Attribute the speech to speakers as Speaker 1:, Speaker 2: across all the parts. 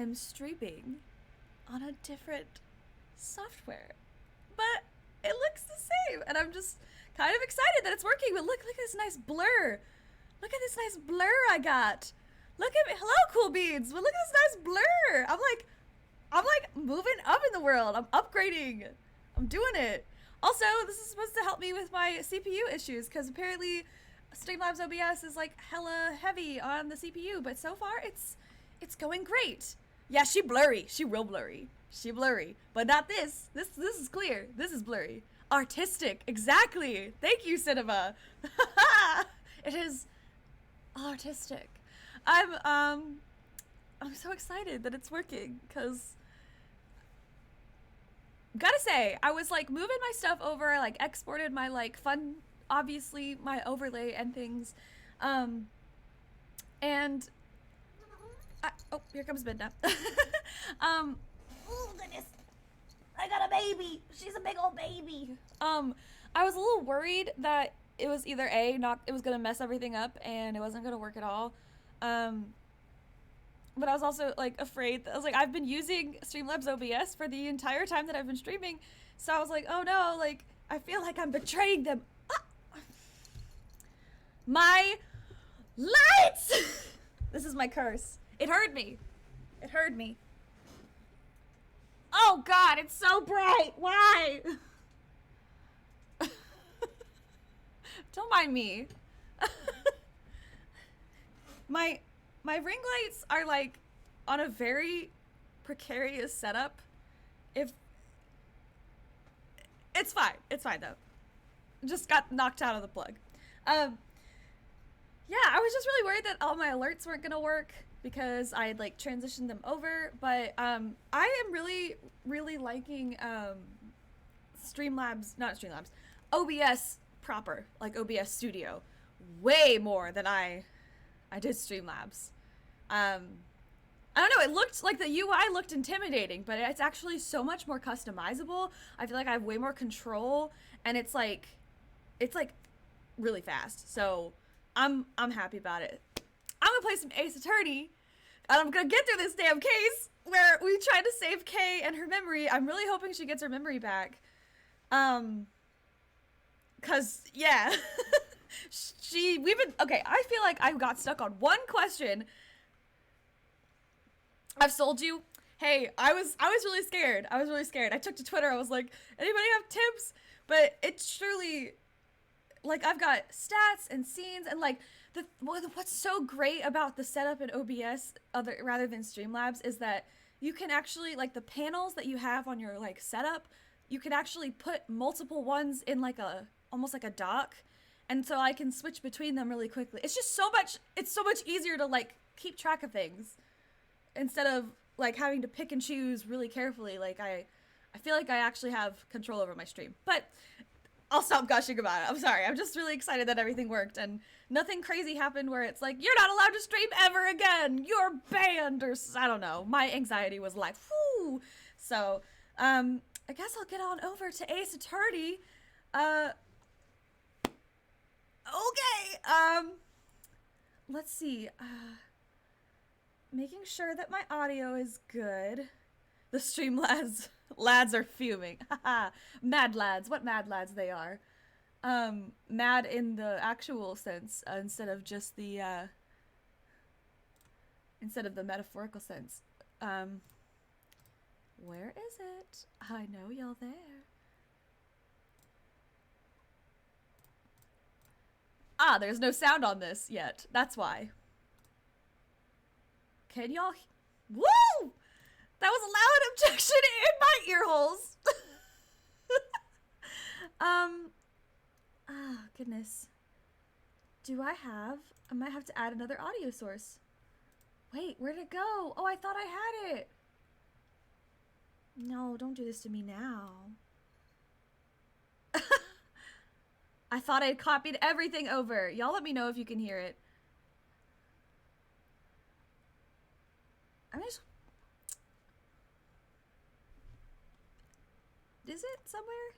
Speaker 1: I'm streaming on a different software, but it looks the same, and I'm just kind of excited that it's working. But look at this nice blur. Look at this nice blur I got. Look at me. Hello, cool beans. But look at this nice blur. I'm like moving up in the world. I'm upgrading. I'm doing it. Also, this is supposed to help me with my CPU issues because apparently Streamlabs OBS is like hella heavy on the CPU, but so far it's going great. Yeah, she blurry. She real blurry. She blurry. But not this. This is clear. This is blurry. Artistic. Exactly. Thank you, Cinema. It is artistic. I'm so excited that it's working because gotta say, I was like moving my stuff over, like exported my like fun, obviously my overlay and things, and oh, here comes Midna. Oh goodness, I got a baby. She's a big old baby. I was a little worried that it was either it was gonna mess everything up and it wasn't gonna work at all. But I was also like afraid. I was like, I've been using Streamlabs OBS for the entire time that I've been streaming, so I was like, oh no, like I feel like I'm betraying them. Ah! My lights. This is my curse. It heard me. It heard me. Oh God, it's so bright. Why? Don't mind me. My ring lights are like on a very precarious setup. If it's fine though. Just got knocked out of the plug. Yeah, I was just really worried that all my alerts weren't gonna work because I had like transitioned them over. But I am really liking OBS proper, like OBS Studio, way more than I did Streamlabs. I don't know, it looked like the UI looked intimidating, but it's actually so much more customizable. I feel like I have way more control, and it's like really fast. So I'm happy about it. I'm gonna play some Ace Attorney, and I'm gonna get through this damn case where we tried to save Kay and her memory. I'm really hoping she gets her memory back. Cause yeah. Okay, I feel like I got stuck on one question. I've sold you. Hey, I was really scared. I took to Twitter. I was like, anybody have tips? But it's truly like I've got stats and scenes and like what's so great about the setup in OBS rather than Streamlabs is that you can actually like the panels that you have on your like setup, you can actually put multiple ones in like almost like a dock. And so I can switch between them really quickly. It's so much easier to like keep track of things instead of like having to pick and choose really carefully. Like I feel like I actually have control over my stream. But I'll stop gushing about it. I'm sorry. I'm just really excited that everything worked and nothing crazy happened where it's like, you're not allowed to stream ever again. You're banned, or I don't know. My anxiety was like, whoo. So, I guess I'll get on over to Ace Attorney. Okay, let's see, making sure that my audio is good. The stream lads are fuming. Haha, mad lads, what mad lads they are. Mad in the actual sense, instead of just the, instead of the metaphorical sense. Where is it? I know y'all there. Ah, there's no sound on this yet. That's why. Can y'all... Woo! That was a loud objection in my ear holes. Oh, goodness. I might have to add another audio source. Wait, where'd it go? Oh, I thought I had it. No, don't do this to me now. I thought I had copied everything over. Y'all let me know if you can hear it. I'm just... Is it somewhere?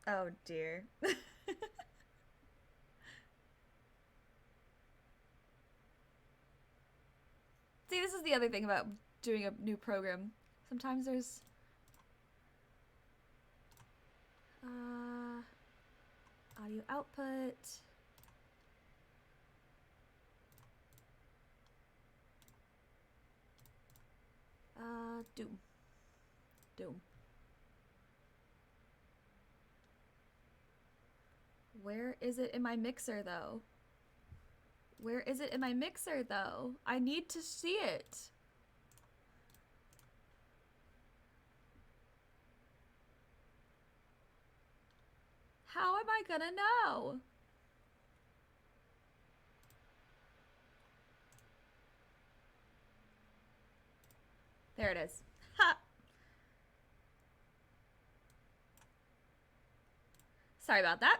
Speaker 1: Oh dear. See, this is the other thing about doing a new program. Sometimes there's audio output. Doom. Where is it in my mixer, though? Where is it in my mixer, though? I need to see it. How am I gonna know? There it is. Ha! Sorry about that.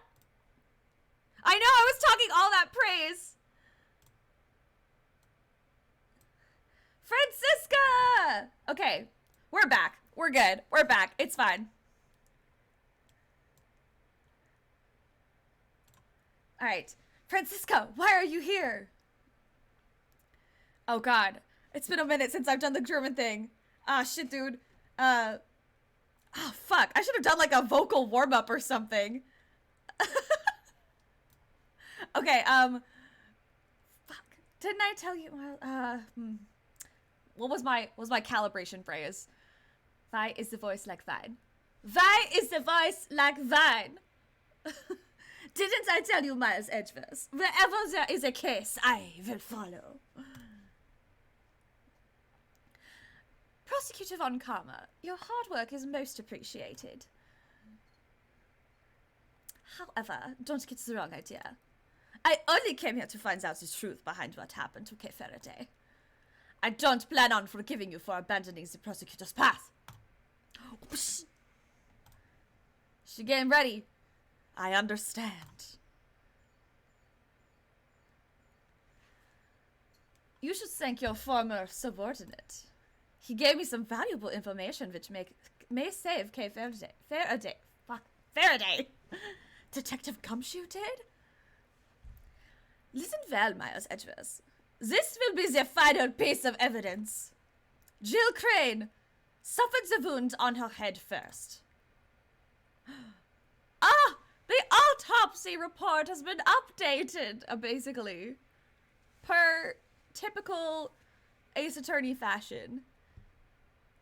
Speaker 1: I know, I was talking all that praise. Francisca! Okay, we're back. We're good. We're back. It's fine. All right. Francisca, why are you here? Oh, God. It's been a minute since I've done the German thing. Ah, shit, dude. Oh, fuck. I should have done, like, a vocal warm-up or something. Okay, fuck. Didn't I tell you, what was my calibration phrase? Why is the voice like wine? Why is the voice like wine? Didn't I tell you, Miles Edgeworth? Wherever there is a case, I will follow. Prosecutor Von Karma, your hard work is most appreciated. However, don't get the wrong idea. I only came here to find out the truth behind what happened to Kay Faraday. I don't plan on forgiving you for abandoning the prosecutor's path. She getting ready. I understand. You should thank your former subordinate. He gave me some valuable information which may save Kay Faraday. Faraday! Detective Gumshoe did? Listen well, Miles Edgeworth. This will be the final piece of evidence. Jill Crane suffered the wound on her head first. Ah! The autopsy report has been updated, basically. Per typical Ace Attorney fashion.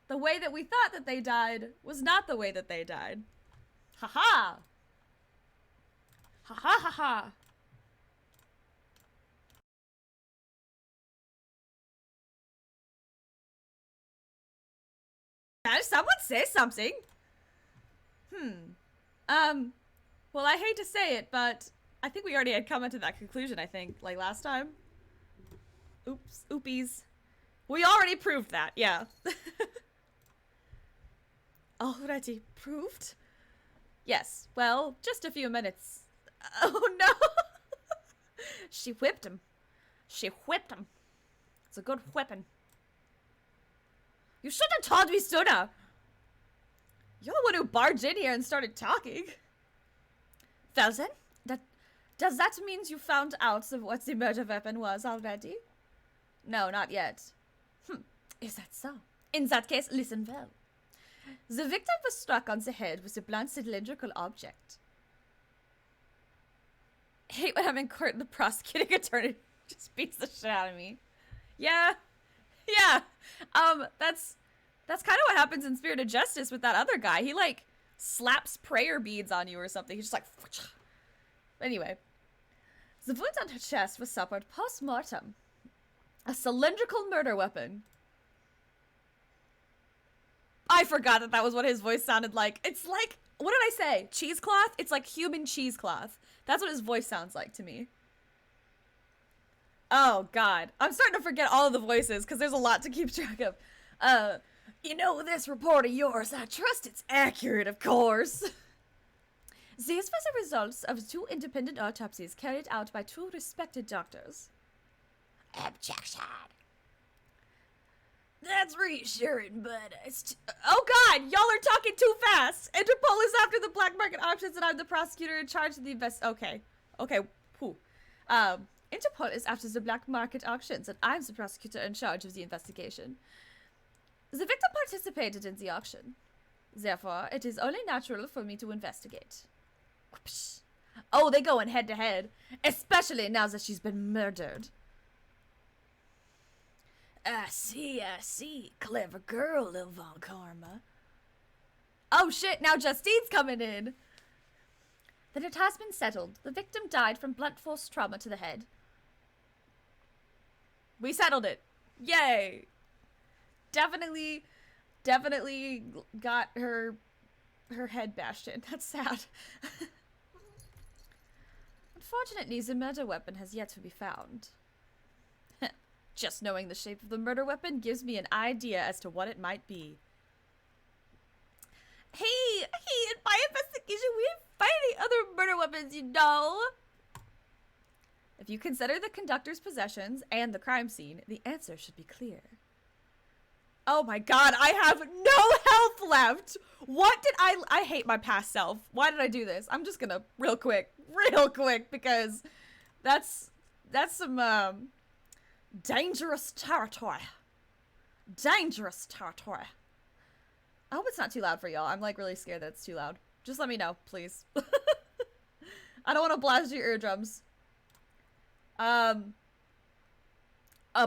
Speaker 1: The way that we thought that they died was not the way that they died. Ha-ha! Ha-ha ha-ha! Can someone say something? Well, I hate to say it, but I think we already had come to that conclusion, I think, like last time. Oops. Oopies. We already proved that, yeah. Already proved? Yes, well, just a few minutes. Oh, no! She whipped him. She whipped him. It's a good whipping. You should have told me sooner. You're the one who barged in here and started talking. Felsen, does that mean you found out what the murder weapon was already? No, not yet. Is that so? In that case, listen well. The victim was struck on the head with a blunt cylindrical object. I hate when I'm in court and the prosecuting attorney just beats the shit out of me. Yeah. That's kind of what happens in Spirit of Justice with that other guy. He, like, slaps prayer beads on you or something. He's just like... Anyway. The wound on her chest was suffered post-mortem. A cylindrical murder weapon. I forgot that was what his voice sounded like. It's like... What did I say? Cheesecloth? It's like human cheesecloth. That's what his voice sounds like to me. Oh, God. I'm starting to forget all of the voices because there's a lot to keep track of. You know, this report of yours, I trust it's accurate, of course. These were the results of 2 independent autopsies carried out by 2 respected doctors. Objection. That's reassuring, but it's... Oh, God! Y'all are talking too fast! Interpol is after the black market options and I'm the prosecutor in charge of the Okay. Whew. Interpol is after the black market auctions, and I'm the prosecutor in charge of the investigation. The victim participated in the auction. Therefore, it is only natural for me to investigate. Whoosh. Oh, they going head to head. Especially now that she's been murdered. I see. Clever girl, Lil Von Karma. Oh shit, now Justine's coming in. Then it has been settled. The victim died from blunt force trauma to the head. We settled it. Yay. Definitely got her head bashed in. That's sad. Unfortunately, the murder weapon has yet to be found. Just knowing the shape of the murder weapon gives me an idea as to what it might be. Hey, in my investigation, we didn't find any other murder weapons, you know? If you consider the conductor's possessions and the crime scene, the answer should be clear. Oh my god, I have no health left! What did I hate my past self. Why did I do this? I'm just gonna, real quick, because that's some, dangerous territory. Dangerous territory. I hope it's not too loud for y'all. I'm like really scared that it's too loud. Just let me know, please. I don't want to blast your eardrums. A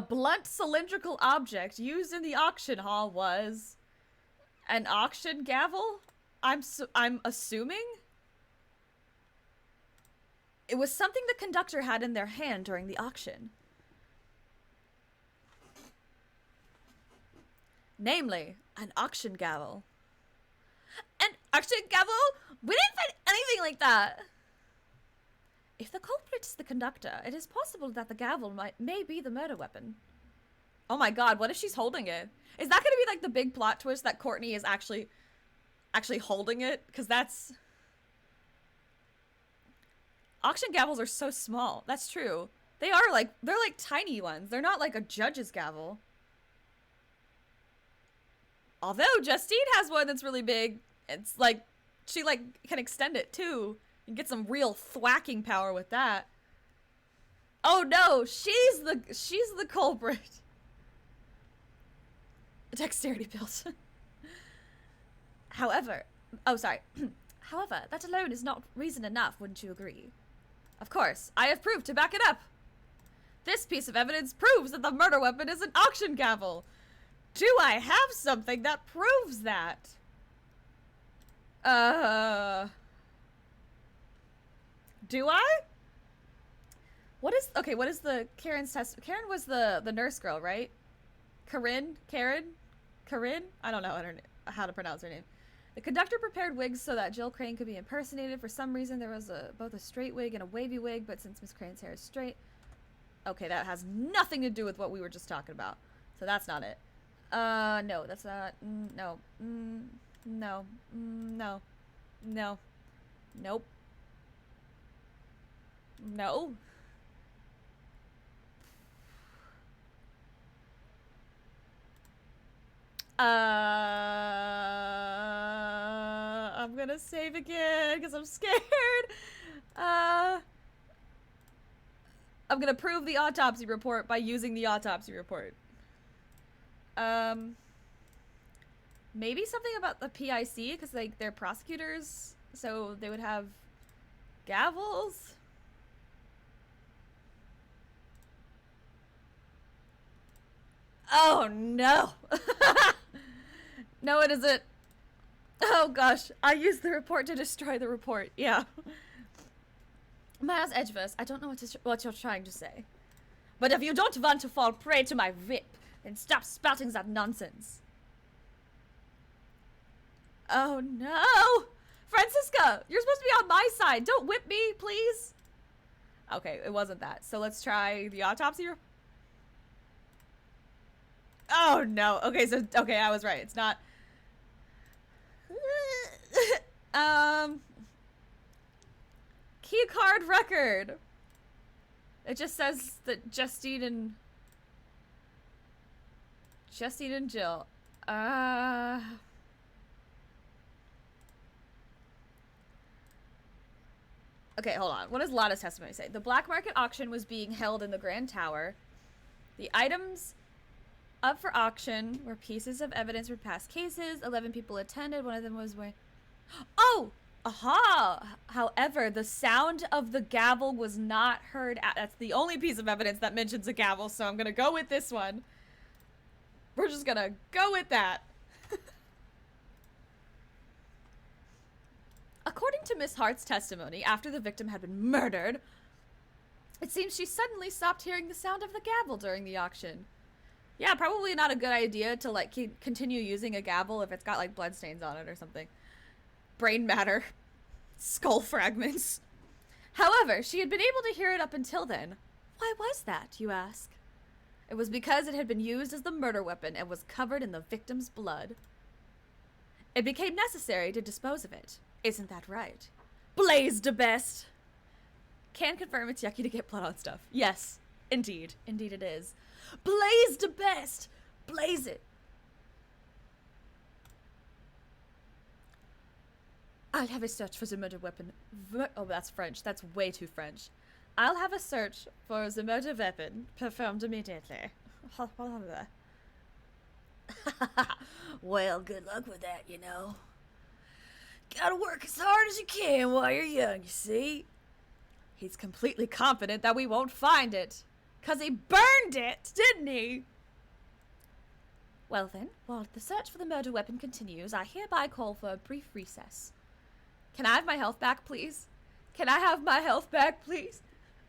Speaker 1: blunt cylindrical object used in the auction hall was an auction gavel? I'm assuming? It was something the conductor had in their hand during the auction. Namely, an auction gavel. An auction gavel? We didn't find anything like that. If the culprit is the conductor, it is possible that the gavel may be the murder weapon. Oh my god, what if she's holding it? Is that gonna be like the big plot twist that Courtney is actually holding it? Because that's... Auction gavels are so small. That's true. They're like tiny ones. They're not like a judge's gavel. Although Justine has one that's really big. It's like, she like can extend it too. You get some real thwacking power with that. Oh no, she's the culprit. Dexterity pills. However, however, that alone is not reason enough, wouldn't you agree? Of course, I have proof to back it up. This piece of evidence proves that the murder weapon is an auction gavel. Do I have something that proves that? Do I? What is the Karen's test? Karen was the nurse girl, right? Karen? I don't know how to pronounce her name. The conductor prepared wigs so that Jill Crane could be impersonated. For some reason, there was both a straight wig and a wavy wig, but since Miss Crane's hair is straight... Okay, that has nothing to do with what we were just talking about. So that's not it. No, that's not... No. No. No. No. Nope. No. I'm gonna save again because I'm scared. I'm gonna prove the autopsy report by using the autopsy report. Maybe something about the PIC because like they're prosecutors, so they would have gavels. Oh no. No, it isn't. Oh gosh, I used the report to destroy the report. Yeah. Miles Edgeverse, I don't know what you're trying to say. But if you don't want to fall prey to my whip, then stop spouting that nonsense. Oh no! Francisca, you're supposed to be on my side. Don't whip me, please. Okay, it wasn't that. So let's try the autopsy report. Oh no. Okay, I was right. It's not. Key card record. It just says that Justine and Jill. Okay, hold on. What does Lana's testimony say? The black market auction was being held in the Grand Tower. The items up for auction were pieces of evidence from past cases. 11 people attended. One of them was wearing... Oh! Aha! However, the sound of the gavel was not heard. That's the only piece of evidence that mentions a gavel, so I'm gonna go with this one. We're just gonna go with that. According to Miss Hart's testimony, after the victim had been murdered, it seems she suddenly stopped hearing the sound of the gavel during the auction. Yeah, probably not a good idea to, like, continue using a gavel if it's got, like, bloodstains on it or something. Brain matter. Skull fragments. However, she had been able to hear it up until then. Why was that, you ask? It was because it had been used as the murder weapon and was covered in the victim's blood. It became necessary to dispose of it. Isn't that right? Blaze the best! Can confirm it's yucky to get blood on stuff. Yes, indeed. Indeed it is. Blaze the best! Blaze it! I'll have a search for the murder weapon. Oh, that's French. That's way too French. I'll have a search for the murder weapon performed immediately. Well, good luck with that, you know. Gotta work as hard as you can while you're young, you see. He's completely confident that we won't find it. 'Cause he burned it, didn't he? Well then, while the search for the murder weapon continues, I hereby call for a brief recess. Can I have my health back, please? Can I have my health back, please?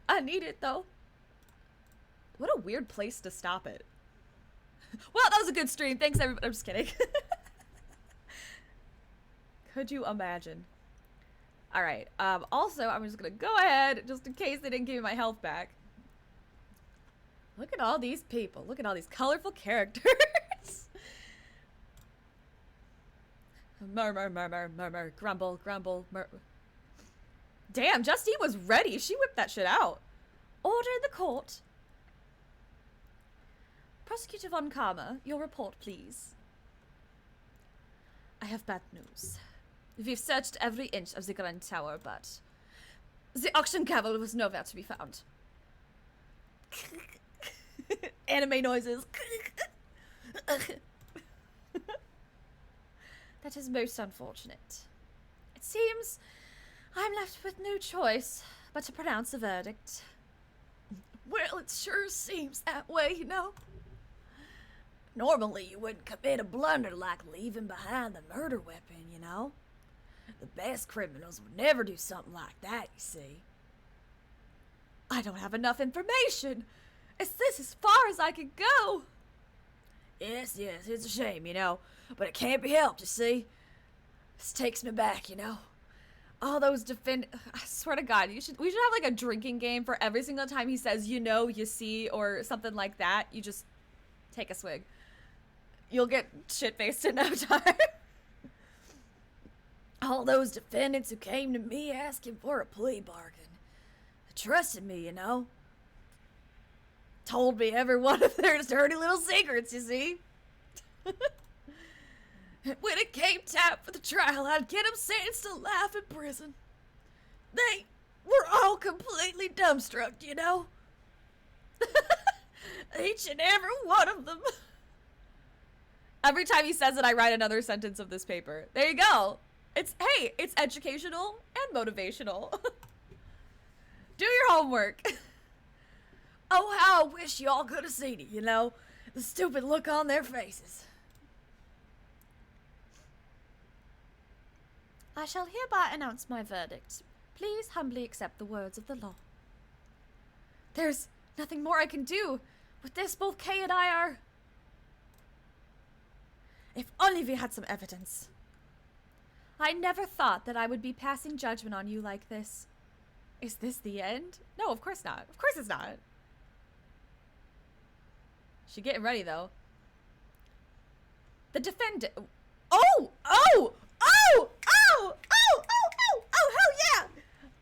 Speaker 1: I need it, though. What a weird place to stop it. Well, that was a good stream. Thanks, everybody. I'm just kidding. Could you imagine? All right. Also, I'm just going to go ahead, just in case they didn't give me my health back. Look at all these people. Look at all these colorful characters. Murmur, murmur, murmur, grumble, grumble, murmur. Damn, Justine was ready. She whipped that shit out. Order in the court. Prosecutor Von Karma, your report, please. I have bad news. We've searched every inch of the Grand Tower, but the auction gavel was nowhere to be found. Anime noises. That is most unfortunate. It seems I'm left with no choice but to pronounce a verdict. Well, it sure seems that way, you know. Normally, you wouldn't commit a blunder like leaving behind the murder weapon, you know. The best criminals would never do something like that, you see. I don't have enough information. Is this as far as I can go? Yes, it's a shame, you know. But it can't be helped, you see. This takes me back, you know. All those I swear to God, we should have like a drinking game for every single time he says, you know, you see, or something like that. You just take a swig. You'll get shit-faced in no time. All those defendants who came to me asking for a plea bargain. Trusted me, you know. Told me every one of their dirty little secrets, you see. When it came time for the trial, I'd get them sentenced to life in prison. They were all completely dumbstruck, you know. Each and every one of them. Every time he says it, I write another sentence of this paper. There you go. Hey, it's educational and motivational. Do your homework. Oh, how I wish y'all could have seen it, you know? The stupid look on their faces. I shall hereby announce my verdict. Please humbly accept the words of the law. There's nothing more I can do. With this, both Kay and I are... If only we had some evidence. I never thought that I would be passing judgment on you like this. Is this the end? No, of course not. Of course it's not. She getting ready, though. The defendant... Oh! Oh! Oh! Oh! Oh! Oh! Oh! Hell yeah!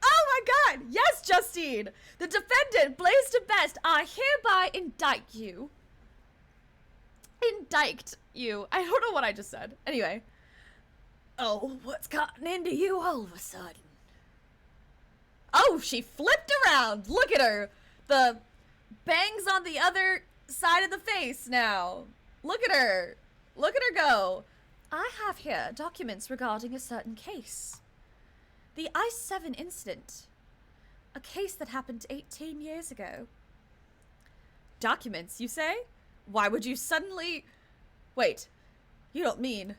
Speaker 1: Oh my God! Yes, Justine! The defendant, Blaze to Best, I hereby indict you. Indict you. I don't know what I just said. Anyway. Oh, what's gotten into you all of a sudden? Oh, she flipped around. Look at her. The bangs on the other side of the face now. Look at her. Look at her go. I have here documents regarding a certain case. The I-7 incident. A case that happened 18 years ago. Documents, you say? Why would you suddenly... Wait, you don't mean...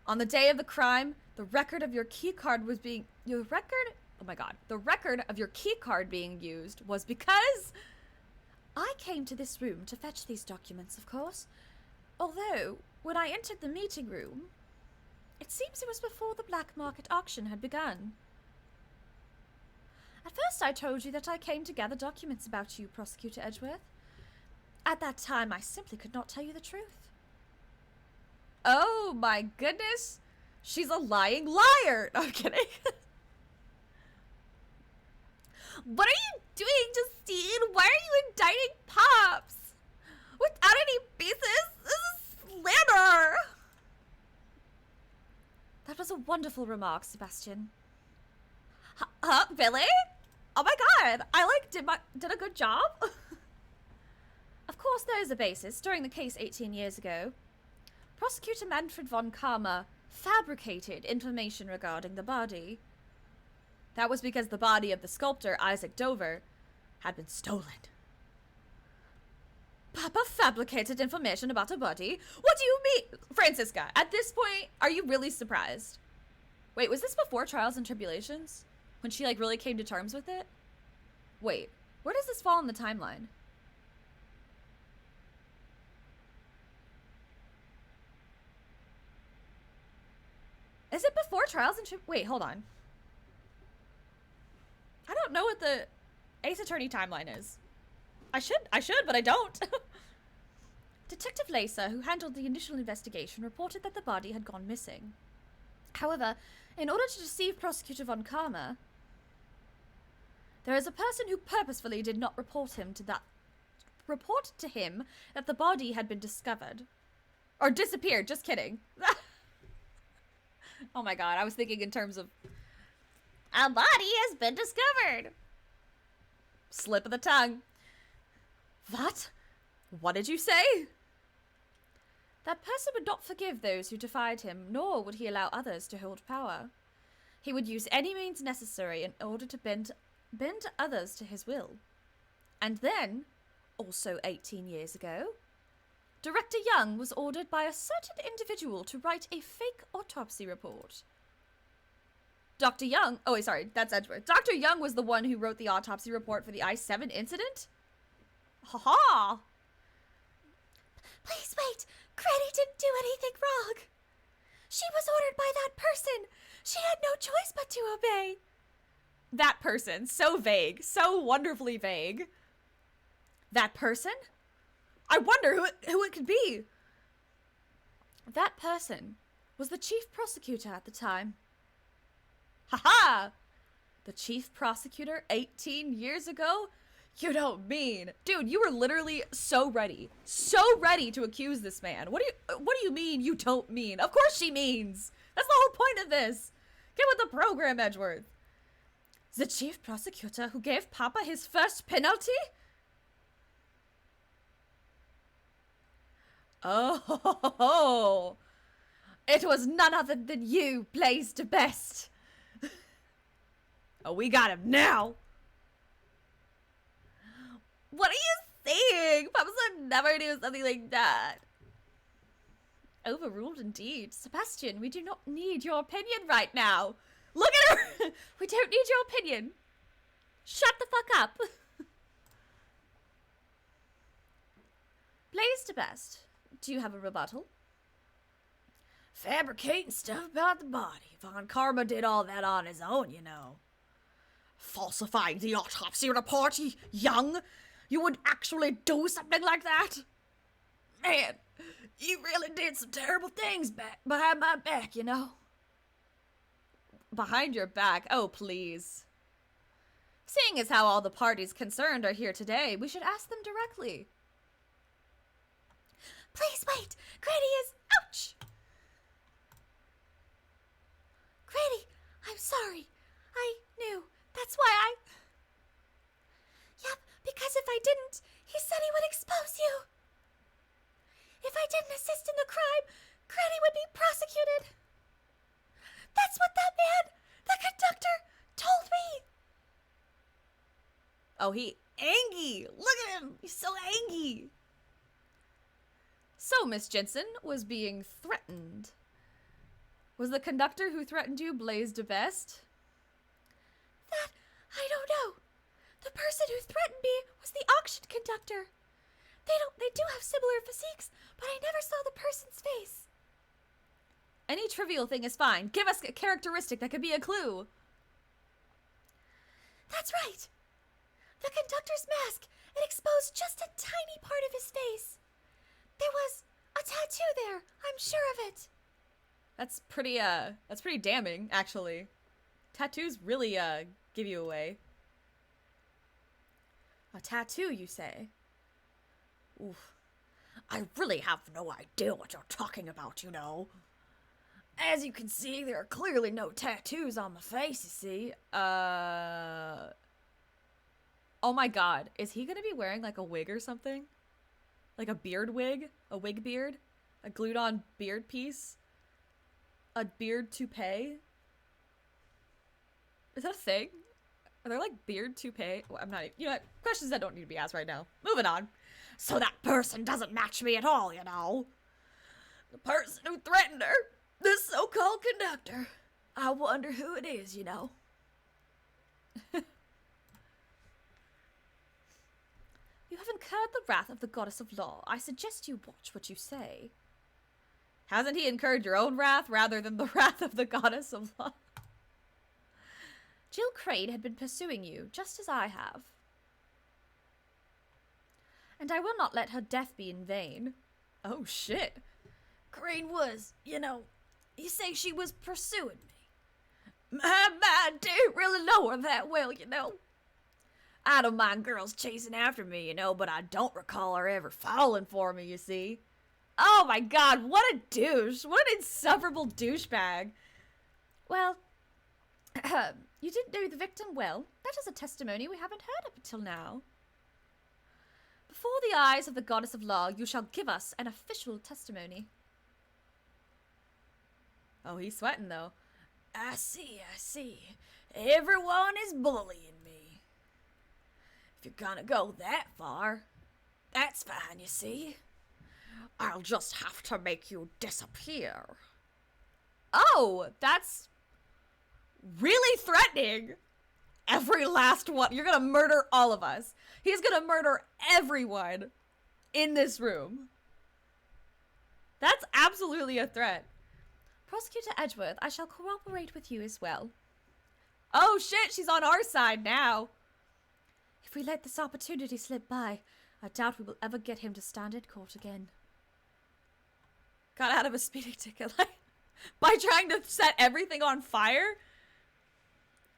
Speaker 1: On the day of the crime, the record of your keycard was being... Your record? Oh my god. The record of your keycard being used was because... I came to this room to fetch these documents, of course. Although, when I entered the meeting room, it seems it was before the black market auction had begun. At first I told you that I came to gather documents about you, Prosecutor Edgeworth. At that time, I simply could not tell you the truth. Oh my goodness! She's a lying liar! No, I'm kidding. What are you doing, Justine? Why are you indicting Pops? Without any basis? This is slander! That was a wonderful remark, Sebastian. Huh? Really? Oh my god! I, did a good job? Of course there is a basis. During the case 18 years ago, Prosecutor Manfred von Karma fabricated information regarding the body. That was because the body of the sculptor, Isaac Dover, had been stolen. Papa fabricated information about a body? What do you mean? Francisca, at this point, are you really surprised? Wait, was this before Trials and Tribulations? When she, really came to terms with it? Wait, where does this fall in the timeline? Is it before Trials and Wait, hold on. I don't know what the Ace Attorney timeline is. I should, but I don't. Detective Lesa, who handled the initial investigation, reported that the body had gone missing. However, in order to deceive Prosecutor von Karma, there is a person who purposefully did not report to him that the body had been discovered. Or disappeared, just kidding. Oh my god, I was thinking in terms of... A body has been discovered. Slip of the tongue. What? What did you say? That person would not forgive those who defied him, nor would he allow others to hold power. He would use any means necessary in order to bend others to his will. And then, also 18 years ago, Director Young was ordered by a certain individual to write a fake autopsy report. Dr. Young, oh wait, sorry, that's Edgeworth. Dr. Young was the one who wrote the autopsy report for the I-7 incident? Ha-ha! Please wait, Granny didn't do anything wrong. She was ordered by that person. She had no choice but to obey. That person, so vague, so wonderfully vague. That person? I wonder who it could be. That person was the chief prosecutor at the time. Ha-ha! The chief prosecutor 18 years ago? You don't mean. Dude, you were literally so ready to accuse this man. What do you mean you don't mean? Of course she means. That's the whole point of this. Get with the program, Edgeworth. The chief prosecutor who gave Papa his first penalty? Oh, it was none other than you, Blaze de Best. Oh, we got him now. What are you saying? Papa would never do something like that. Overruled indeed. Sebastian, we do not need your opinion right now. Look at her. We don't need your opinion. Shut the fuck up. Blaze de Best, do you have a rebuttal? Fabricating stuff about the body. Von Karma did all that on his own, you know. Falsifying the autopsy report, Young? You would actually do something like that? Man, you really did some terrible things behind my back, you know? Behind your back? Oh, please. Seeing as how all the parties concerned are here today, we should ask them directly. Please wait! Granny is... Ouch! Granny, I'm sorry. I knew. That's why I... Yep, because if I didn't, he said he would expose you. If I didn't assist in the crime, Granny would be prosecuted. That's what that man, the conductor, told me. Oh, he angry. Look at him. He's so angry. So, Miss Jensen was being threatened. Was the conductor who threatened you Blaise de Best? That, I don't know. The person who threatened me was the auction conductor. They do have similar physiques, but I never saw the person's face. Any trivial thing is fine. Give us a characteristic that could be a clue. That's right. The conductor's mask, it exposed just a tiny part of his face. There was a tattoo there, I'm sure of it. That's pretty damning, actually. Tattoos really, give you away. A tattoo, you say? Oof. I really have no idea what you're talking about, you know. As you can see, there are clearly no tattoos on my face, you see. Oh my god. Is he gonna be wearing, like, a wig or something? Like a beard wig? A wig beard? A glued-on beard piece? A beard toupee? Is that a thing? Are there, like, beard toupee? Well, I'm not... You know what? Questions that don't need to be asked right now. Moving on. So that person doesn't match me at all, you know? The person who threatened her. This so-called conductor. I wonder who it is, you know? You have incurred the wrath of the goddess of law. I suggest you watch what you say. Hasn't he incurred your own wrath rather than the wrath of the goddess of law? Jill Crane had been pursuing you, just as I have. And I will not let her death be in vain. Oh, shit. Crane was, you know, you say she was pursuing me. I didn't really know her that well, you know. I don't mind girls chasing after me, you know, but I don't recall her ever falling for me, you see. Oh my god, what a douche. What an insufferable douchebag. Well, you did know the victim well. That is a testimony we haven't heard up until now. Before the eyes of the goddess of law, you shall give us an official testimony. Oh, he's sweating, though. I see. Everyone is bullying me. If you're gonna go that far, that's fine, you see. I'll just have to make you disappear. Oh, that's really threatening. Every last one. You're gonna murder all of us. He's gonna murder everyone in this room. That's absolutely a threat. Prosecutor Edgeworth, I shall cooperate with you as well. Oh shit, she's on our side now. If we let this opportunity slip by, I doubt we will ever get him to stand in court again. Got out of a speeding ticket by trying to set everything on fire?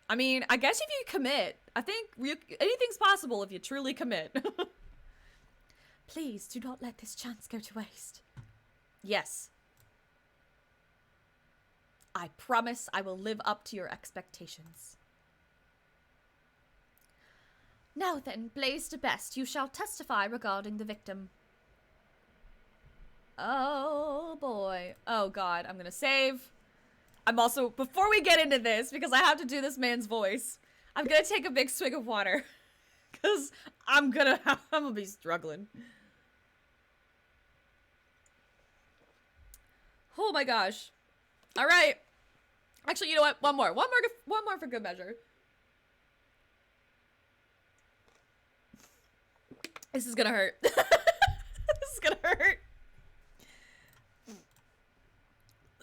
Speaker 1: I mean, I guess if you commit, I think anything's possible if you truly commit. Please do not let this chance go to waste. Yes. I promise I will live up to your expectations. Now then, Blaise de Best, you shall testify regarding the victim. Oh boy. Oh god, I'm gonna save. I'm also, before we get into this, because I have to do this man's voice, I'm gonna take a big swig of water. Because I'm gonna be struggling. Oh my gosh. Alright. Actually, you know what? One more for good measure. This is gonna hurt. This is gonna hurt. The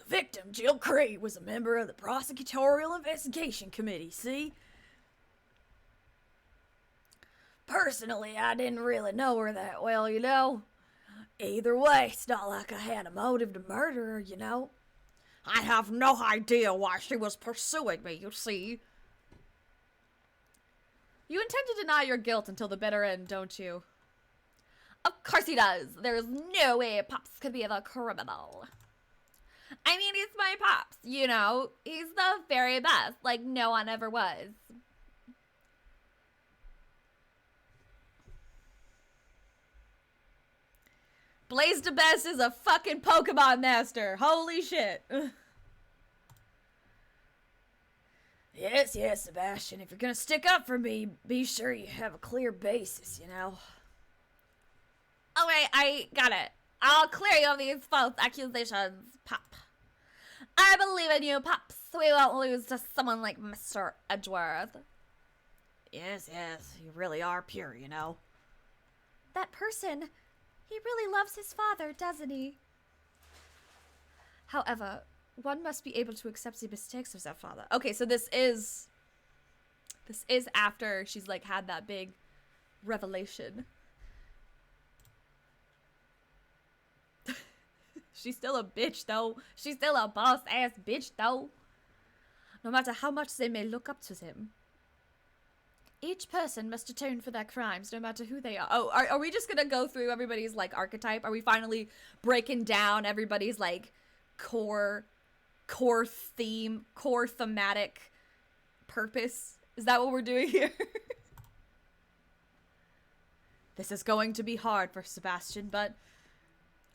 Speaker 1: victim, Jill Crane, was a member of the Prosecutorial Investigation Committee, see? Personally, I didn't really know her that well, you know. Either way, it's not like I had a motive to murder her, you know. I have no idea why she was pursuing me, you see. You intend to deny your guilt until the bitter end, don't you? Of course he does. There's no way Pops could be the criminal.
Speaker 2: I mean, he's my pops, you know? He's the very best, like no one ever was.
Speaker 1: Blaze the Best is a fucking Pokemon master. Holy shit. Yes, yes, Sebastian. If you're gonna stick up for me, be sure you have a clear basis, you know?
Speaker 2: Okay, I got it. I'll clear you of these false accusations, Pop. I believe in you, Pops. We won't lose to someone like Mr. Edgeworth.
Speaker 1: Yes, yes. You really are pure, you know?
Speaker 2: That person, he really loves his father, doesn't he?
Speaker 1: However, one must be able to accept the mistakes of their father. Okay, so this is after she's like had that big revelation. She's still a bitch though. She's still a boss ass bitch though. No matter how much they may look up to him. Each person must atone for their crimes, no matter who they are. Oh, are we just gonna go through everybody's like archetype? Are we finally breaking down everybody's like core theme, core thematic purpose? Is that what we're doing here? This is going to be hard for Sebastian, but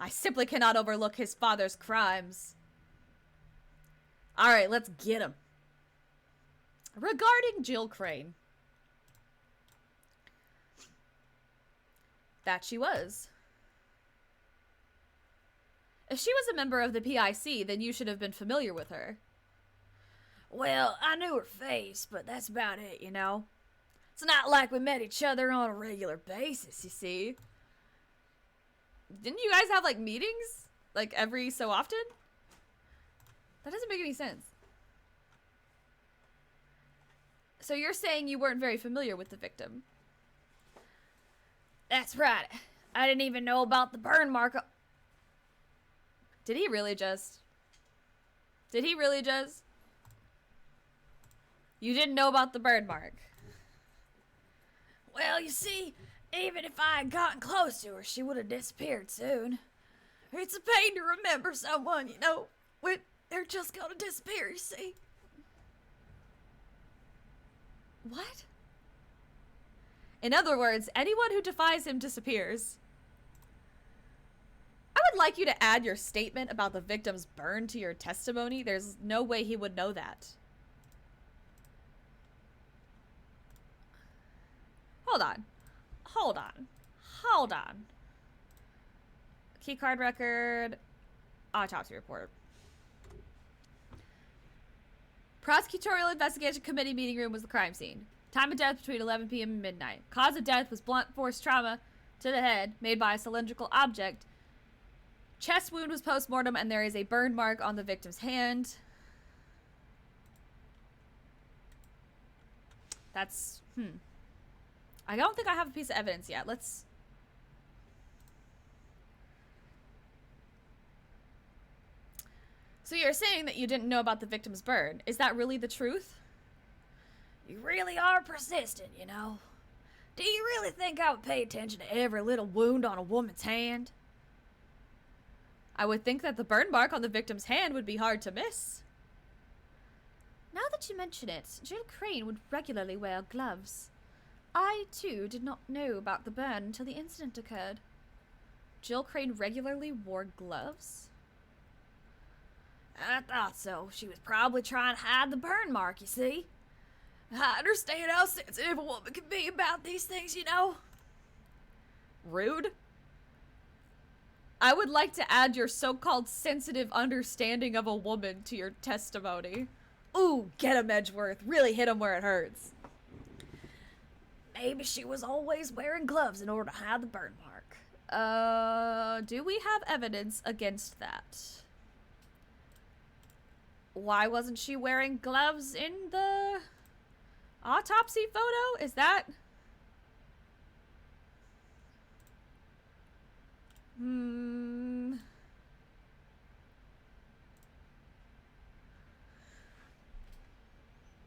Speaker 1: I simply cannot overlook his father's crimes. Alright, let's get him. Regarding Jill Crane. That she was. If she was a member of the PIC, then you should have been familiar with her. Well, I knew her face, but that's about it, you know? It's not like we met each other on a regular basis, you see? Didn't you guys have, like, meetings? Like, every so often? That doesn't make any sense. So you're saying you weren't very familiar with the victim? That's right. I didn't even know about the burn mark. Did he really just? Did he really just? You didn't know about the burn mark. Well, you see, even if I had gotten close to her, she would have disappeared soon. It's a pain to remember someone, you know, when they're just gonna disappear, you see. What? In other words, anyone who defies him disappears. I would like you to add your statement about the victim's burn to your testimony. There's no way he would know that. Hold on. Hold on. Hold on. Keycard record. Autopsy report. Prosecutorial Investigation Committee meeting room was the crime scene. Time of death between 11 p.m. and midnight. Cause of death was blunt force trauma to the head made by a cylindrical object. Chest wound was post-mortem and there is a burn mark on the victim's hand. That's, I don't think I have a piece of evidence yet. Let's... So you're saying that you didn't know about the victim's burn. Is that really the truth? You really are persistent, you know. Do you really think I would pay attention to every little wound on a woman's hand? I would think that the burn mark on the victim's hand would be hard to miss. Now that you mention it, Jill Crane would regularly wear gloves. I, too, did not know about the burn until the incident occurred. Jill Crane regularly wore gloves? I thought so. She was probably trying to hide the burn mark, you see. I understand how sensitive a woman can be about these things, you know. Rude. I would like to add your so-called sensitive understanding of a woman to your testimony. Ooh, get him, Edgeworth. Really hit him where it hurts. Maybe she was always wearing gloves in order to hide the burn mark. Do we have evidence against that? Why wasn't she wearing gloves in the autopsy photo? Is that...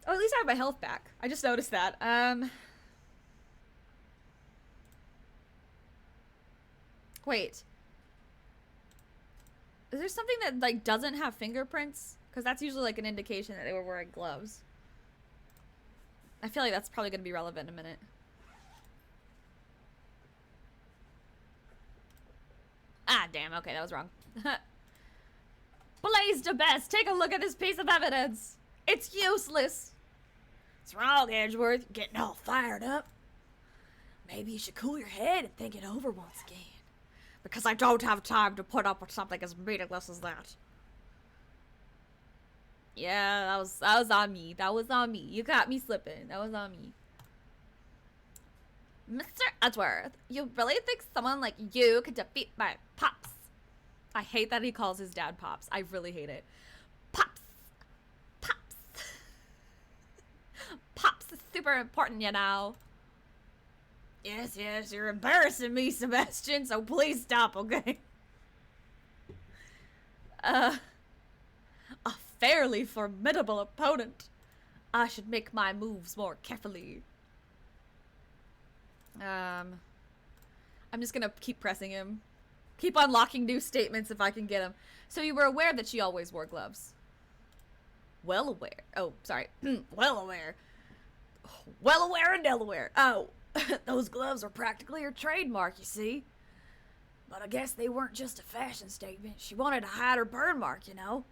Speaker 1: Oh, at least I have my health back. I just noticed that. Wait.
Speaker 2: Is there something that, like, doesn't have fingerprints? Because that's usually, like, an indication that they were wearing gloves. I feel like that's probably going to be relevant in a minute. Ah, damn. Okay, that was wrong. Blaze to best. Take a look at this piece of evidence. It's useless. What's wrong, Edgeworth? You're getting all fired up. Maybe you should cool your head and think it over once again. Because I don't have time to put up with something as meaningless as that. Yeah, that was on me. That was on me. You got me slipping. That was on me. Mr. Edgeworth, you really think someone like you could defeat my Pops? I hate that he calls his dad Pops. I really hate it. Pops. Pops. Pops is super important, you know. Yes, yes, you're embarrassing me, Sebastian, so please stop, okay? A fairly formidable opponent. I should make my moves more carefully. I'm just gonna keep pressing him. Keep unlocking new statements if I can get him. So you were aware that she always wore gloves? Well aware. Oh, sorry. Well aware. Well aware and Delaware. Oh, those gloves were practically her trademark, you see. But I guess they weren't just a fashion statement. She wanted to hide her burn mark, you know.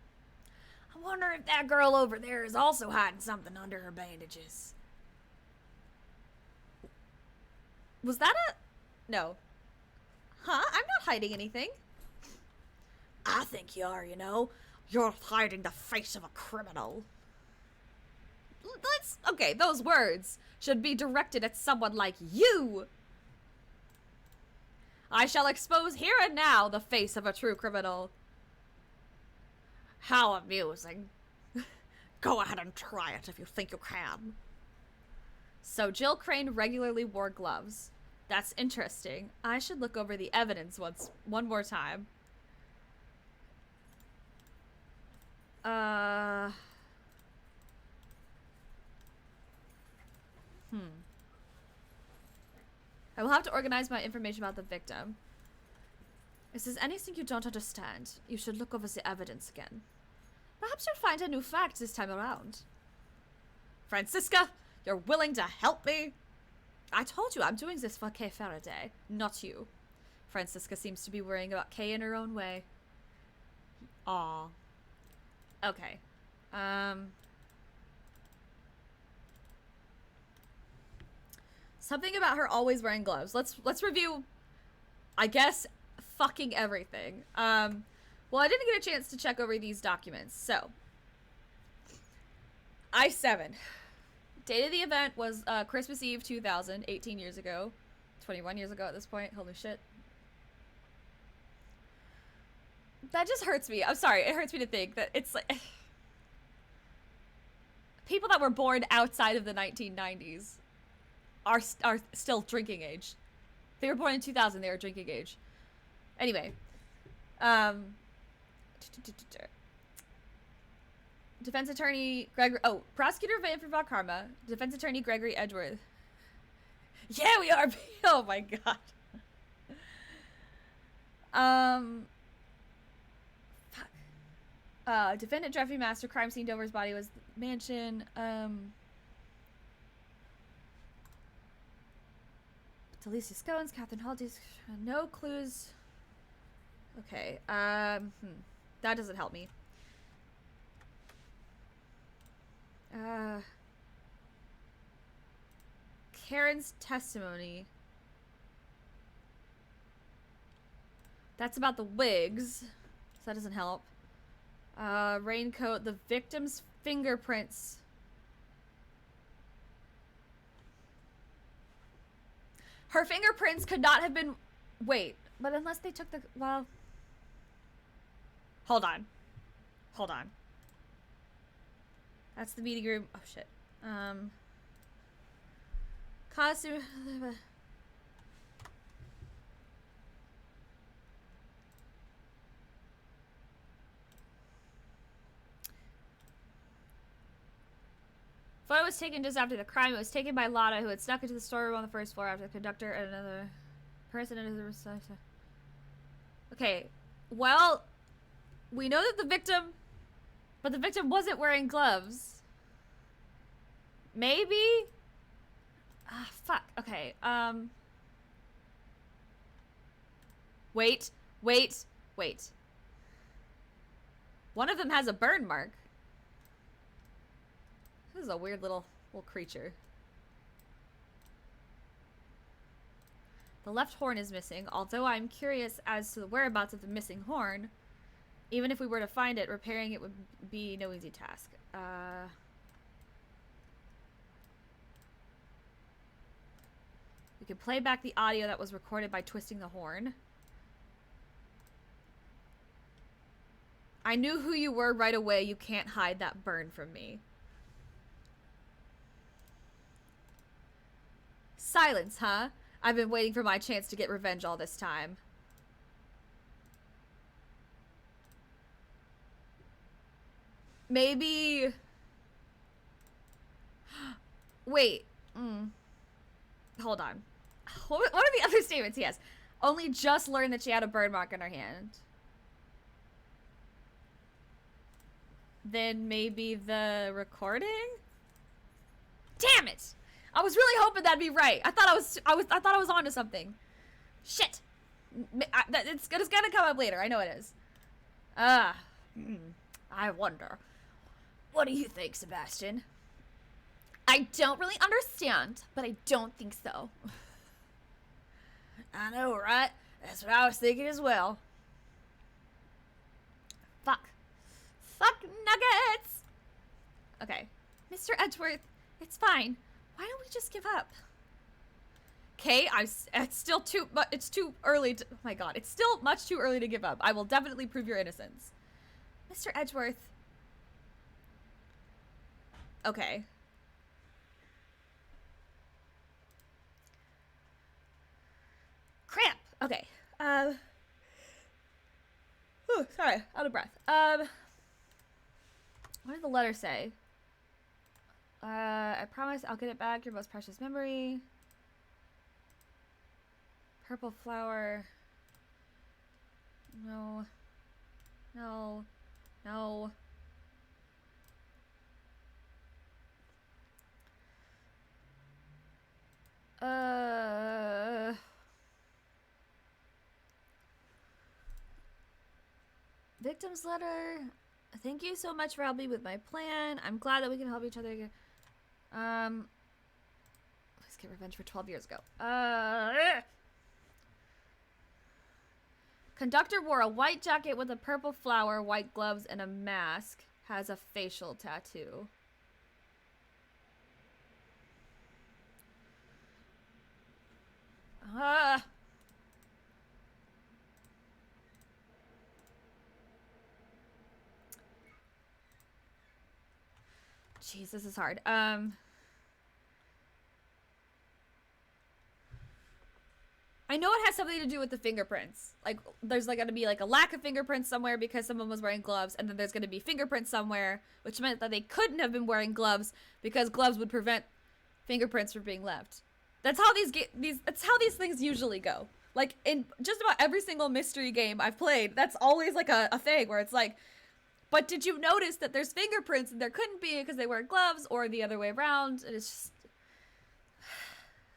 Speaker 2: I wonder if that girl over there is also hiding something under her bandages. Was that a... No. Huh? I'm not hiding anything. I think you are, you know. You're hiding the face of a criminal. Okay, those words should be directed at someone like you. I shall expose here and now the face of a true criminal. How amusing. Go ahead and try it if you think you can. So Jill Crane regularly wore gloves. That's interesting. I should look over the evidence one more time. I will have to organize my information about the victim. If there's anything you don't understand, you should look over the evidence again. Perhaps you'll find a new fact this time around. Francisca, you're willing to help me? I told you I'm doing this for Kay Faraday, not you. Francisca seems to be worrying about Kay in her own way. Aw. Okay. Something about her always wearing gloves. Let's review, I guess, fucking everything. Well, I didn't get a chance to check over these documents, so. I-7. Date of the event was Christmas Eve 2000, 18 years ago. 21 years ago at this point. Holy shit. That just hurts me. I'm sorry. It hurts me to think that it's like... people that were born outside of the 1990s are still drinking age. They were born in 2000. They were drinking age. Anyway. Defense attorney Gregory... Oh, prosecutor Vanford von Karma. Defense attorney Gregory Edgeworth. Yeah, we are. Oh my god. Fuck. Defendant Jeffrey Master. Crime scene Dover's body was the mansion. Delicia Scones. Catherine Haldy's. No clues. Okay. That doesn't help me. Karen's testimony. That's about the wigs. So that doesn't help. Raincoat. The victim's fingerprints. Her fingerprints could not have been... Wait. But unless they took the... Well... Hold on. Hold on. That's the meeting room. Oh, shit. Costume... Photo was taken just after the crime. It was taken by Lotta, who had snuck into the storeroom on the first floor after the conductor and another person into the reception. Okay, well, We know that the victim... But the victim wasn't wearing gloves. Maybe? Ah, fuck. Okay, Wait. One of them has a burn mark. This is a weird little creature. The left horn is missing, although I'm curious as to the whereabouts of the missing horn. Even if we were to find it, repairing it would be no easy task. We could play back the audio that was recorded by twisting the horn. I knew who you were right away. You can't hide that burn from me. Silence, huh? I've been waiting for my chance to get revenge all this time. Maybe... Wait. Hold on. What are the other statements he has? Only just learned that she had a burn mark on her hand. Then maybe the recording? Damn it! I was really hoping that'd be right. I thought I was onto something. Shit. It's gonna come up later. I know it is. I wonder. What do you think, Sebastian? I don't really understand, but I don't think so. I know, right? That's what I was thinking as well. Fuck. Fuck nuggets! Okay. Mr. Edgeworth, it's fine. Why don't we just give up? Okay, it's still it's too early to, oh my god, it's still much too early to give up. I will definitely prove your innocence. Mr. Edgeworth. Okay. Cramp! Okay. Whew, sorry, out of breath. What did the letter say? I promise I'll get it back, your most precious memory. Purple flower. No. No. No. Victim's letter. Thank you so much for helping me with my plan. I'm glad that we can help each other again. Let's get revenge for 12 years ago. Conductor wore a white jacket with a purple flower, white gloves, and a mask. Has a facial tattoo. Jeez, this is hard. I know it has something to do with the fingerprints. Like, there's like gonna be like a lack of fingerprints somewhere because someone was wearing gloves, and then there's gonna be fingerprints somewhere, which meant that they couldn't have been wearing gloves because gloves would prevent fingerprints from being left. That's how that's how these things usually go. Like, in just about every single mystery game I've played, that's always like a thing where it's like, but did you notice that there's fingerprints and there couldn't be because they wear gloves, or the other way around? And it's just...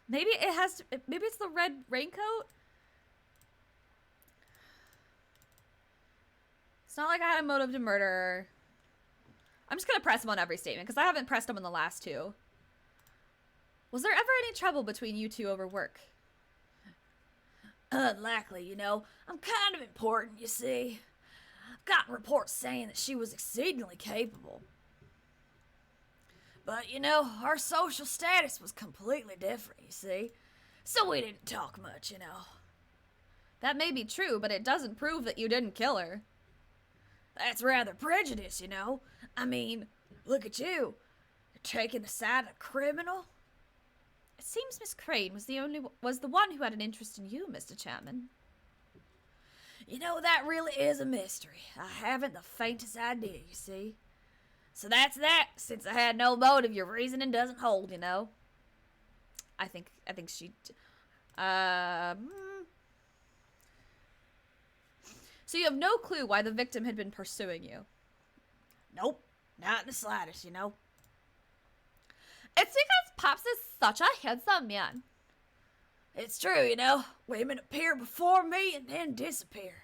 Speaker 2: Maybe it has to... Maybe it's the red raincoat? It's not like I had a motive to murder. I'm just gonna press him on every statement because I haven't pressed him on the last two. Was there ever any trouble between you two over work? Unlikely, you know. I'm kind of important, you see. I've gotten reports saying that she was exceedingly capable. But, you know, our social status was completely different, you see. So we didn't talk much, you know. That may be true, but it doesn't prove that you didn't kill her. That's rather prejudice, you know. I mean, look at you. You're taking the side of a criminal. It seems Miss Crane was the one who had an interest in you, Mr. Chapman. You know, that really is a mystery. I haven't the faintest idea, you see. So that's that. Since I had no motive, your reasoning doesn't hold, you know. I think she... So you have no clue why the victim had been pursuing you?
Speaker 3: Nope, not in the slightest, you know.
Speaker 2: It's because Pops is such a handsome man.
Speaker 3: It's true, you know. Women appear before me and then disappear.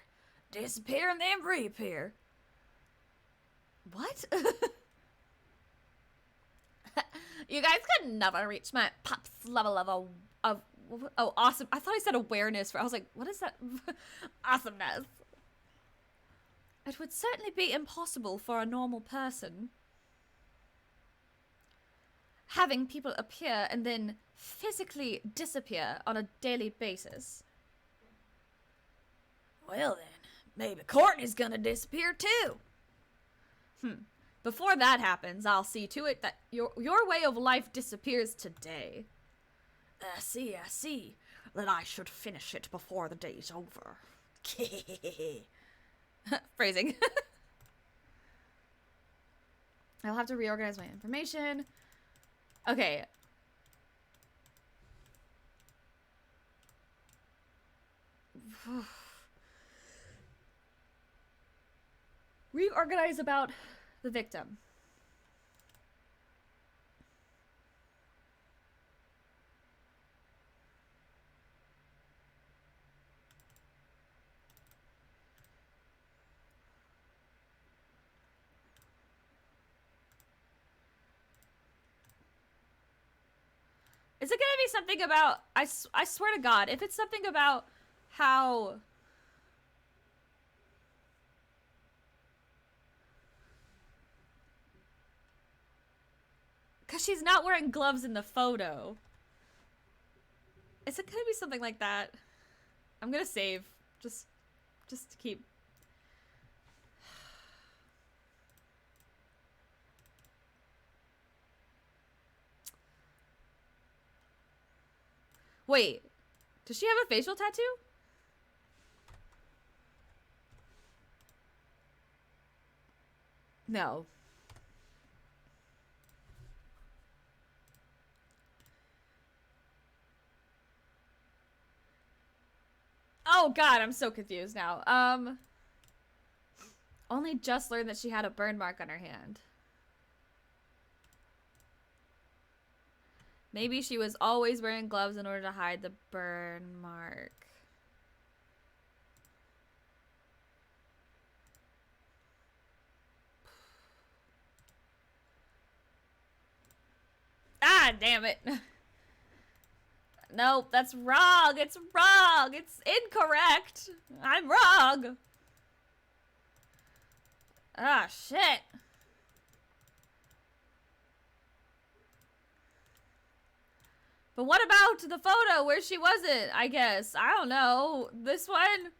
Speaker 3: Disappear and then reappear.
Speaker 2: What? You guys could never reach my Pops level of oh, awesome. I thought I said awareness. I was like, what is that? Awesomeness. It would certainly be impossible for a normal person. Having people appear and then physically disappear on a daily basis.
Speaker 3: Well then, maybe Courtney's gonna disappear too.
Speaker 2: Before that happens, I'll see to it that your way of life disappears today.
Speaker 3: I see. Then I should finish it before the day's over.
Speaker 2: Phrasing. I'll have to reorganize my information. Okay. Reorganize about the victim. Is it gonna be something about, I swear to God, if it's something about how... Because she's not wearing gloves in the photo. Is it gonna be something like that? I'm gonna save. Just to keep... Wait, does she have a facial tattoo? No. Oh God, I'm so confused now. Only just learned that she had a burn mark on her hand. Maybe she was always wearing gloves in order to hide the burn mark. Ah, damn it. Nope, that's wrong. It's wrong. It's incorrect. I'm wrong. Ah, shit. But what about the photo where she wasn't, I guess? I don't know. This one?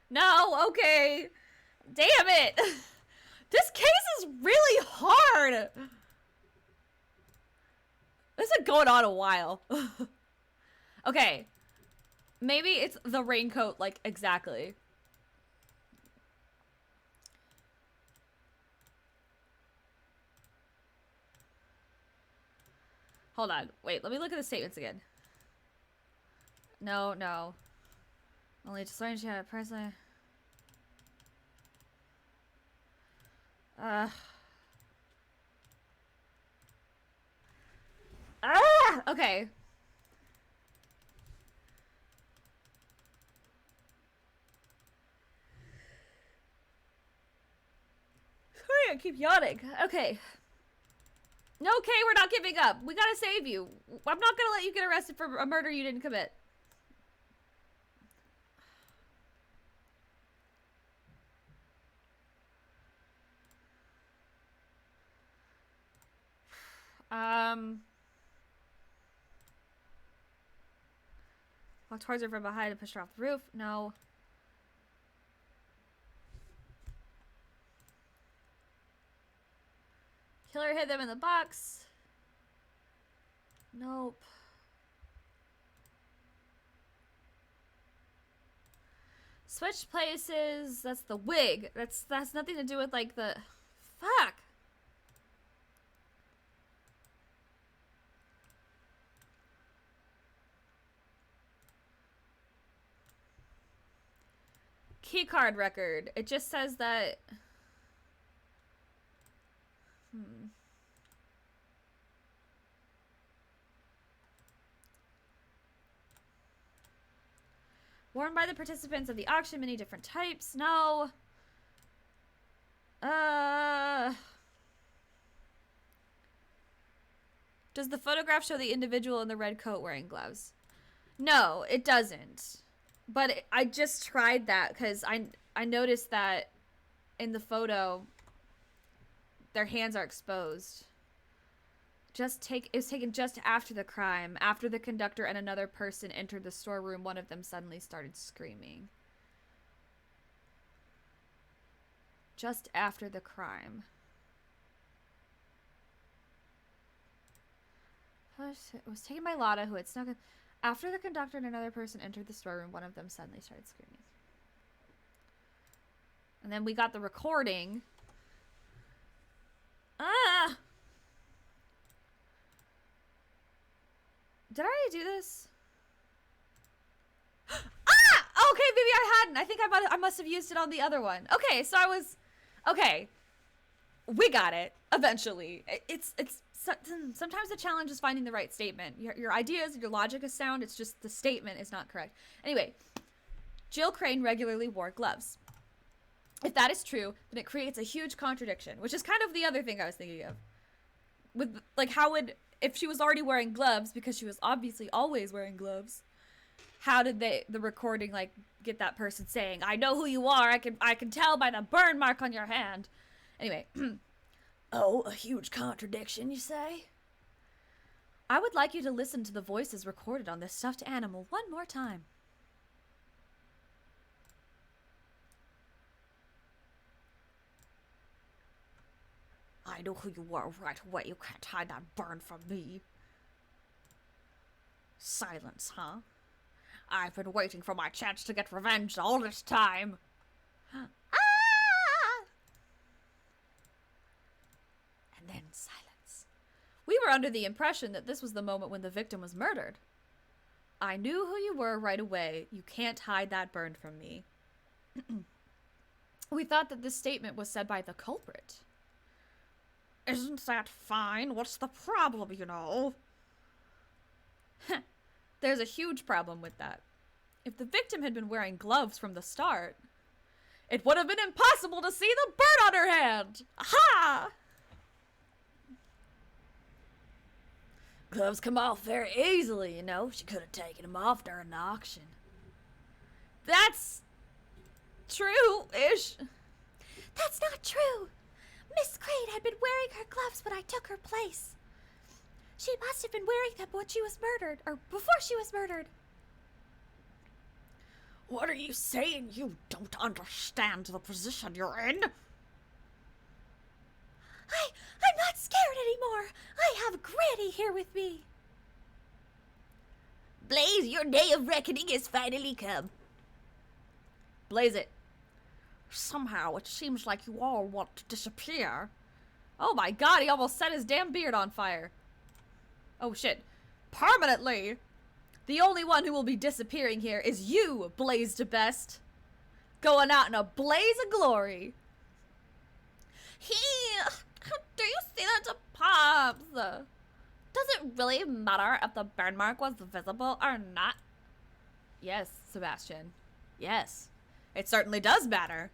Speaker 2: No, okay. Damn it. This case is really hard. This has been going on a while. Okay. Maybe it's the raincoat, like, exactly. Hold on. Wait, let me look at the statements again. No. Only just learned she had a person. Okay. Sorry, I keep yawning. Okay. No, Kay, we're not giving up. We gotta save you. I'm not gonna let you get arrested for a murder you didn't commit. Walked towards her from behind and pushed her off the roof. No. Killer hid them in the box. Nope. Switch places. That's the wig. That's nothing to do with like the... Fuck. key card record. It just says that... Worn by the participants of the auction, many different types. No. Does the photograph show the individual in the red coat wearing gloves? No, it doesn't. But I just tried that because I noticed that in the photo, their hands are exposed. It was taken just after the crime. After the conductor and another person entered the storeroom, one of them suddenly started screaming. Just after the crime. It was taken by Lotta, who had snuck in. After the conductor and another person entered the storeroom, one of them suddenly started screaming. And then we got the recording. Ah! Did I already do this? Ah! Okay, maybe I hadn't. I think I must have used it on the other one. Okay, so okay. We got it eventually. It's sometimes the challenge is finding the right statement. Your ideas, your logic is sound. It's just the statement is not correct. Anyway, Jill Crane regularly wore gloves. If that is true, then it creates a huge contradiction, which is kind of the other thing I was thinking of. With like, how would, if she was already wearing gloves, because she was obviously always wearing gloves, how did the recording like get that person saying, "I know who you are. I can tell by the burn mark on your hand." Anyway.
Speaker 3: Oh, a huge contradiction, you say?
Speaker 2: I would like you to listen to the voices recorded on this stuffed animal one more time.
Speaker 3: I know who you are right away. You can't hide that burn from me. Silence, huh? I've been waiting for my chance to get revenge all this time. Ah!
Speaker 2: And then silence. We were under the impression that this was the moment when the victim was murdered. I knew who you were right away. You can't hide that burn from me. We thought that this statement was said by the culprit.
Speaker 3: Isn't that fine? What's the problem, you know?
Speaker 2: There's a huge problem with that. If the victim had been wearing gloves from the start, it would have been impossible to see the burn on her hand. Aha!
Speaker 3: Gloves come off very easily, you know. She could have taken them off during the auction.
Speaker 2: That's true-ish.
Speaker 4: That's not true. Miss Crane had been wearing her gloves when I took her place. She must have been wearing them when she was murdered, or before she was murdered.
Speaker 3: What are you saying? You don't understand the position you're in.
Speaker 4: I'm not scared anymore. I have Granny here with me.
Speaker 3: Blaze, your day of reckoning has finally come.
Speaker 2: Blaze it.
Speaker 3: Somehow, it seems like you all want to disappear.
Speaker 2: Oh my god, he almost set his damn beard on fire. Oh shit. Permanently! The only one who will be disappearing here is you, Blaze to Best. Going out in a blaze of glory. Do you see that to Pops? Does it really matter if the burn mark was visible or not? Yes, Sebastian. Yes. It certainly does matter.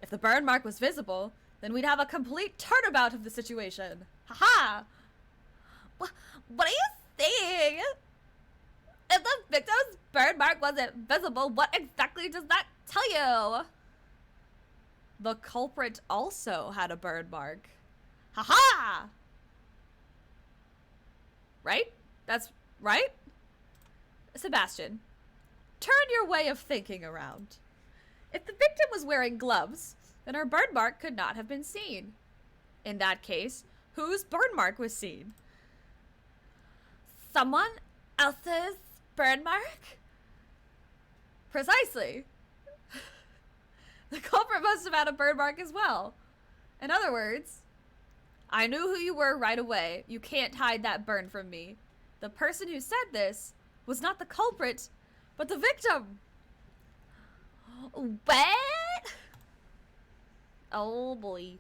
Speaker 2: If the burn mark was visible, then we'd have a complete turnabout of the situation. Ha-ha! What are you saying? If the victim's burn mark wasn't visible, what exactly does that tell you? The culprit also had a burn mark. Ha-ha! Right? That's right? Sebastian, turn your way of thinking around. If the victim was wearing gloves, then her burn mark could not have been seen. In that case, whose burn mark was seen? Someone else's burn mark? Precisely. The culprit must have had a burn mark as well. In other words, I knew who you were right away. You can't hide that burn from me. The person who said this was not the culprit, but the victim. What? Oh boy.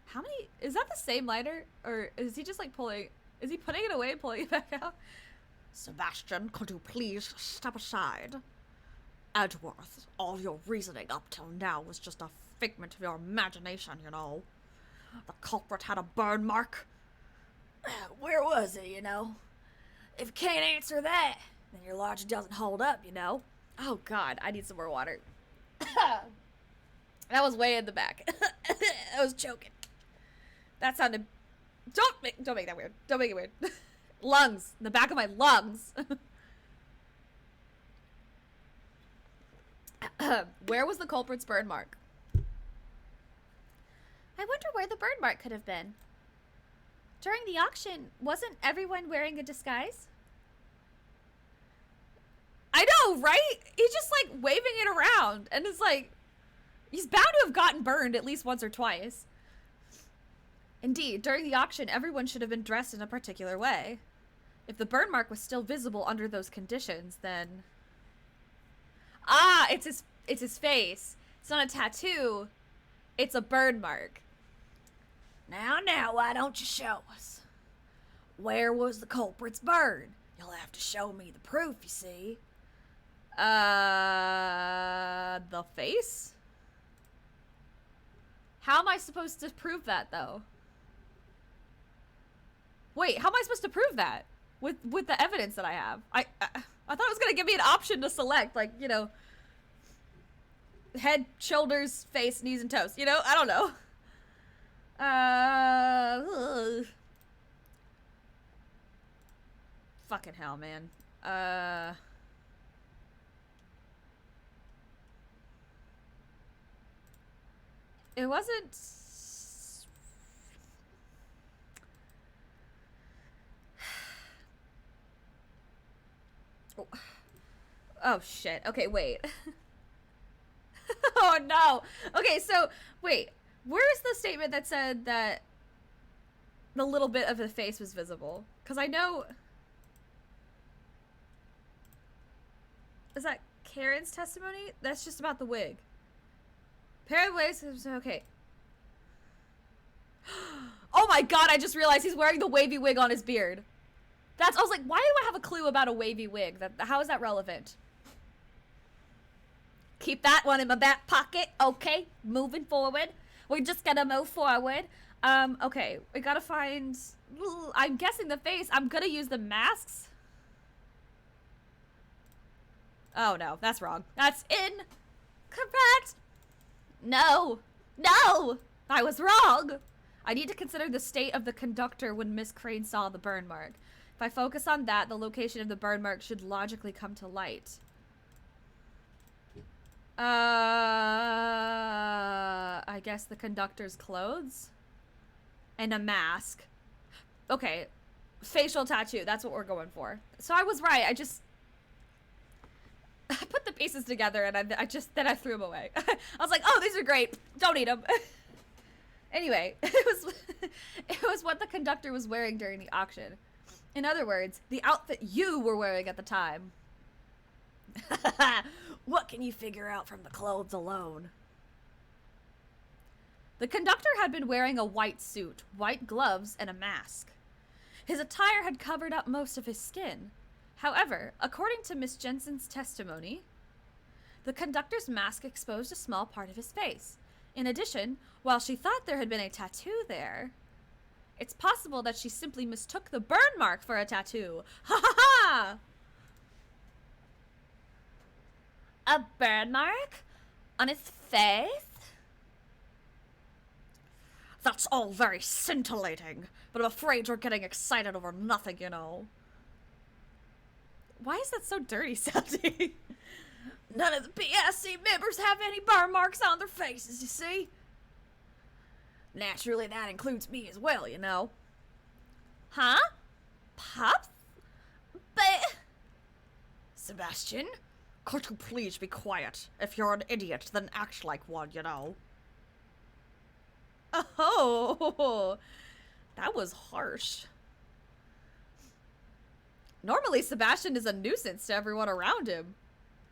Speaker 2: How many? Is that the same lighter? Or is he just like pulling? Is he putting it away and pulling it back out?
Speaker 3: Sebastian, could you please step aside? Edgeworth, all your reasoning up till now was just a figment of your imagination, you know. The culprit had a burn mark. Where was it, you know? If you can't answer that, then your logic doesn't hold up, you know.
Speaker 2: Oh god, I need some more water. That was way in the back. I was choking. That sounded. Don't make that weird. Don't make it weird. Lungs. The back of my lungs. Where was the culprit's burn mark?
Speaker 4: I wonder where the burn mark could have been. During the auction, wasn't everyone wearing a disguise?
Speaker 2: I know, right? He's just like waving it around, and it's like he's bound to have gotten burned at least once or twice. Indeed, during the auction, everyone should have been dressed in a particular way. If the burn mark was still visible under those conditions, then it's his face. It's not a tattoo. It's a burn mark.
Speaker 3: Now, why don't you show us? Where was the culprit's burn? You'll have to show me the proof, you see.
Speaker 2: The face? How am I supposed to prove that, though? Wait, how am I supposed to prove that? With the evidence that I have? I thought it was gonna give me an option to select, like, you know, head, shoulders, face, knees, and toes. You know, I don't know. Fucking hell, man. It wasn't. Oh shit. Okay, wait. Oh no. Okay, so wait. Where's the statement that said that the little bit of the face was visible? Because I know. Is that Karen's testimony? That's just about the wig. Pair of wigs. Okay. Oh my god! I just realized he's wearing the wavy wig on his beard. I was like, why do I have a clue about a wavy wig? How is that relevant? Keep that one in my back pocket. Okay, moving forward. We're just gonna move forward. Okay, we gotta find. I'm guessing the face. I'm gonna use the masks. Oh no, that's wrong. That's incorrect. No, I was wrong. I need to consider the state of the conductor when Miss Crane saw the burn mark. If I focus on that, the location of the burn mark should logically come to light. I guess the conductor's clothes? And a mask. Okay, facial tattoo, that's what we're going for. So I was right, I put the pieces together and then I threw them away. I was like, oh, these are great, don't eat them. Anyway, it was what the conductor was wearing during the auction. In other words, the outfit you were wearing at the time.
Speaker 3: What can you figure out from the clothes alone?
Speaker 2: The conductor had been wearing a white suit, white gloves, and a mask. His attire had covered up most of his skin. However, according to Miss Jensen's testimony, the conductor's mask exposed a small part of his face. In addition, while she thought there had been a tattoo there, it's possible that she simply mistook the burn mark for a tattoo. Ha ha ha!
Speaker 4: A burn mark? On his face?
Speaker 3: That's all very scintillating, but I'm afraid you're getting excited over nothing, you know.
Speaker 2: Why is that so dirty sounding?
Speaker 3: None of the PSC members have any burn marks on their faces, you see? Naturally, that includes me as well, you know.
Speaker 4: Huh? Pups? But...
Speaker 3: Sebastian, could you please be quiet? If you're an idiot, then act like one, you know.
Speaker 2: Oh, that was harsh. Normally, Sebastian is a nuisance to everyone around him.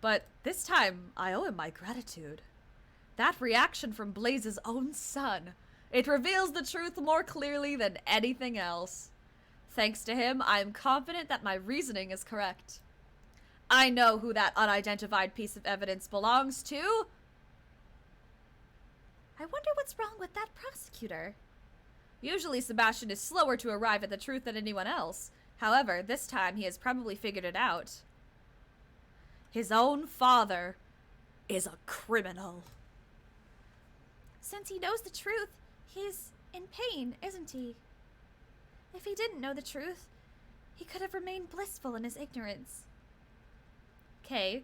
Speaker 2: But this time, I owe him my gratitude. That reaction from Blaze's own son. It reveals the truth more clearly than anything else. Thanks to him, I am confident that my reasoning is correct. I know who that unidentified piece of evidence belongs to. I wonder what's wrong with that prosecutor. Usually Sebastian is slower to arrive at the truth than anyone else. However, this time he has probably figured it out. His own father is a criminal.
Speaker 4: Since he knows the truth, he's in pain, isn't he? If he didn't know the truth, he could have remained blissful in his ignorance.
Speaker 2: Kay,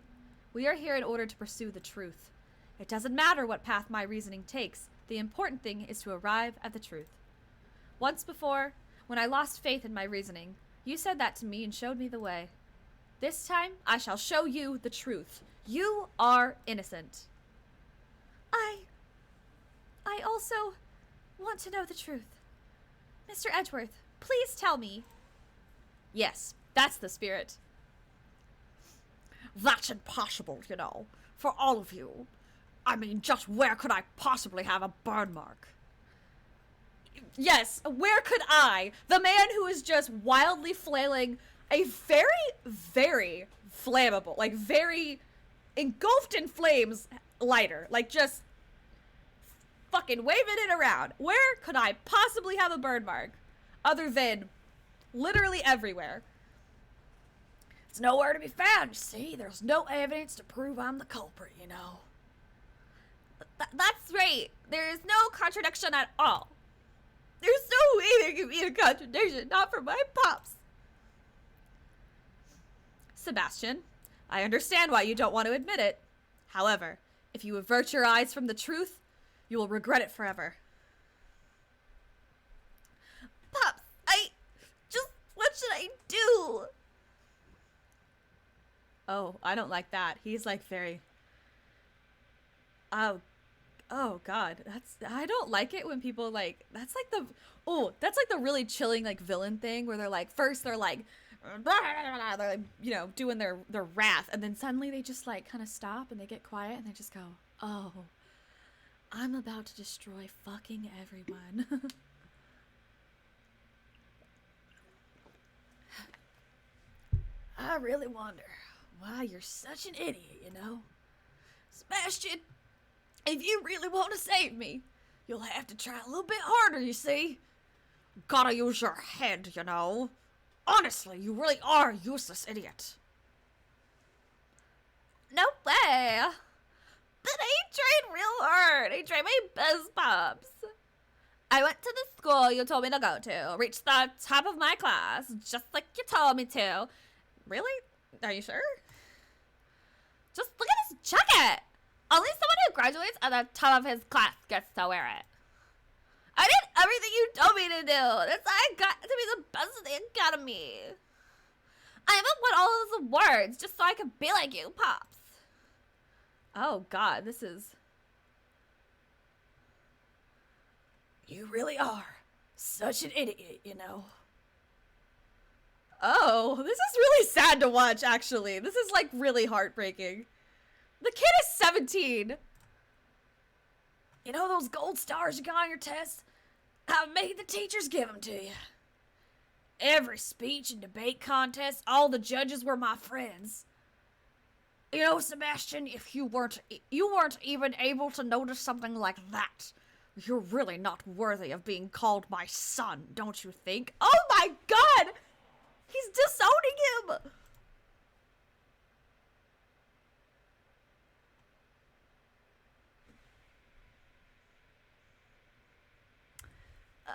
Speaker 2: we are here in order to pursue the truth. It doesn't matter what path my reasoning takes. The important thing is to arrive at the truth. Once before, when I lost faith in my reasoning, you said that to me and showed me the way. This time, I shall show you the truth. You are innocent.
Speaker 4: I also want to know the truth. Mr. Edgeworth, please tell me.
Speaker 2: Yes, that's the spirit.
Speaker 3: That's impossible, you know, for all of you. I mean, just where could I possibly have a burn mark?
Speaker 2: Yes, where could I, the man who is just wildly flailing a very, very flammable, like very engulfed in flames lighter, like just fucking waving it around. Where could I possibly have a burn mark other than literally everywhere?
Speaker 3: It's nowhere to be found, you see. There's no evidence to prove I'm the culprit, you know.
Speaker 2: That's right. There is no contradiction at all. There's no way there can be a contradiction, not for my pops. Sebastian, I understand why you don't want to admit it. However, if you avert your eyes from the truth, you will regret it forever.
Speaker 4: Pops, what should I do?
Speaker 2: Oh, I don't like that. He's like very... Oh God, I don't like it when people like, that's like the really chilling like villain thing where they're like, first they're like, blah, blah, blah, they're like, you know, doing their wrath, and then suddenly they just like kind of stop and they get quiet and they just go, oh, I'm about to destroy fucking everyone.
Speaker 3: I really wonder why you're such an idiot, you know? Sebastian, if you really want to save me, you'll have to try a little bit harder, you see? Gotta use your head, you know? Honestly, you really are a useless idiot.
Speaker 4: No way. But I tried real hard. I tried my best, Pops. I went to the school you told me to go to, reached the top of my class, just like you told me to.
Speaker 2: Really? Are you sure?
Speaker 4: Just look at his jacket. Only someone who graduates at the top of his class gets to wear it. I did everything you told me to do. That's why I got to be the best of the academy. I even won all those awards just so I could be like you, Pops.
Speaker 2: Oh God, this is...
Speaker 3: You really are such an idiot, you know?
Speaker 2: Oh, this is really sad to watch, actually. This is like really heartbreaking. The kid is 17.
Speaker 3: You know those gold stars you got on your test? I made the teachers give them to you. Every speech and debate contest, all the judges were my friends. You know, Sebastian, if you weren't even able to notice something like that, you're really not worthy of being called my son, don't you think?
Speaker 2: Oh my God! He's disowning him!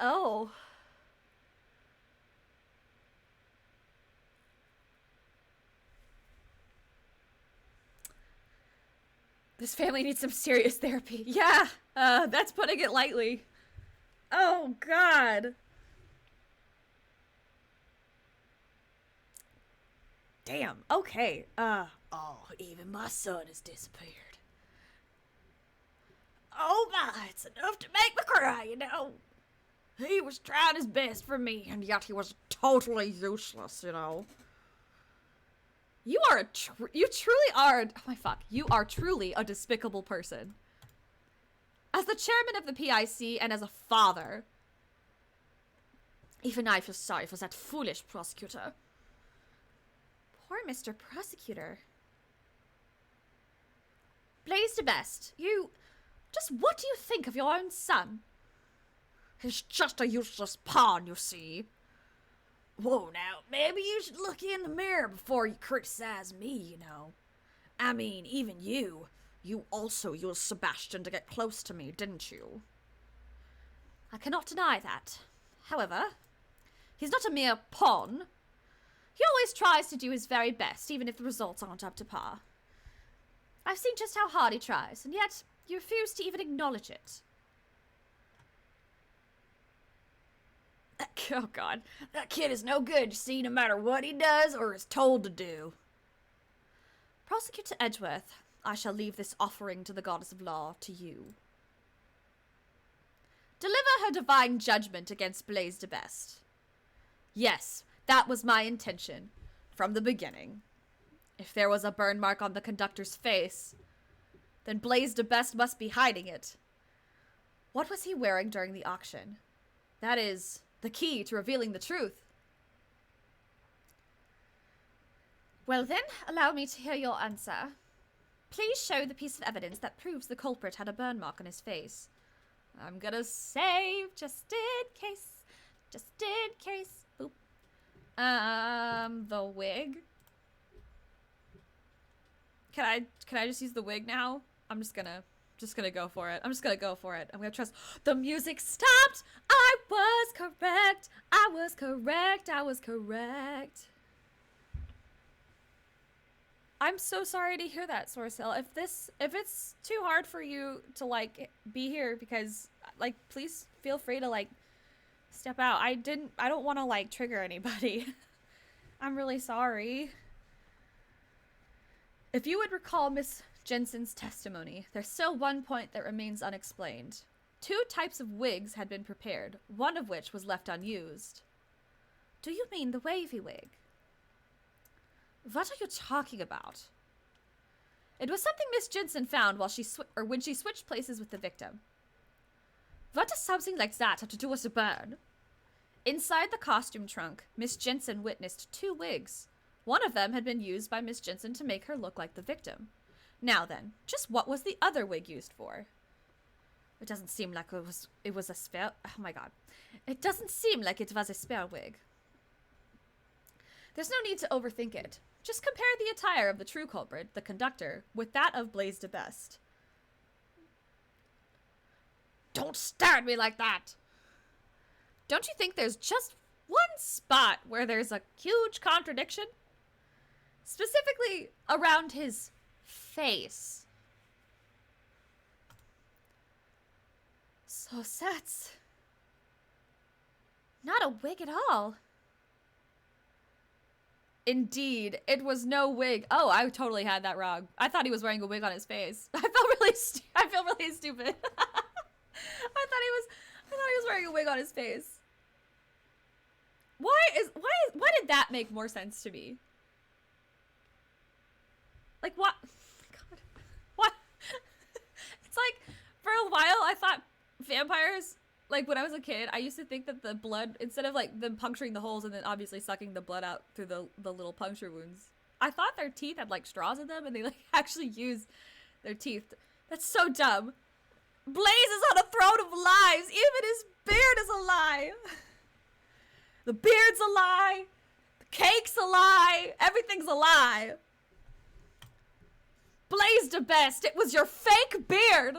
Speaker 2: Oh. This family needs some serious therapy. Yeah, that's putting it lightly. Oh, God. Damn, okay.
Speaker 3: Oh, even my son has disappeared. Oh my, it's enough to make me cry, you know. He was trying his best for me, and yet he was totally useless, you know.
Speaker 2: You truly are, oh my fuck, you are truly a despicable person. As the chairman of the PIC and as a father.
Speaker 3: Even I feel sorry for that foolish prosecutor.
Speaker 2: Poor Mr. Prosecutor. Blaze the best. What do you think of your own son?
Speaker 3: He's just a useless pawn, you see. Whoa, now, maybe you should look in the mirror before you criticize me, you know. I mean, even you. You also used Sebastian to get close to me, didn't you?
Speaker 2: I cannot deny that. However, he's not a mere pawn. He always tries to do his very best, even if the results aren't up to par. I've seen just how hard he tries, and yet you refuse to even acknowledge it.
Speaker 3: Oh god, that kid is no good, you see, no matter what he does or is told to do.
Speaker 2: Prosecutor Edgeworth, I shall leave this offering to the goddess of law to you. Deliver her divine judgment against Blaze de Best. Yes, that was my intention from the beginning. If there was a burn mark on the conductor's face, then Blaze de Best must be hiding it. What was he wearing during the auction? That is the key to revealing the truth. Well then, allow me to hear your answer. Please show the piece of evidence that proves the culprit had a burn mark on his face. I'm gonna save just in case. Boop. The wig. Can I just use the wig now? I'm just gonna go for it. I'm gonna trust. The music stopped. I was correct. I'm so sorry to hear that, Sorcel. If it's too hard for you to like be here, because like please feel free to like step out. I don't want to like trigger anybody. I'm really sorry. If you would recall Miss Jensen's testimony, there's still one point that remains unexplained. 2 types of wigs had been prepared, one of which was left unused. Do you mean the wavy wig? What are you talking about? It was something Miss Jensen found while when she switched places with the victim. What does something like that have to do with the burn? Inside the costume trunk, Miss Jensen witnessed 2 wigs. One of them had been used by Miss Jensen to make her look like the victim. Now then, just what was the other wig used for? It doesn't seem like it was a spare... Oh my god. It doesn't seem like it was a spare wig. There's no need to overthink it. Just compare the attire of the true culprit, the conductor, with that of Blaze de Best.
Speaker 3: Don't stare at me like that!
Speaker 2: Don't you think there's just one spot where there's a huge contradiction? Specifically around his face. So that's not a wig at all. Indeed, it was no wig. Oh, I totally had that wrong. I thought he was wearing a wig on his face. I feel really stupid. I thought he was wearing a wig on his face. Why did that make more sense to me? Like what? God. What? It's like for a while I thought vampires, like when I was a kid, I used to think that the blood, instead of like them puncturing the holes and then obviously sucking the blood out through the little puncture wounds, I thought their teeth had like straws in them and they like actually use their teeth. That's so dumb. Blaze is on a throne of lies. Even his beard is a lie. The beard's a lie. The cake's a lie. Everything's a lie. Blaze de Best, it was your fake beard.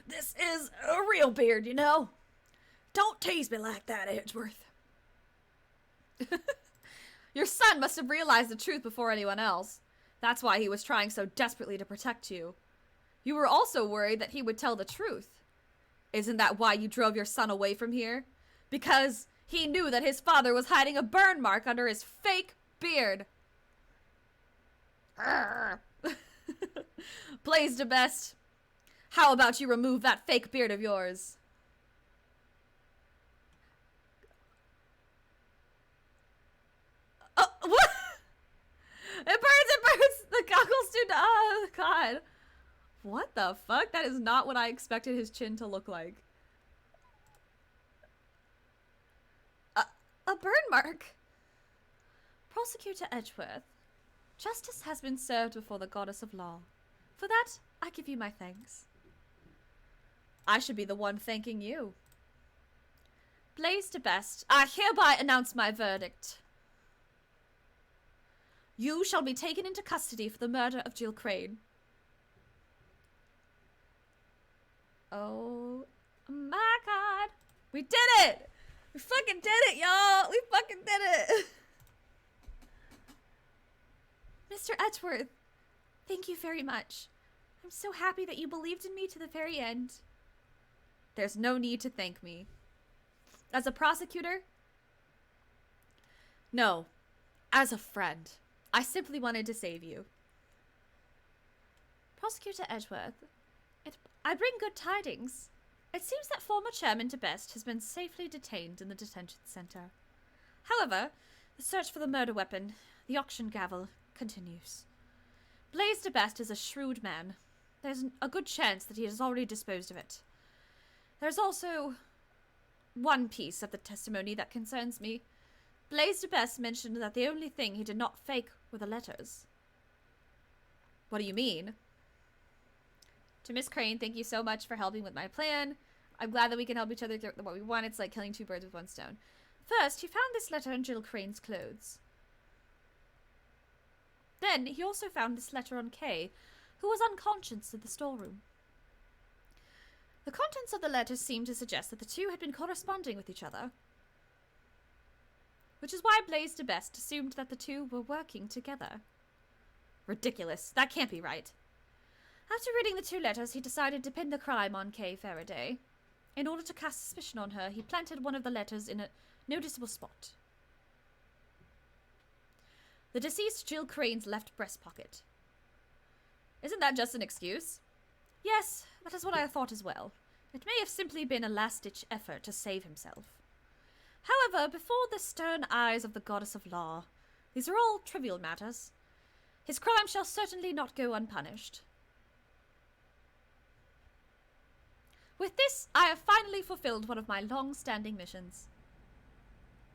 Speaker 3: This is a real beard, you know? Don't tease me like that, Edgeworth.
Speaker 2: Your son must have realized the truth before anyone else. That's why he was trying so desperately to protect you. You were also worried that he would tell the truth. Isn't that why you drove your son away from here? Because he knew that his father was hiding a burn mark under his fake beard. Blaze de Best, How about you remove that fake beard of yours? Oh, what? It burns! The goggles do not. Oh, God. What the fuck? That is not what I expected his chin to look like. A burn mark. Prosecutor Edgeworth, justice has been served before the goddess of law. For that, I give you my thanks. I should be the one thanking you. Blaze to Best, I hereby announce my verdict. You shall be taken into custody for the murder of Jill Crane. Oh my God. We did it! We fucking did it, y'all! We fucking did it! Mr. Edgeworth, thank you very much. I'm so happy that you believed in me to the very end. There's no need to thank me. As a prosecutor? No. As a friend. I simply wanted to save you. Prosecutor Edgeworth, I bring good tidings. It seems that former Chairman DeBest has been safely detained in the detention center. However, the search for the murder weapon, the auction gavel, continues. Blaze DeBest is a shrewd man. There's a good chance that he has already disposed of it. There's also one piece of the testimony that concerns me. Blaze DeBest mentioned that the only thing he did not fake were the letters. What do you mean? To Miss Crane, thank you so much for helping with my plan. I'm glad that we can help each other get what we want. It's like killing two birds with one stone. First, he found this letter in Jill Crane's clothes. Then, he also found this letter on Kay, who was unconscious in the storeroom. The contents of the letter seemed to suggest that the two had been corresponding with each other, which is why Blaze DeBest assumed that the two were working together. Ridiculous. That can't be right. After reading the two letters, he decided to pin the crime on Kay Faraday. In order to cast suspicion on her, he planted one of the letters in a noticeable spot. The deceased Jill Crane's left breast pocket. Isn't that just an excuse? Yes, that is what I thought as well. It may have simply been a last-ditch effort to save himself. However, before the stern eyes of the goddess of law, these are all trivial matters. His crime shall certainly not go unpunished. With this, I have finally fulfilled one of my long-standing missions.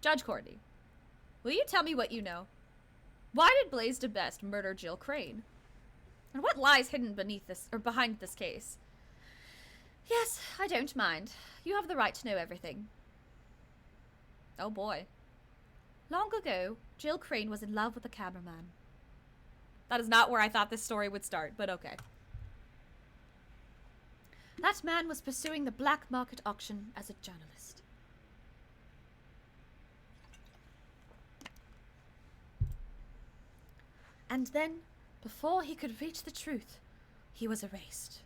Speaker 2: Judge Courtney, will you tell me what you know? Why did Blaze DeBest murder Jill Crane? And what lies hidden beneath this, or behind this case? Yes, I don't mind. You have the right to know everything. Oh boy. Long ago, Jill Crane was in love with a cameraman. That is not where I thought this story would start, but okay. That man was pursuing the black market auction as a journalist. And then, before he could reach the truth, he was erased.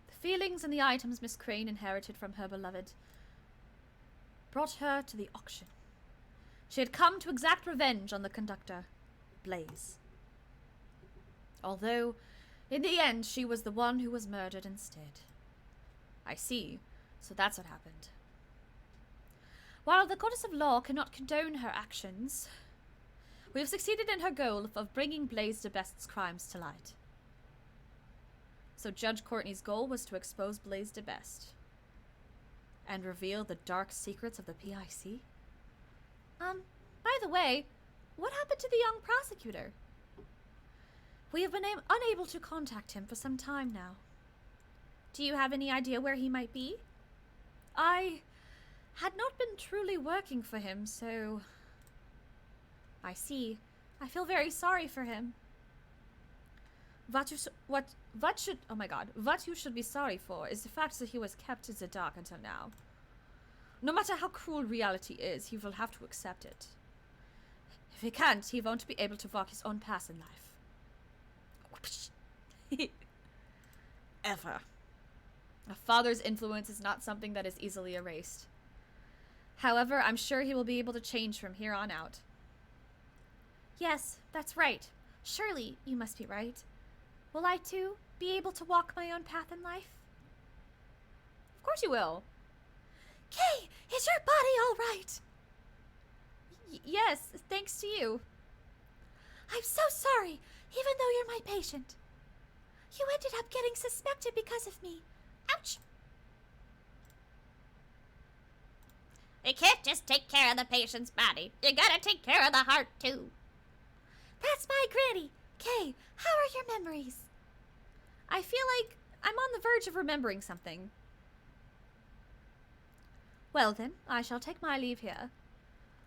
Speaker 2: The feelings and the items Miss Crane inherited from her beloved brought her to the auction. She had come to exact revenge on the conductor, Blaze. Although, in the end, she was the one who was murdered instead. I see. So that's what happened. While the goddess of law cannot condone her actions, we have succeeded in her goal of bringing Blaze DeBest's crimes to light. So Judge Courtney's goal was to expose Blaze DeBest and reveal the dark secrets of the PIC? By the way, what happened to the young prosecutor? We have been unable to contact him for some time now. Do you have any idea where he might be? I had not been truly working for him, so... I see. I feel very sorry for him. What you should be sorry for is the fact that he was kept in the dark until now. No matter how cruel reality is, he will have to accept it. If he can't, he won't be able to walk his own path in life. Ever. A father's influence is not something that is easily erased. However, I'm sure he will be able to change from here on out. Yes, that's right. Surely, you must be right. Will I too be able to walk my own path in life?
Speaker 1: Of course you will.
Speaker 2: Kay, is your body all right?
Speaker 1: Yes, thanks to you.
Speaker 2: I'm so sorry, even though you're my patient. You ended up getting suspected because of me. Ouch!
Speaker 4: You can't just take care of the patient's body. You gotta take care of the heart, too.
Speaker 2: That's my granny. Kay, how are your memories?
Speaker 1: I feel like I'm on the verge of remembering something.
Speaker 2: Well then, I shall take my leave here.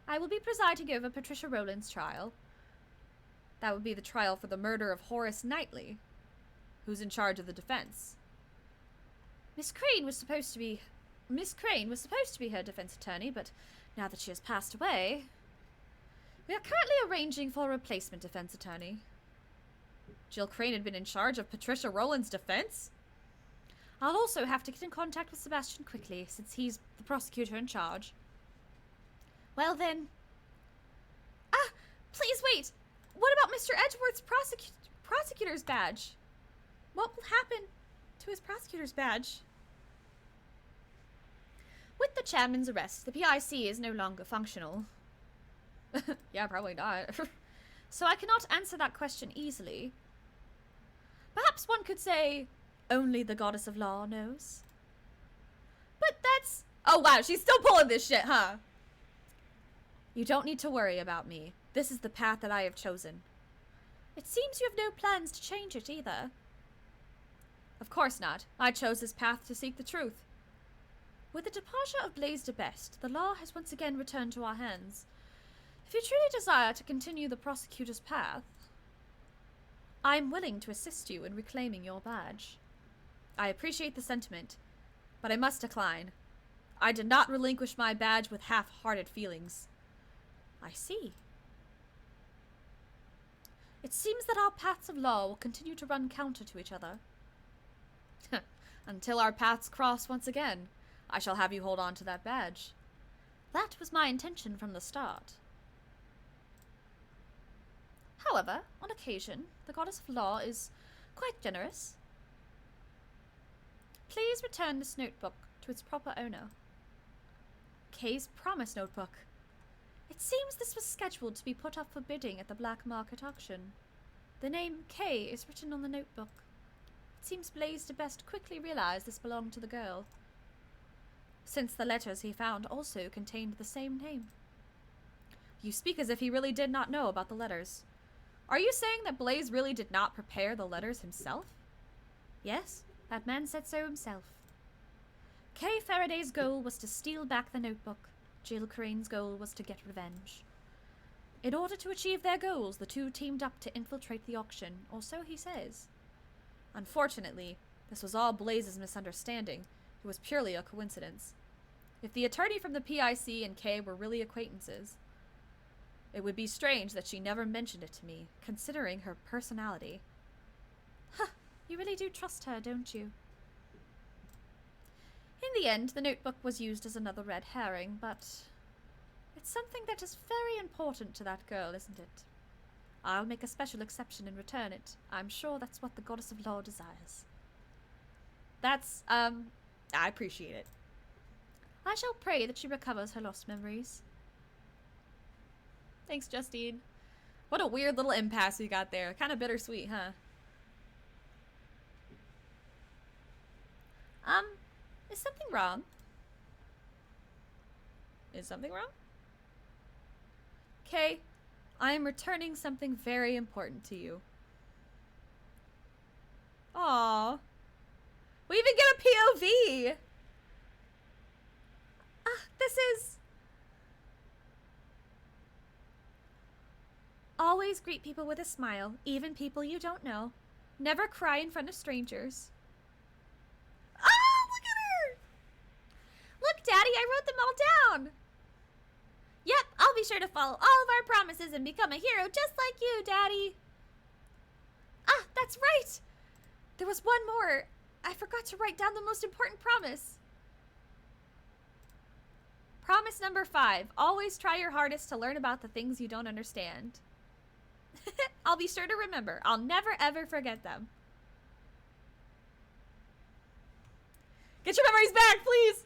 Speaker 1: I will be presiding over Patricia Rowland's trial. That would be the trial for the murder of Horace Knightley, who's in charge of the defense. Miss Crane was supposed to be her defense attorney, but now that she has passed away, we are currently arranging for a replacement defense attorney. Jill Crane had been in charge of Patricia Rowland's defense. I'll also have to get in contact with Sebastian quickly, since he's the prosecutor in charge. Well then... Ah! Please wait! What about Mr. Edgeworth's prosecutor's badge? What will happen to his prosecutor's badge? With the chairman's arrest, the PIC is no longer functional. Yeah, probably not. So I cannot answer that question easily. Perhaps one could say, only the goddess of law knows. But that's... Oh wow, she's still pulling this shit, huh? You don't need to worry about me. This is the path that I have chosen. It seems you have no plans to change it either. Of course not. I chose this path to seek the truth. With the departure of Blaise de Best, the law has once again returned to our hands. If you truly desire to continue the prosecutor's path, I am willing to assist you in reclaiming your badge. I appreciate the sentiment, but I must decline. I did not relinquish my badge with half-hearted feelings. I see. It seems that our paths of law will continue to run counter to each other. Until our paths cross once again, I shall have you hold on to that badge. That was my intention from the start. However, on occasion, the goddess of law is quite generous. Please return this notebook to its proper owner. Kay's promise notebook. It seems this was scheduled to be put up for bidding at the black market auction. The name Kay is written on the notebook. It seems Blaise de Best quickly realized this belonged to the girl, since the letters he found also contained the same name. You speak as if he really did not know about the letters. Are you saying that Blaise really did not prepare the letters himself? Yes, that man said so himself. Kay Faraday's goal was to steal back the notebook. Jill Crane's goal was to get revenge. In order to achieve their goals, the two teamed up to infiltrate the auction, or so he says. Unfortunately, this was all Blaise's misunderstanding. It was purely a coincidence. If the attorney from the PIC and Kay were really acquaintances, it would be strange that she never mentioned it to me, considering her personality. Huh, you really do trust her, don't you? In the end, the notebook was used as another red herring, but it's something that is very important to that girl, isn't it? I'll make a special exception and return it. I'm sure that's what the goddess of law desires. That's, I appreciate it. I shall pray that she recovers her lost memories. Thanks, Justine. What a weird little impasse we got there. Kind of bittersweet, huh? Is something wrong? Is something wrong? Kay, I am returning something very important to you. Aww. We even get a POV! This is... Always greet people with a smile, even people you don't know. Never cry in front of strangers. Oh, look at her! Look, Daddy, I wrote them all down. Yep, I'll be sure to follow all of our promises and become a hero just like you, Daddy. Ah, that's right. There was one more. I forgot to write down the most important promise. Promise number 5. Always try your hardest to learn about the things you don't understand. I'll be sure to remember. I'll never ever forget them.
Speaker 2: Get your memories back, please!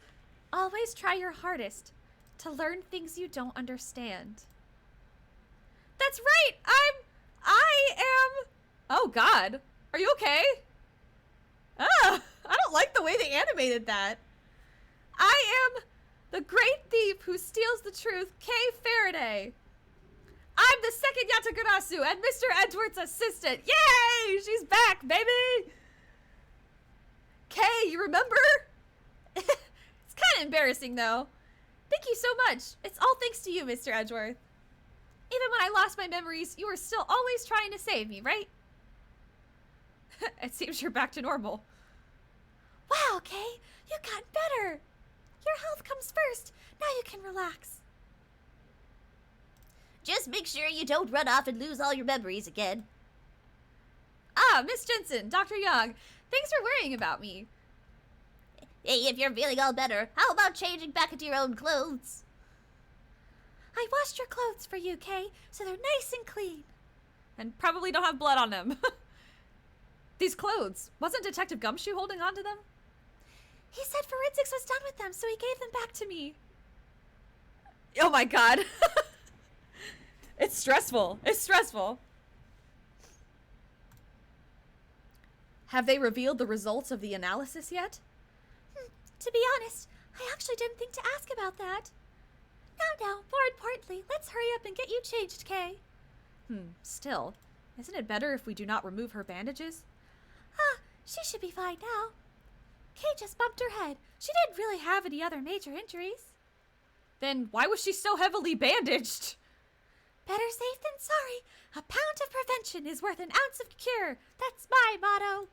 Speaker 2: Always try your hardest to learn things you don't understand. That's right! I am... Oh, God. Are you okay? Ah, I don't like the way they animated that. I am the great thief who steals the truth, Kay Faraday. I'm the second Yatagarasu and Mr. Edward's assistant. Yay! She's back, baby! Kay, you remember? It's kind of embarrassing, though. Thank you so much. It's all thanks to you, Mr. Edgeworth. Even when I lost my memories, you were still always trying to save me, right? It seems you're back to normal. Wow, Kay, you've gotten better. Your health comes first. Now you can relax.
Speaker 4: Just make sure you don't run off and lose all your memories again.
Speaker 2: Ah, Miss Jensen, Dr. Young, thanks for worrying about me.
Speaker 4: Hey, if you're feeling all better, how about changing back into your own clothes?
Speaker 2: I washed your clothes for you, Kay, so they're nice and clean. And probably don't have blood on them. These clothes, wasn't Detective Gumshoe holding on to them? He said forensics was done with them, so he gave them back to me. Oh my God. It's stressful. It's stressful. Have they revealed the results of the analysis yet? To be honest, I actually didn't think to ask about that. Now, more importantly, let's hurry up and get you changed, Kay. Still, isn't it better if we do not remove her bandages? She should be fine now. Kay just bumped her head. She didn't really have any other major injuries. Then why was she so heavily bandaged? Better safe than sorry. A pound of prevention is worth an ounce of cure. That's my motto.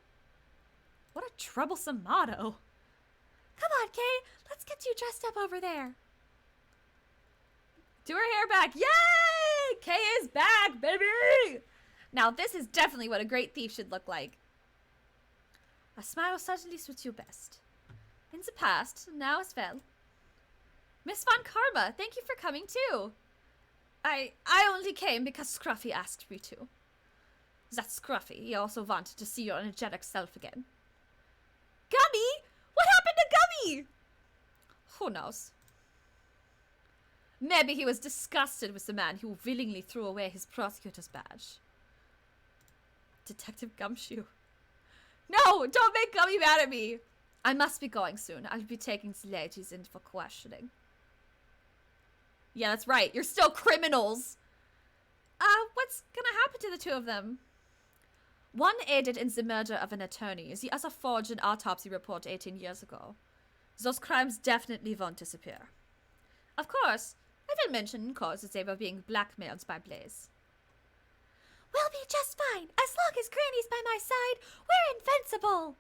Speaker 2: What a troublesome motto. Come on, Kay. Let's get you dressed up over there. Do her hair back. Yay! Kay is back, baby! Now, this is definitely what a great thief should look like. A smile certainly suits you best. In the past, now as well. Miss Von Karma, thank you for coming too. I only came because Scruffy asked me to. That Scruffy, he also wanted to see your energetic self again. Gummy? What happened to Gummy? Who knows? Maybe he was disgusted with the man who willingly threw away his prosecutor's badge. Detective Gumshoe. No, don't make Gummy mad at me. I must be going soon. I'll be taking the ladies in for questioning. Yeah, that's right. You're still criminals. What's gonna happen to the two of them? One aided in the murder of an attorney. The other forged an autopsy report 18 years ago. Those crimes definitely won't disappear. Of course, I will mention in court that they were being blackmailed by Blaze. We'll be just fine. As long as Granny's by my side, we're invincible.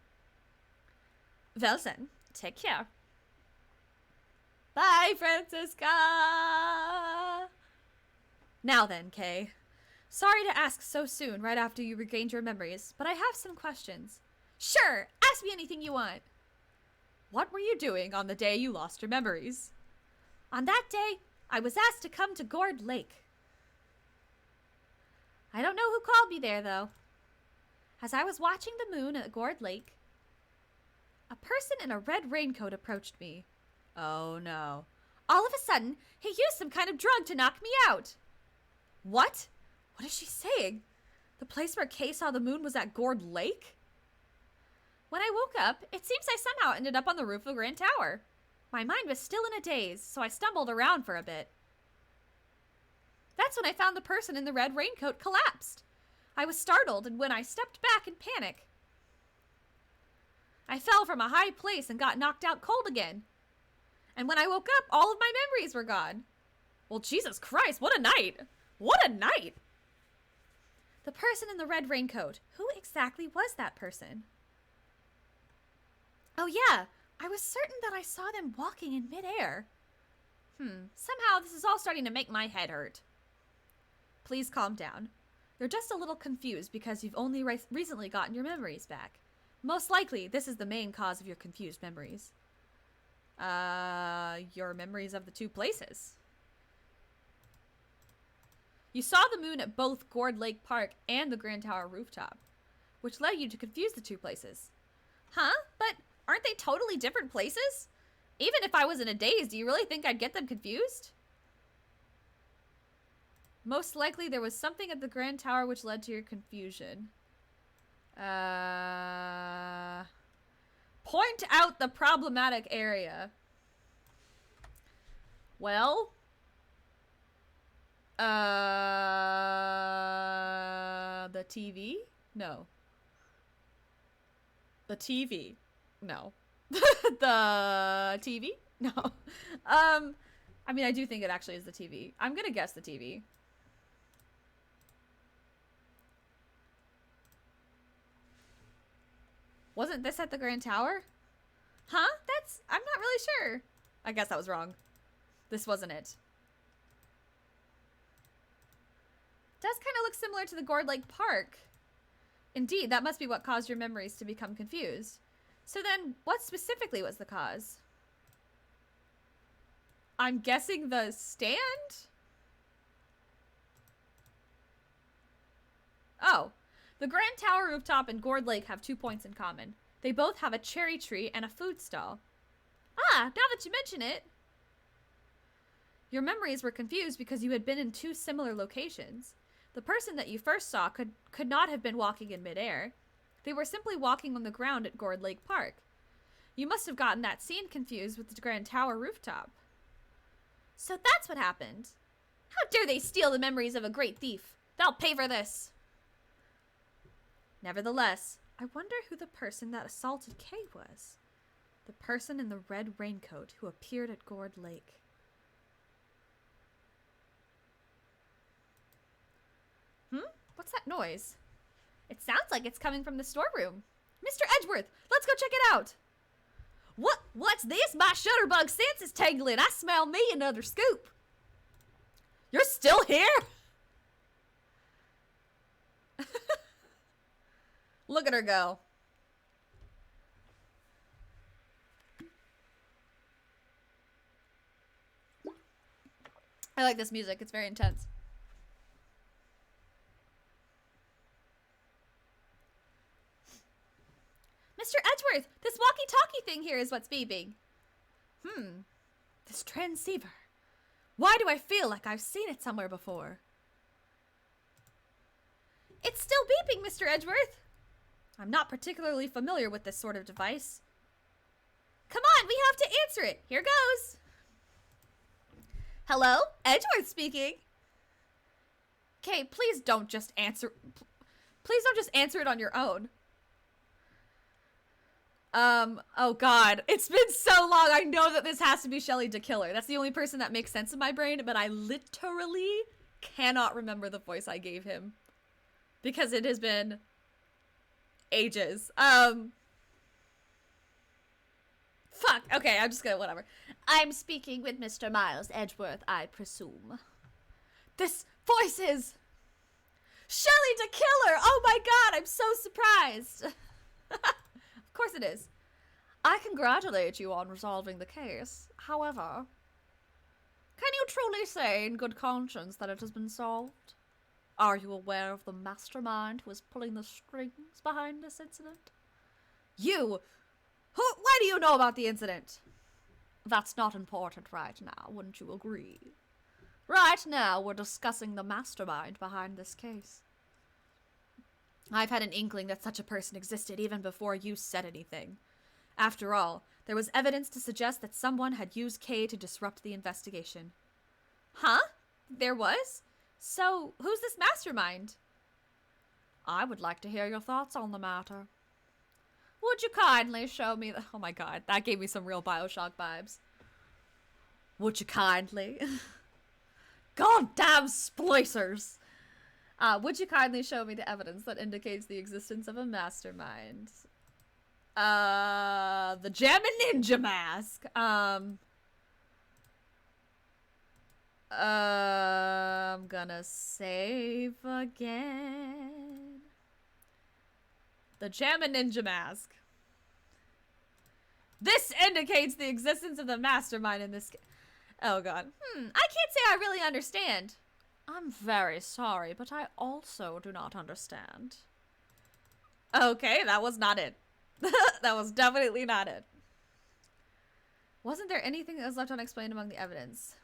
Speaker 2: Well then, take care. Bye, Francisca! Now then, Kay. Sorry to ask so soon, right after you regained your memories, but I have some questions. Sure, ask me anything you want. What were you doing on the day you lost your memories? On that day, I was asked to come to Gourd Lake. I don't know who called me there, though. As I was watching the moon at Gourd Lake, a person in a red raincoat approached me. Oh, no. All of a sudden, he used some kind of drug to knock me out. What? What is she saying? The place where Kay saw the moon was at Gourd Lake? When I woke up, it seems I somehow ended up on the roof of Grand Tower. My mind was still in a daze, so I stumbled around for a bit. That's when I found the person in the red raincoat collapsed. I was startled, and when I stepped back in panic, I fell from a high place and got knocked out cold again. And when I woke up, all of my memories were gone. Well, Jesus Christ, what a night! What a night! The person in the red raincoat. Who exactly was that person? Oh yeah, I was certain that I saw them walking in midair. Somehow this is all starting to make my head hurt. Please calm down. You're just a little confused because you've only recently gotten your memories back. Most likely, this is the main cause of your confused memories. Your memories of the two places. You saw the moon at both Gourd Lake Park and the Grand Tower rooftop, which led you to confuse the two places. Huh? But Aren't they totally different places? Even if I was in a daze, do you really think I'd get them confused? Most likely there was something at the Grand Tower which led to your confusion. Point out the problematic area. Well, the TV? No. The TV? No. The TV? No. I mean, I do think it actually is the TV. I'm gonna guess the TV. Wasn't this at the Grand Tower? Huh? I'm not really sure. I guess that was wrong. This wasn't it. Does kind of look similar to the Gourd Lake Park. Indeed, that must be what caused your memories to become confused. So then, what specifically was the cause? I'm guessing the stand? Oh. The Grand Tower rooftop and Gourd Lake have 2 points in common. They both have a cherry tree and a food stall. Ah, now that you mention it. Your memories were confused because you had been in 2 similar locations. The person that you first saw could not have been walking in midair. They were simply walking on the ground at Gourd Lake Park. You must have gotten that scene confused with the Grand Tower rooftop. So that's what happened. How dare they steal the memories of a great thief? They'll pay for this. Nevertheless, I wonder who the person that assaulted Kay was. The person in the red raincoat who appeared at Gourd Lake. What's that noise? It sounds like it's coming from the storeroom. Mr. Edgeworth, let's go check it out. What's this? My shutterbug sense is tingling. I smell me another scoop. You're still here? Look at her go. I like this music. It's very intense. Mr. Edgeworth, this walkie-talkie thing here is what's beeping. This transceiver. Why do I feel like I've seen it somewhere before? It's still beeping, Mr. Edgeworth. I'm not particularly familiar with this sort of device. Come on, we have to answer it. Here goes. Hello, Edgeworth speaking. Okay, please don't just answer. Please don't just answer it on your own. Oh god, it's been so long. I know that this has to be Shelley DeKiller. That's the only person that makes sense in my brain, but I literally cannot remember the voice I gave him. Because it has been ages. Fuck. Okay, I'm just gonna, whatever.
Speaker 4: I'm speaking with Mr. Miles Edgeworth, I presume.
Speaker 2: This voice is Shelley DeKiller! Oh my god, I'm so surprised! Of course it is.
Speaker 3: I congratulate you on resolving the case. However, can you truly say in good conscience that it has been solved? Are you aware of the mastermind who is pulling the strings behind this incident?
Speaker 2: You! Why do you know about the incident?
Speaker 3: That's not important right now, wouldn't you agree? Right now, we're discussing the mastermind behind this case.
Speaker 2: I've had an inkling that such a person existed even before you said anything. After all, there was evidence to suggest that someone had used Kay to disrupt the investigation. Huh? There was? So, who's this mastermind?
Speaker 3: I would like to hear your thoughts on the matter. Would you kindly show me the...
Speaker 2: Oh my god, that gave me some real Bioshock vibes.
Speaker 3: Would you kindly? Goddamn splicers!
Speaker 2: Would you kindly show me the evidence that indicates the existence of a mastermind? The Jammin' Ninja mask. I'm gonna save again. The Jammin' Ninja mask. This indicates the existence of the mastermind in this. Oh god. I can't say I really understand.
Speaker 3: I'm very sorry, but I also do not understand.
Speaker 2: Okay, that was not it. That was definitely not it. Wasn't there anything that was left unexplained among the evidence?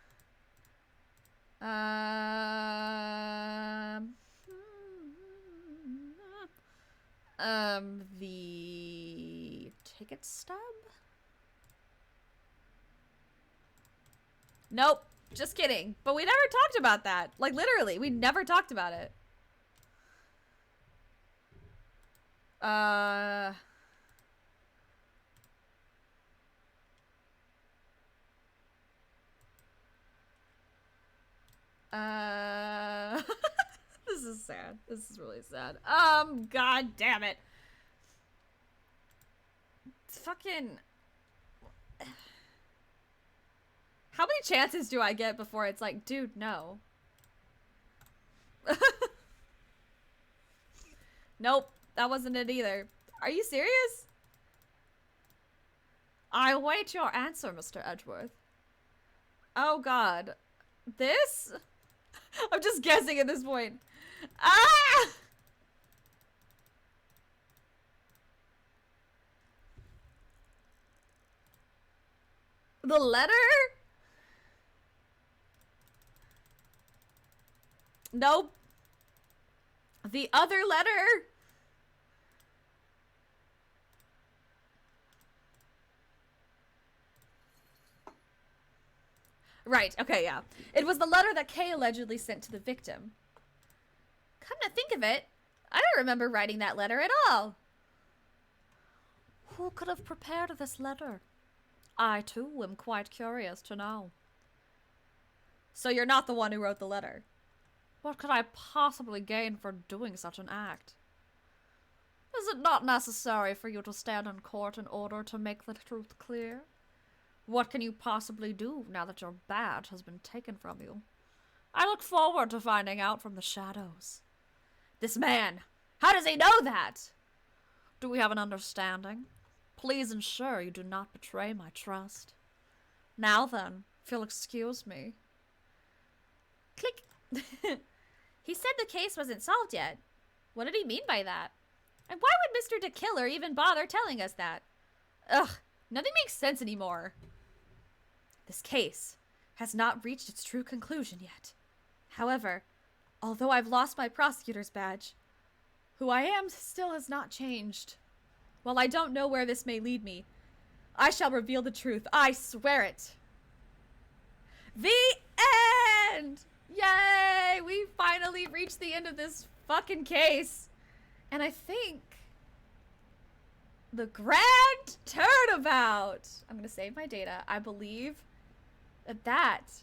Speaker 2: The ticket stub? Nope. Just kidding. But we never talked about that. Like, literally, we never talked about it. This is sad. This is really sad. God damn it. It's fucking... How many chances do I get before it's like, dude, no. Nope, that wasn't it either. Are you serious? I await your answer, Mr. Edgeworth. Oh god. This? I'm just guessing at this point. Ah! The letter? Nope. The other letter? Right, okay, yeah. It was the letter that Kay allegedly sent to the victim. Come to think of it, I don't remember writing that letter at all. Who could have prepared this letter? I, too, am quite curious to know. So you're not the one who wrote the letter? What could I possibly gain for doing such an act? Is it not necessary for you to stand in court in order to make the truth clear? What can you possibly do now that your badge has been taken from you? I look forward to finding out from the shadows. This man, how does he know that? Do we have an understanding? Please ensure you do not betray my trust. Now then, if you'll excuse me. Click. He said the case wasn't solved yet. What did he mean by that? And why would Mr. DeKiller even bother telling us that? Ugh, nothing makes sense anymore. This case has not reached its true conclusion yet. However, although I've lost my prosecutor's badge, who I am still has not changed. While I don't know where this may lead me, I shall reveal the truth. I swear it. The end! Yay! We finally reached the end of this fucking case. And I think the grand turnabout. I'm going to save my data. I believe that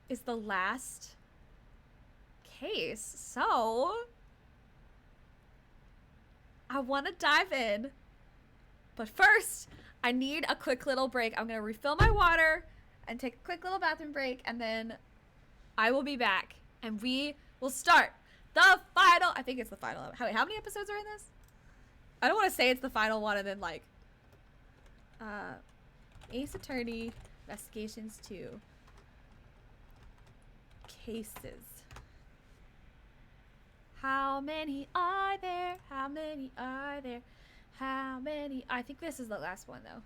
Speaker 2: is the last case. So I want to dive in. But first, I need a quick little break. I'm going to refill my water and take a quick little bathroom break, and then I will be back and we will start the final. I think it's the final. Wait, how many episodes are in this? I don't want to say it's the final one and then like Ace Attorney Investigations 2 Cases. How many are there? How many are there? How many? I think this is the last one though.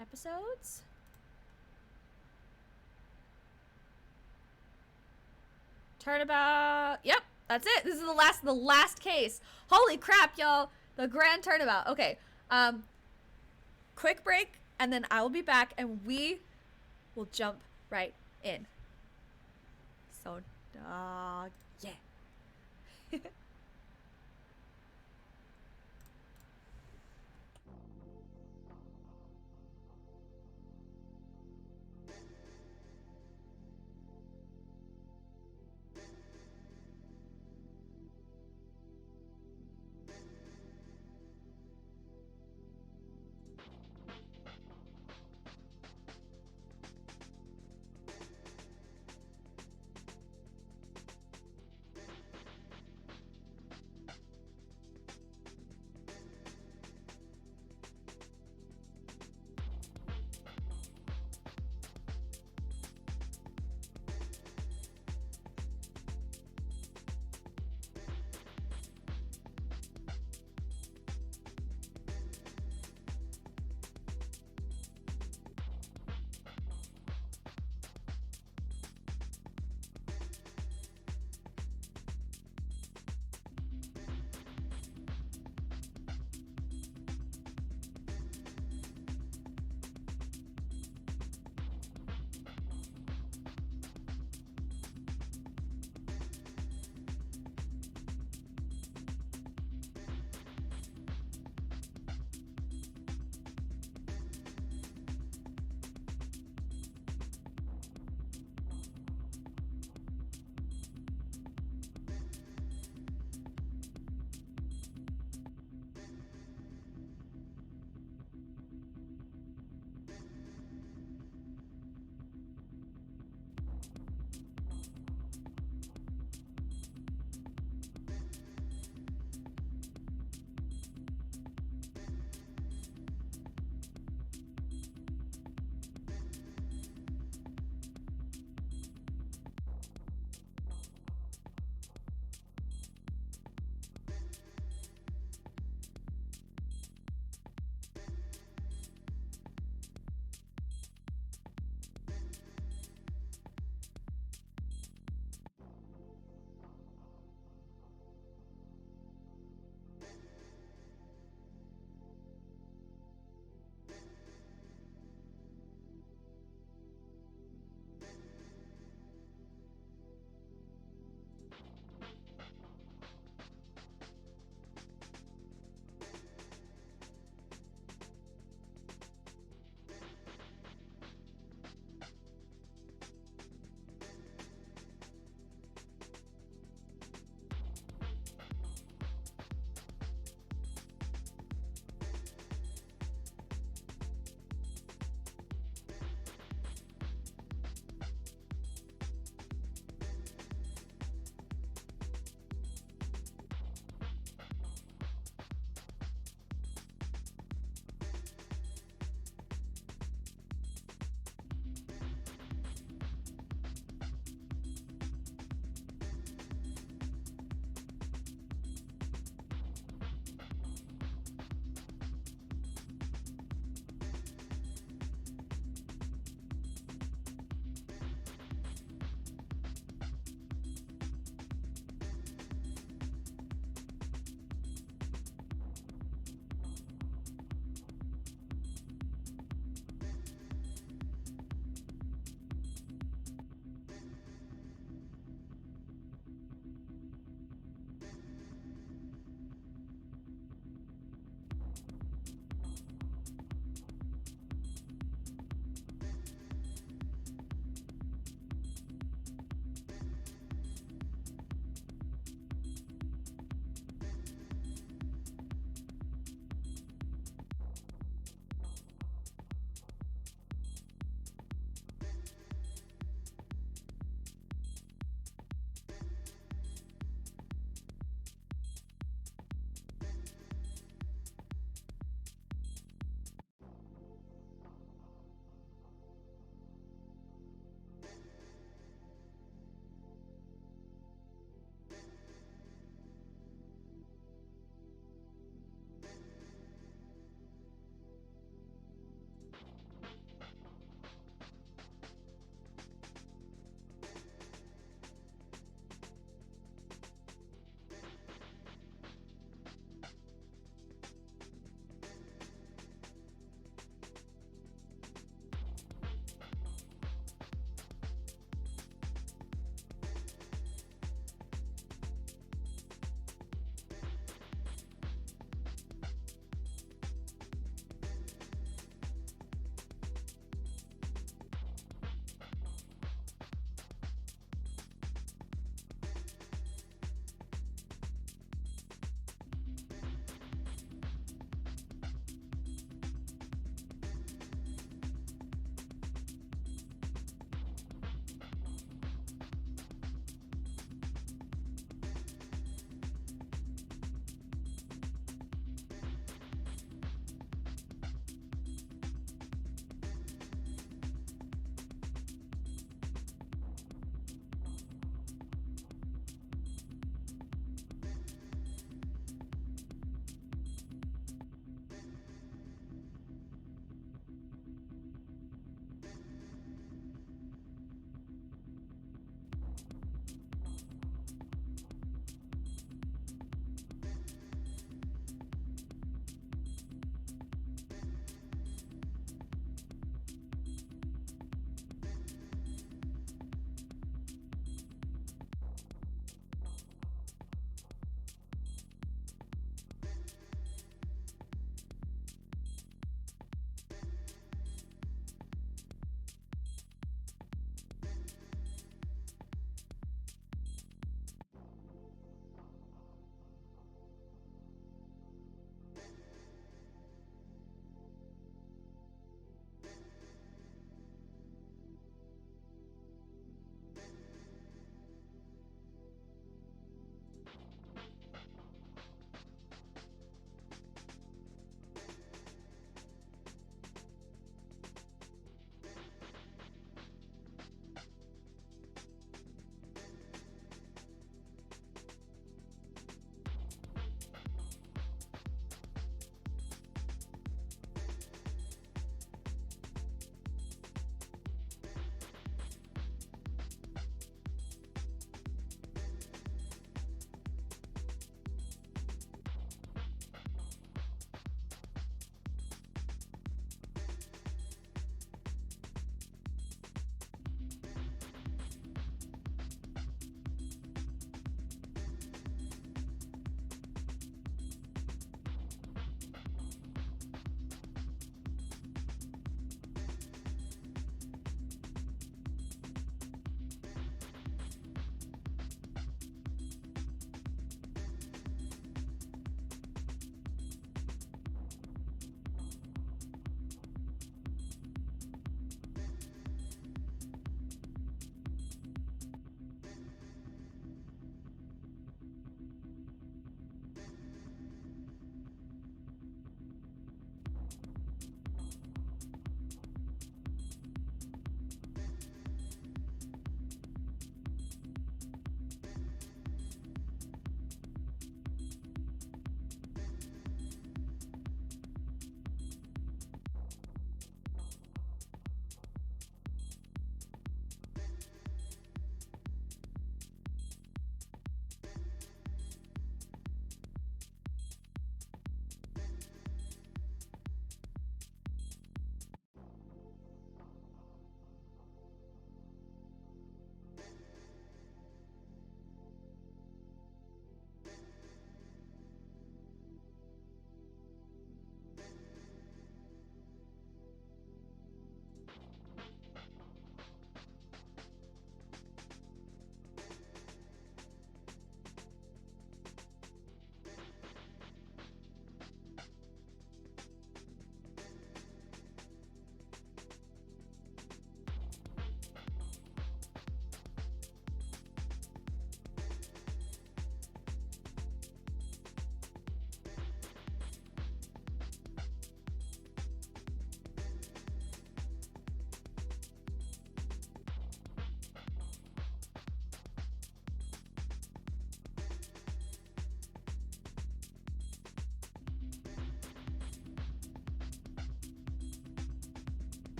Speaker 2: Episodes? Turnabout. Yep, that's it. This is the last case. Holy crap, y'all. The grand turnabout. Okay. Quick break, and then I will be back, and we will jump right in. So, yeah.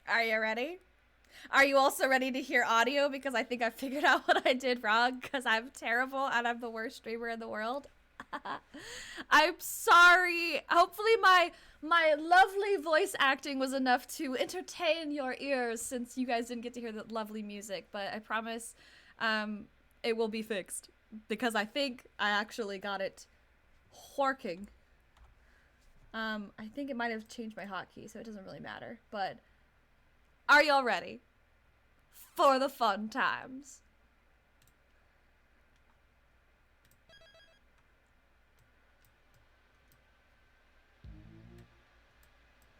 Speaker 2: Are you ready? Are you also ready to hear audio? Because I think I figured out what I did wrong because I'm terrible and I'm the worst streamer in the world. I'm sorry. Hopefully my lovely voice acting was enough to entertain your ears since you guys didn't get to hear the lovely music, but I promise it will be fixed because I think I actually got it working. I think it might have changed my hotkey, so it doesn't really matter, but are y'all ready for the fun times?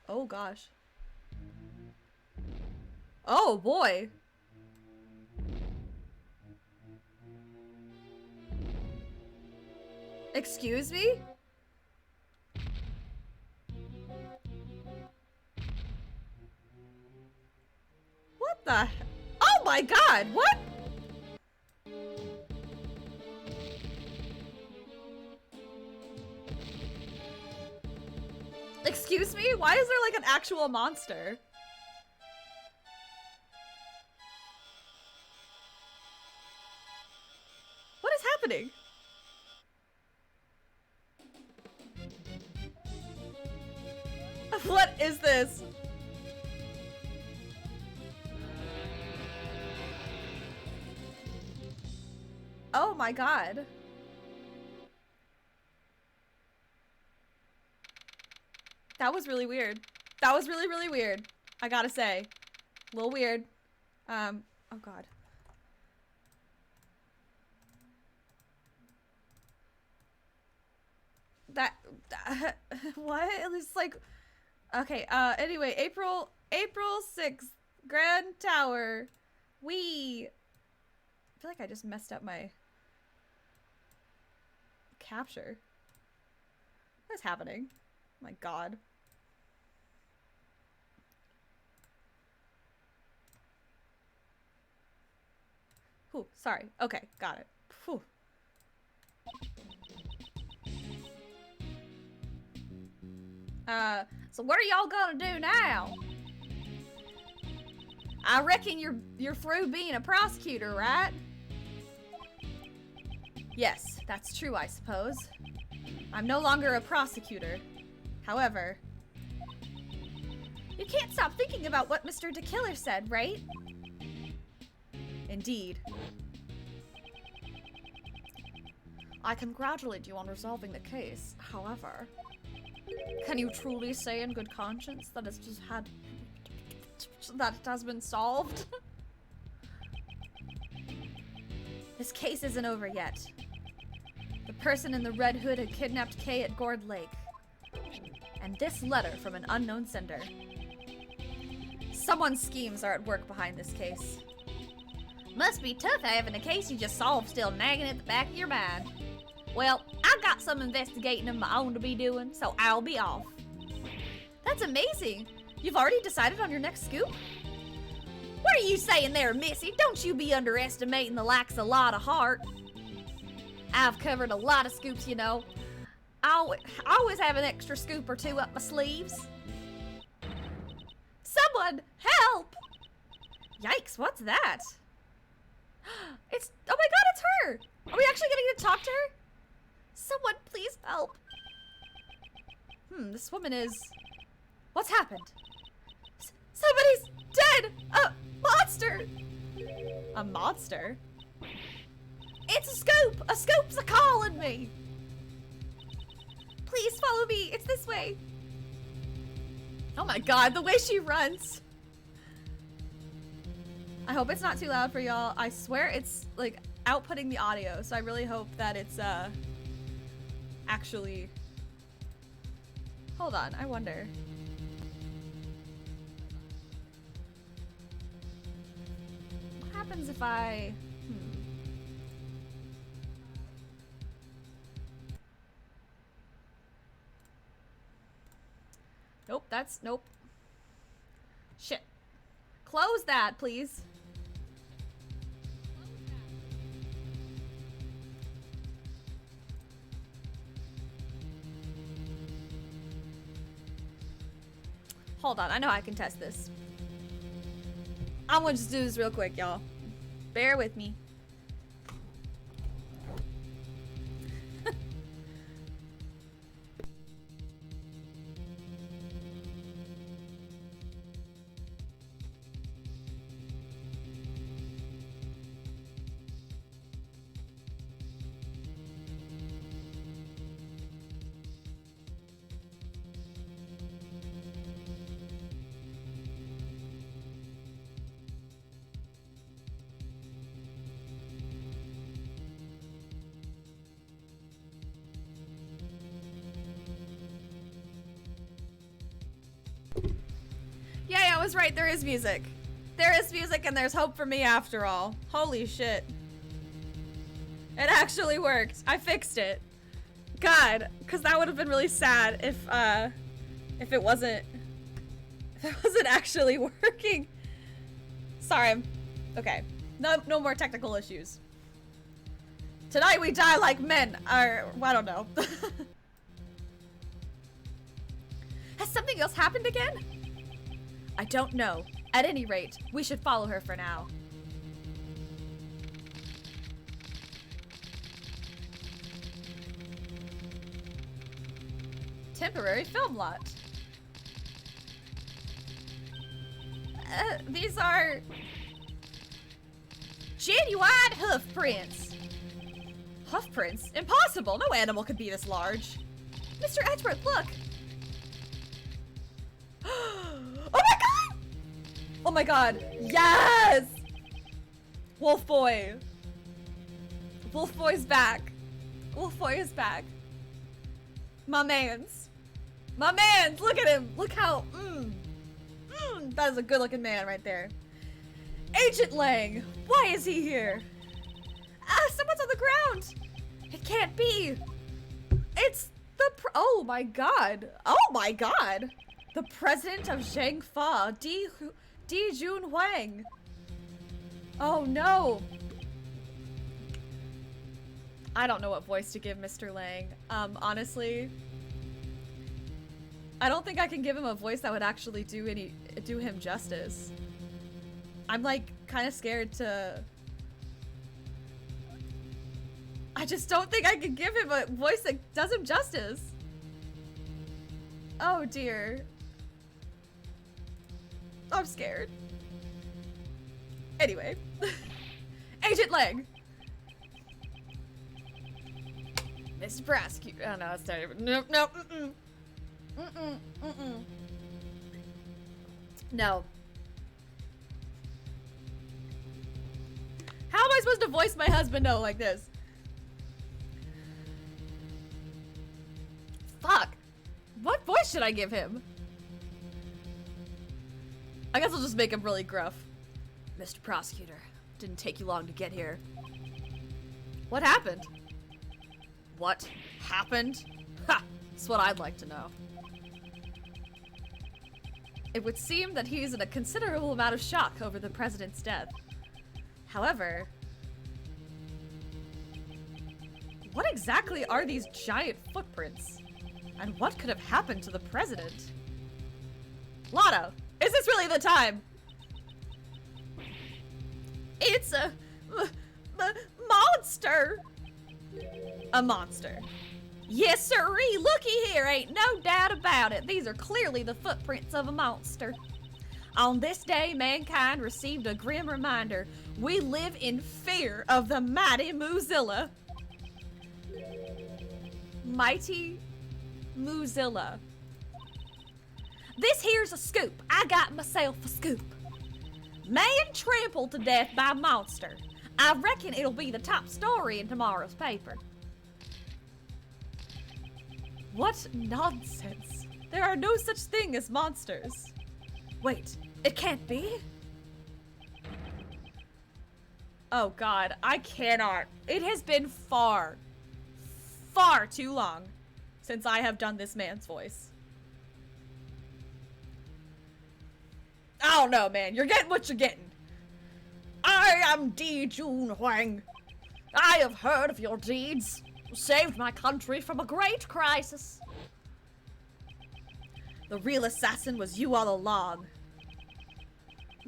Speaker 2: Oh gosh. Oh boy. Excuse me? What the? Oh my god, what? Excuse me? Why is there like an actual monster? What is happening? What is this? Oh my god. That was really weird. That was really, really weird. I gotta say. A little weird. Oh god. That what? It's like okay, anyway, April 6th, Grand Tower. I feel like I just messed up my capture. What's happening? Oh my god. Whew, sorry. Okay, got it. Whew. So what are y'all gonna do now? I reckon you're through being a prosecutor, right? Yes, that's true, I suppose. I'm no longer a prosecutor. However, you can't stop thinking about what Mr. DeKiller said, right? Indeed. I congratulate you on resolving the case. However, can you truly say in good conscience that it has been solved? This case isn't over yet. The person in the red hood had kidnapped Kay at Gourd Lake. And this letter from an unknown sender. Someone's schemes are at work behind this case. Must be tough having a case you just solved still nagging at the back of your mind. Well, I got some investigating of my own to be doing, so I'll be off. That's amazing! You've already decided on your next scoop? What are you saying there, Missy? Don't you be underestimating the likes of Lotta Hart. I've covered a lot of scoops, you know. I always have an extra scoop or two up my sleeves. Someone, help! Yikes, what's that? Oh my god, it's her! Are we actually getting to talk to her? Someone, please help. This woman is... What's happened? Somebody's dead! A monster! A monster? It's a scoop! A scoop's a-calling me! Please follow me, it's this way. Oh my god, the way she runs. I hope it's not too loud for y'all. I swear it's like outputting the audio, so I really hope that it's actually... Hold on, I wonder. What happens if I... Nope, that's... Nope. Shit. Close that, please. Hold on, I know I can test this. I'm gonna just do this real quick, y'all. Bear with me. Yay, I was right. There is music. There is music and there's hope for me after all. Holy shit. It actually worked. I fixed it. God, because that would have been really sad if it wasn't actually working. Sorry. Okay. No more technical issues. Tonight we die like men. Or, I don't know. Has something else happened again? I don't know. At any rate, we should follow her for now. Temporary film lot. These are genuine hoof prints. Hoof prints? Impossible! No animal could be this large. Mr. Edgeworth, look! Oh my god! Oh my god. Yes! Wolf Boy. Wolf Boy's back. Wolf Boy is back. My mans. My mans! Look at him! Look how... that is a good looking man right there. Agent Lang! Why is he here? Someone's on the ground! It can't be! It's the oh my god! Oh my god! The president of Zhangfa, Di Jun Huang. Oh no! I don't know what voice to give Mr. Lang. Honestly, I don't think I can give him a voice that would actually do him justice. I'm like kind of scared to. I just don't think I can give him a voice that does him justice. Oh dear. I'm scared. Anyway. Agent Lang. Mr. Prosecutor. Oh no, that's not even. No. No. How am I supposed to voice my husband no like this? Fuck. What voice should I give him? I guess I'll just make him really gruff. Mr. Prosecutor, didn't take you long to get here. What happened? What happened? Ha! That's what I'd like to know. It would seem that he's in a considerable amount of shock over the president's death. However, what exactly are these giant footprints? And what could have happened to the president? Lotto, is this really the time? It's a monster. A monster. Yes, sirree. Looky here, ain't no doubt about it. These are clearly the footprints of a monster. On this day, mankind received a grim reminder. We live in fear of the mighty Muzilla. Mighty Muzilla. This here's a scoop. I got myself a scoop. Man trampled to death by monster. I reckon it'll be the top story in tomorrow's paper. What nonsense. There are no such thing as monsters. Wait, it can't be? Oh god, I cannot. It has been far too long since I have done this man's voice. I don't know, man. You're getting what you're getting. I am Di Jun Huang. I have heard of your deeds. Saved my country from a great crisis. The real assassin was you all along.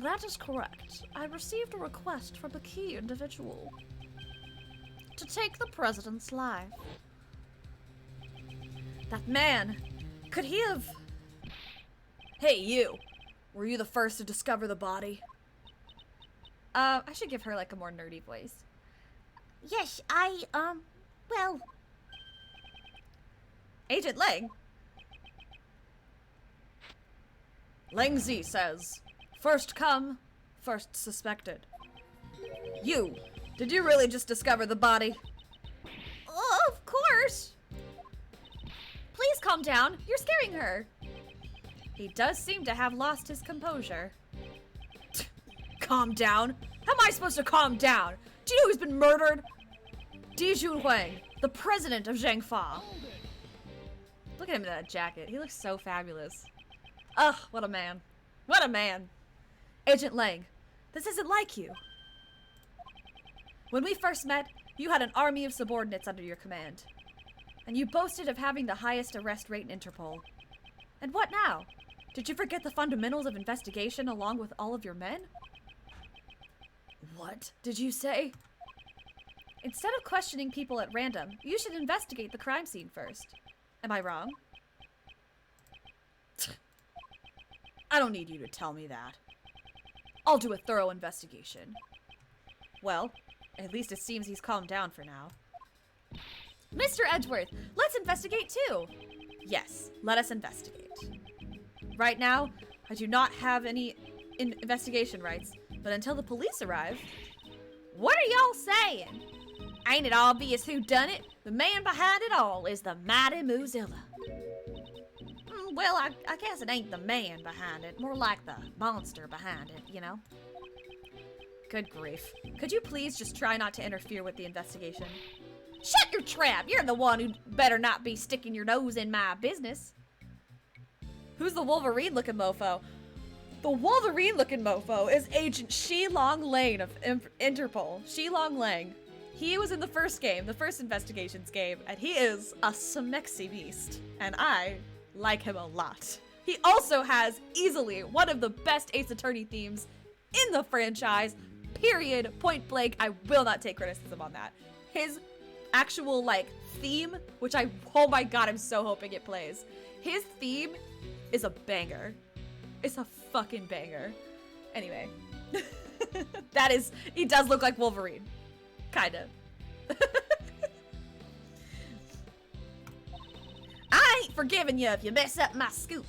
Speaker 3: That is correct. I received a request from a key individual to take the president's life.
Speaker 2: That man, could he have... Hey, you. Were you the first to discover the body? I should give her, like, a more nerdy voice.
Speaker 4: Yes, well,
Speaker 2: Agent Lang. Lang Z says, first come, first suspected. You, did you really just discover the body?
Speaker 4: of course.
Speaker 2: Please calm down. You're scaring her. He does seem to have lost his composure. Calm down? How am I supposed to calm down? Do you know who's been murdered? Di Junhuang, the president of Zhangfa. Look at him in that jacket. He looks so fabulous. Ugh, what a man. What a man. Agent Lang, this isn't like you. When we first met, you had an army of subordinates under your command. And you boasted of having the highest arrest rate in Interpol. And what now? Did you forget the fundamentals of investigation along with all of your men? What did you say? Instead of questioning people at random, you should investigate the crime scene first. Am I wrong? I don't need you to tell me that. I'll do a thorough investigation. Well, at least it seems he's calmed down for now. Mr. Edgeworth, let's investigate too. Yes, let us investigate. Right now, I do not have any investigation rights, but until the police arrive...
Speaker 4: What are y'all saying? Ain't it obvious who done it? The man behind it all is the mighty Mozilla.
Speaker 2: Well, I guess it ain't the man behind it, more like the monster behind it, you know? Good grief. Could you please just try not to interfere with the investigation?
Speaker 4: Shut your trap! You're the one who better not be sticking your nose in my business.
Speaker 2: Who's the Wolverine-looking mofo? The Wolverine-looking mofo is Agent Shilong Lane of Interpol. Shilong Lang. He was in the first game, the first investigations game, and he is a smexy beast. And I like him a lot. He also has easily one of the best Ace Attorney themes in the franchise. Period. Point blank. I will not take criticism on that. His actual, like, theme, which oh my god, I'm so hoping it plays. His theme is a banger. It's a fucking banger. Anyway. He does look like Wolverine. Kinda. I ain't forgiving you if you mess up my scoop.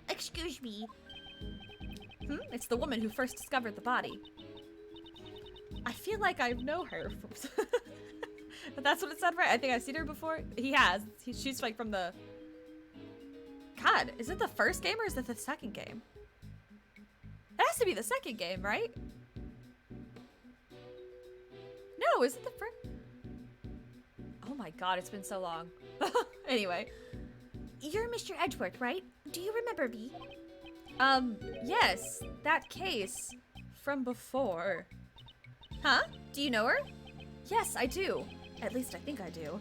Speaker 4: Excuse me.
Speaker 2: It's the woman who first discovered the body. I feel like I know her. But that's what it said, right? I think I've seen her before. He has. She's like from the... God, is it the first game or is it the second game? It has to be the second game, right? No, is it the first? Oh my god, it's been so long. Anyway.
Speaker 4: You're Mr. Edgeworth, right? Do you remember me?
Speaker 2: Yes. That case from before. Huh? Do you know her? Yes, I do. At least I think I do.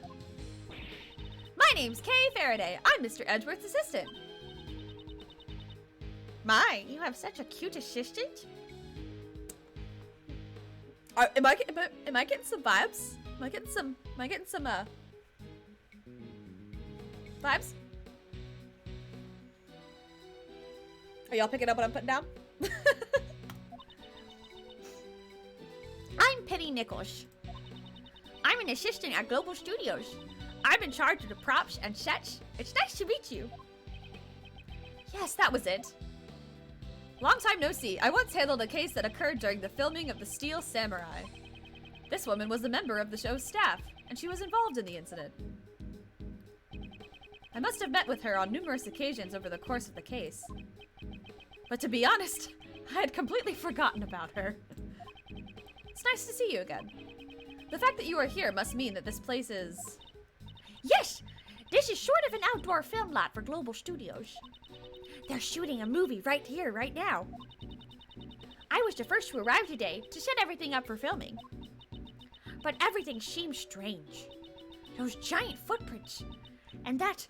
Speaker 2: My name's Kay Faraday. I'm Mr. Edgeworth's assistant.
Speaker 4: My, you have such a cute assistant.
Speaker 2: Am I getting some vibes? Am I getting some vibes? Are y'all picking up what I'm putting down?
Speaker 4: I'm Penny Nichols. I'm an assistant at Global Studios. I'm in charge of the props and sets. It's nice to meet you.
Speaker 2: Yes, that was it. Long time no see. I once handled a case that occurred during the filming of The Steel Samurai. This woman was a member of the show's staff, and she was involved in the incident. I must have met with her on numerous occasions over the course of the case. But to be honest, I had completely forgotten about her. It's nice to see you again. The fact that you are here must mean that this place is...
Speaker 4: Yes! This is sort of an outdoor film lot for Global Studios. They're shooting a movie right here, right now. I was the first to arrive today to set everything up for filming. But everything seems strange. Those giant footprints. And that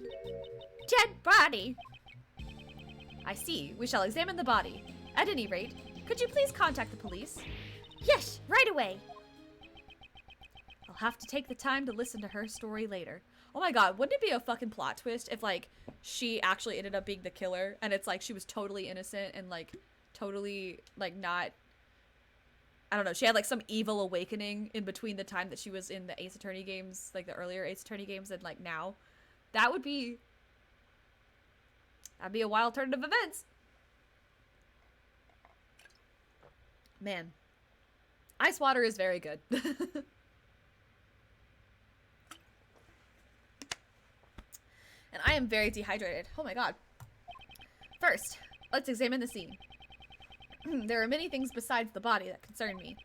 Speaker 4: dead body.
Speaker 2: I see. We shall examine the body. At any rate, could you please contact the police?
Speaker 4: Yes, right away.
Speaker 2: I'll have to take the time to listen to her story later. Oh my god, wouldn't it be a fucking plot twist if, like, she actually ended up being the killer, and it's like she was totally innocent and, like, totally, like, not... I don't know, she had, like, some evil awakening in between the time that she was in the Ace Attorney games, like, the earlier Ace Attorney games, and, like, now. That'd be a wild turn of events. Man. Ice water is very good. And I am very dehydrated. Oh my god. First, let's examine the scene. There are many things besides the body that concern me.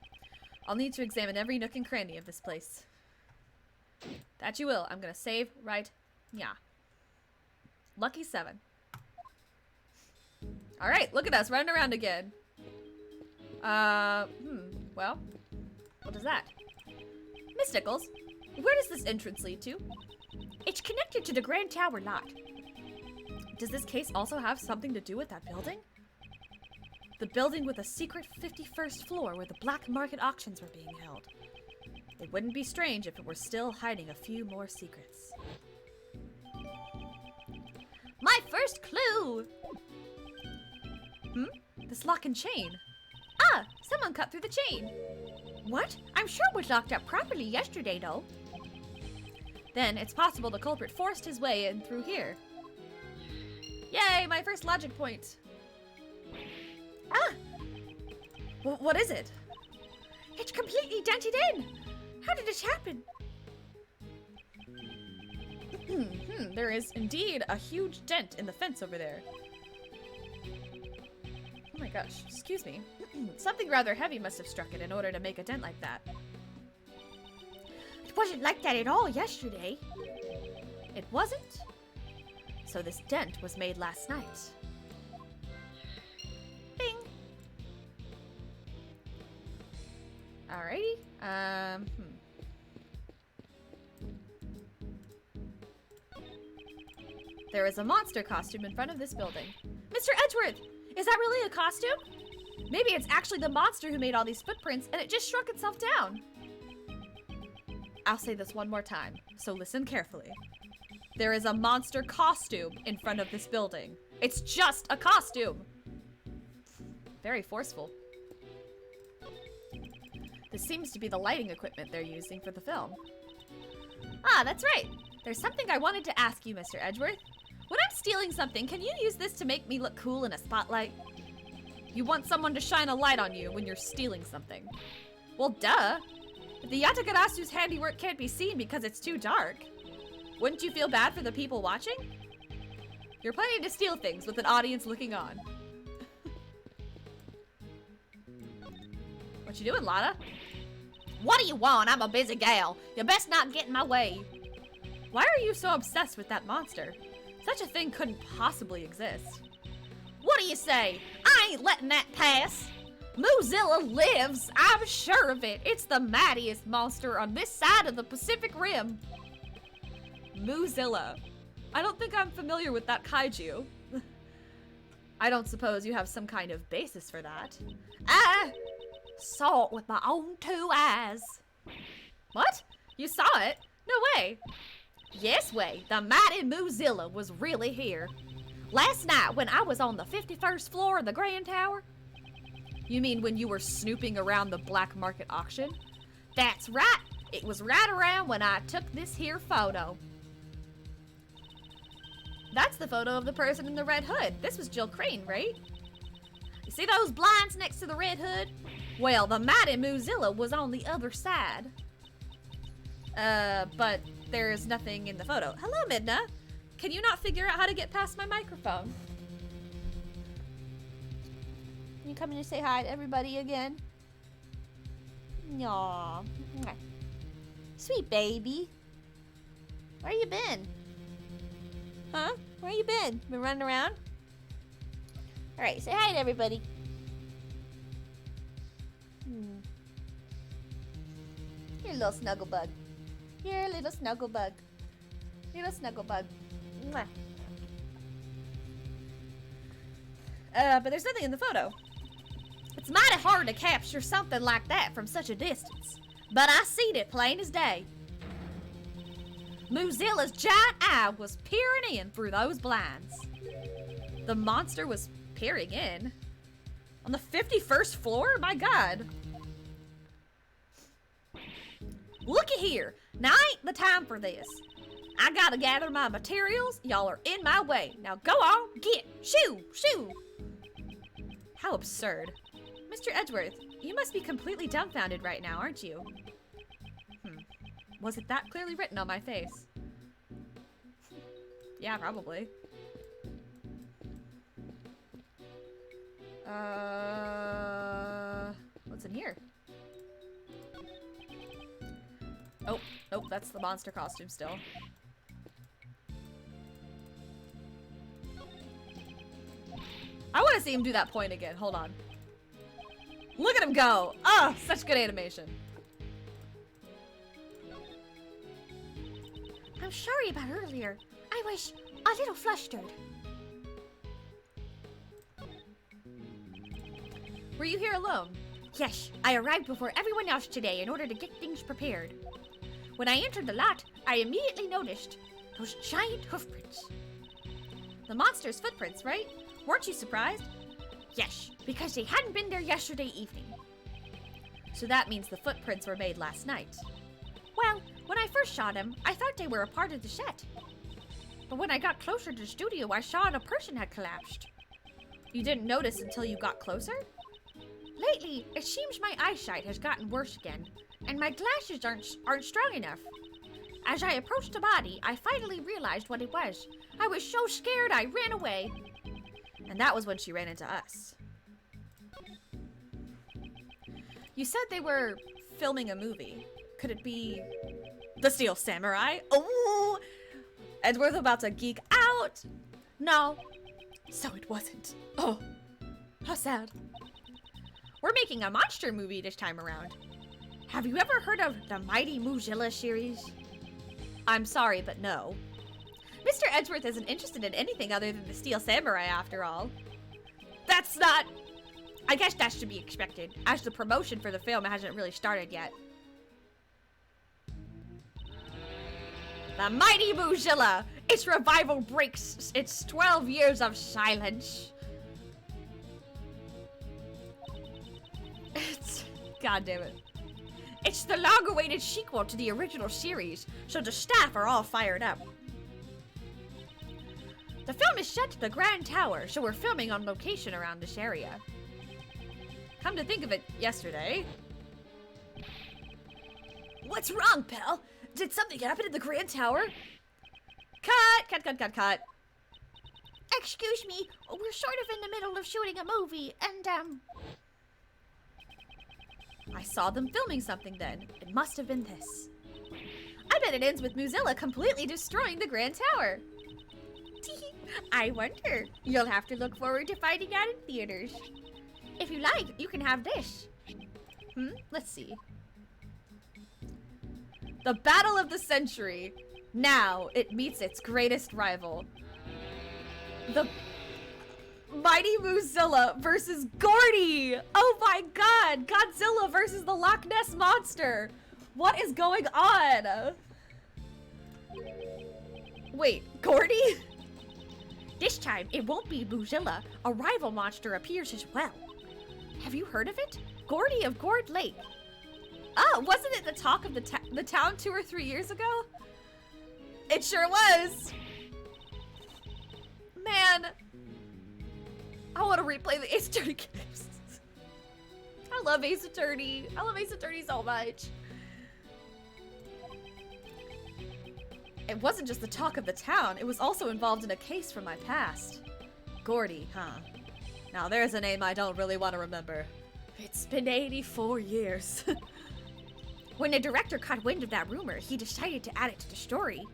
Speaker 2: I'll need to examine every nook and cranny of this place. That you will. I'm gonna save right yeah. Lucky 7. Alright, look at us running around again. Well, what is that? Miss Nichols, where does this entrance lead to?
Speaker 4: It's connected to the Grand Tower lot.
Speaker 2: Does this case also have something to do with that building? The building with a secret 51st floor where the black market auctions were being held. It wouldn't be strange if it were still hiding a few more secrets.
Speaker 4: My first clue!
Speaker 2: This lock and chain.
Speaker 4: Ah, someone cut through the chain. What? I'm sure it was locked up properly yesterday, though.
Speaker 2: Then it's possible the culprit forced his way in through here. Yay, my first logic point.
Speaker 4: Ah,
Speaker 2: What is it?
Speaker 4: it's completely dented in. How did this happen?
Speaker 2: There is indeed a huge dent in the fence over there. Oh my gosh, excuse me. Something rather heavy must have struck it in order to make a dent like that.
Speaker 4: It wasn't like that at all yesterday.
Speaker 2: It wasn't? So this dent was made last night.
Speaker 4: Bing.
Speaker 2: Alrighty. There is a monster costume in front of this building. Mr. Edgeworth! Is that really a costume? Maybe it's actually the monster who made all these footprints and it just shrunk itself down. I'll say this one more time, so listen carefully. There is a monster costume in front of this building. It's just a costume. Very forceful. This seems to be the lighting equipment they're using for the film. Ah, that's right. There's something I wanted to ask you, Mr. Edgeworth. When I'm stealing something, can you use this to make me look cool in a spotlight? You want someone to shine a light on you when you're stealing something. Well, duh. If the Yatagarasu's handiwork can't be seen because it's too dark, wouldn't you feel bad for the people watching? You're planning to steal things with an audience looking on. What you doing, Lotta?
Speaker 4: What do you want? I'm a busy gal. You best not get in my way.
Speaker 2: Why are you so obsessed with that monster? Such a thing couldn't possibly exist.
Speaker 4: What do you say? I ain't letting that pass. Moozilla lives. I'm sure of it. It's the mightiest monster on this side of the Pacific Rim.
Speaker 2: Moozilla. I don't think I'm familiar with that kaiju. I don't suppose you have some kind of basis for that.
Speaker 4: I saw it with my own 2 eyes.
Speaker 2: What? You saw it? No way.
Speaker 4: Yes way, the mighty Moozilla was really here. Last night when I was on the 51st floor of the Grand Tower.
Speaker 2: You mean when you were snooping around the black market auction?
Speaker 4: That's right. It was right around when I took this here photo.
Speaker 2: That's the photo of the person in the red hood. This was Jill Crane, right?
Speaker 4: You see those blinds next to the red hood? Well, the mighty Moozilla was on the other side.
Speaker 2: But there's nothing in the photo. Hello, Midna. Can you not figure out how to get past my microphone?
Speaker 4: You coming to say hi to everybody again? Aw. Sweet baby. Where you been? Huh? Where you been? Been running around? Alright, say hi to everybody. You're a little snuggle bug. You're a little snuggle bug. You're a little snuggle bug. Mwah.
Speaker 2: but there's nothing in the photo.
Speaker 4: It's mighty hard to capture something like that from such a distance, but I seen it plain as day. Moozilla's giant eye was peering in through those blinds.
Speaker 2: The monster was peering in? On the 51st floor? My god.
Speaker 4: Looky here, now ain't the time for this. I gotta gather my materials, y'all are in my way. Now go on, get, shoo, shoo.
Speaker 2: How absurd. Mr. Edgeworth, you must be completely dumbfounded right now, aren't you? Was it that clearly written on my face? Yeah, probably. What's in here? Oh, nope, that's the monster costume still. I want to see him do that point again. Hold on. Look at him go! Oh, such good animation.
Speaker 3: I'm sorry about earlier. I was a little flustered.
Speaker 2: Were you here alone?
Speaker 3: Yes, I arrived before everyone else today in order to get things prepared. When I entered the lot, I immediately noticed those giant hoofprints.
Speaker 2: The monster's footprints, right? Weren't you surprised?
Speaker 3: Yes, because they hadn't been there yesterday evening.
Speaker 2: So that means the footprints were made last night.
Speaker 3: Well, when I first saw them, I thought they were a part of the set. But when I got closer to the studio, I saw a person had collapsed.
Speaker 2: You didn't notice until you got closer?
Speaker 3: Lately, it seems my eyesight has gotten worse again, and my glasses aren't strong enough. As I approached the body, I finally realized what it was. I was so scared I ran away.
Speaker 2: And that was when she ran into us. You said they were filming a movie. Could it be The Steel Samurai? Oh! Edward's about to geek out.
Speaker 3: No.
Speaker 2: So it wasn't. Oh, how sad.
Speaker 3: We're making a monster movie this time around. Have you ever heard of the Mighty Moozilla series?
Speaker 2: I'm sorry, but no. Mr. Edgeworth isn't interested in anything other than the Steel Samurai, after all.
Speaker 3: That's not... I guess that's to be expected, as the promotion for the film hasn't really started yet. The Mighty Moozilla! Its revival breaks its 12 years of silence.
Speaker 2: God damn it.
Speaker 3: It's the long-awaited sequel to the original series, so the staff are all fired up. The film is set to the Grand Tower, so we're filming on location around this area.
Speaker 2: Come to think of it, yesterday.
Speaker 3: What's wrong, pal? Did something happen at the Grand Tower?
Speaker 2: Cut.
Speaker 3: Excuse me, we're sort of in the middle of shooting a movie, and,
Speaker 2: I saw them filming something then. It must have been this. I bet it ends with Moozilla completely destroying the Grand Tower.
Speaker 3: I wonder. You'll have to look forward to finding out in theaters. If you like, you can have this.
Speaker 2: Let's see. The Battle of the Century. Now it meets its greatest rival. The Mighty Moozilla versus Gordy! Oh my god! Godzilla versus the Loch Ness Monster! What is going on? Wait, Gordy?
Speaker 3: This time, it won't be Moozilla. A rival monster appears as well. Have you heard of it? Gordy of Gord Lake.
Speaker 2: Oh, wasn't it the talk of the town 2 or 3 years ago? It sure was! Man, I want to replay the Ace Attorney games. I love Ace Attorney. I love Ace Attorney so much. It wasn't just the talk of the town. It was also involved in a case from my past. Gordy, huh? Now there's a name I don't really want to remember. It's been 84 years.
Speaker 3: When the director caught wind of that rumor, he decided to add it to the story.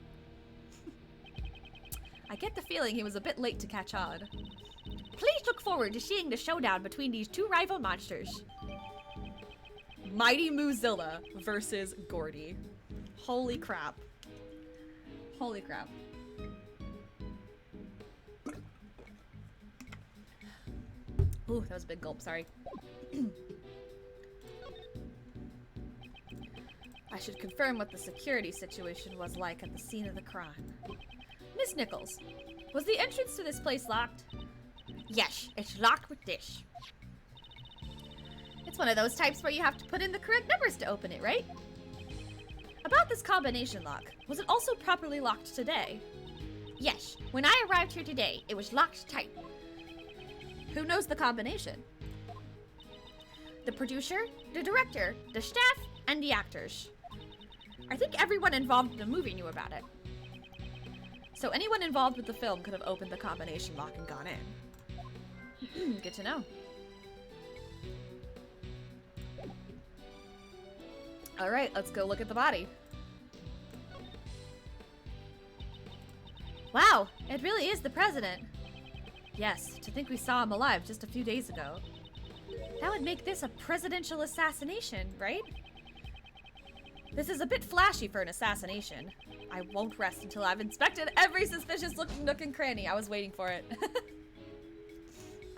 Speaker 2: I get the feeling he was a bit late to catch on.
Speaker 3: Please look forward to seeing the showdown between these two rival monsters.
Speaker 2: Mighty Moozilla versus Gordy. Holy crap. Holy crap. Ooh, that was a big gulp, sorry. I should confirm what the security situation was like at the scene of the crime. Miss Nichols, was the entrance to this place locked?
Speaker 3: Yes, it's locked with this.
Speaker 2: It's one of those types where you have to put in the correct numbers to open it, right? About this combination lock, was it also properly locked today?
Speaker 3: Yes, when I arrived here today, it was locked tight.
Speaker 2: Who knows the combination?
Speaker 3: The producer, the director, the staff, and the actors. I think everyone involved in the movie knew about it.
Speaker 2: So anyone involved with the film could have opened the combination lock and gone in. Good to know. Alright, let's go look at the body. Wow, it really is the president. Yes, to think we saw him alive just a few days ago. That would make this a presidential assassination, right? This is a bit flashy for an assassination. I won't rest until I've inspected every suspicious looking nook and cranny. I was waiting for it.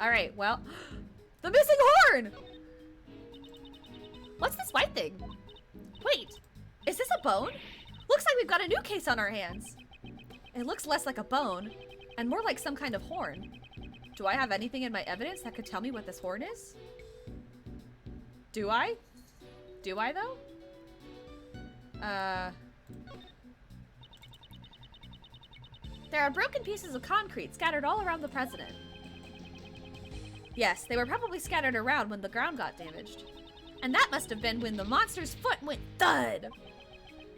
Speaker 2: Alright, well, the missing horn! What's this white thing? Wait, is this a bone? Looks like we've got a new case on our hands. It looks less like a bone and more like some kind of horn. Do I have anything in my evidence that could tell me what this horn is? Do I? Do I, though? There are broken pieces of concrete scattered all around the president. Yes, they were probably scattered around when the ground got damaged. And that must have been when the monster's foot went thud!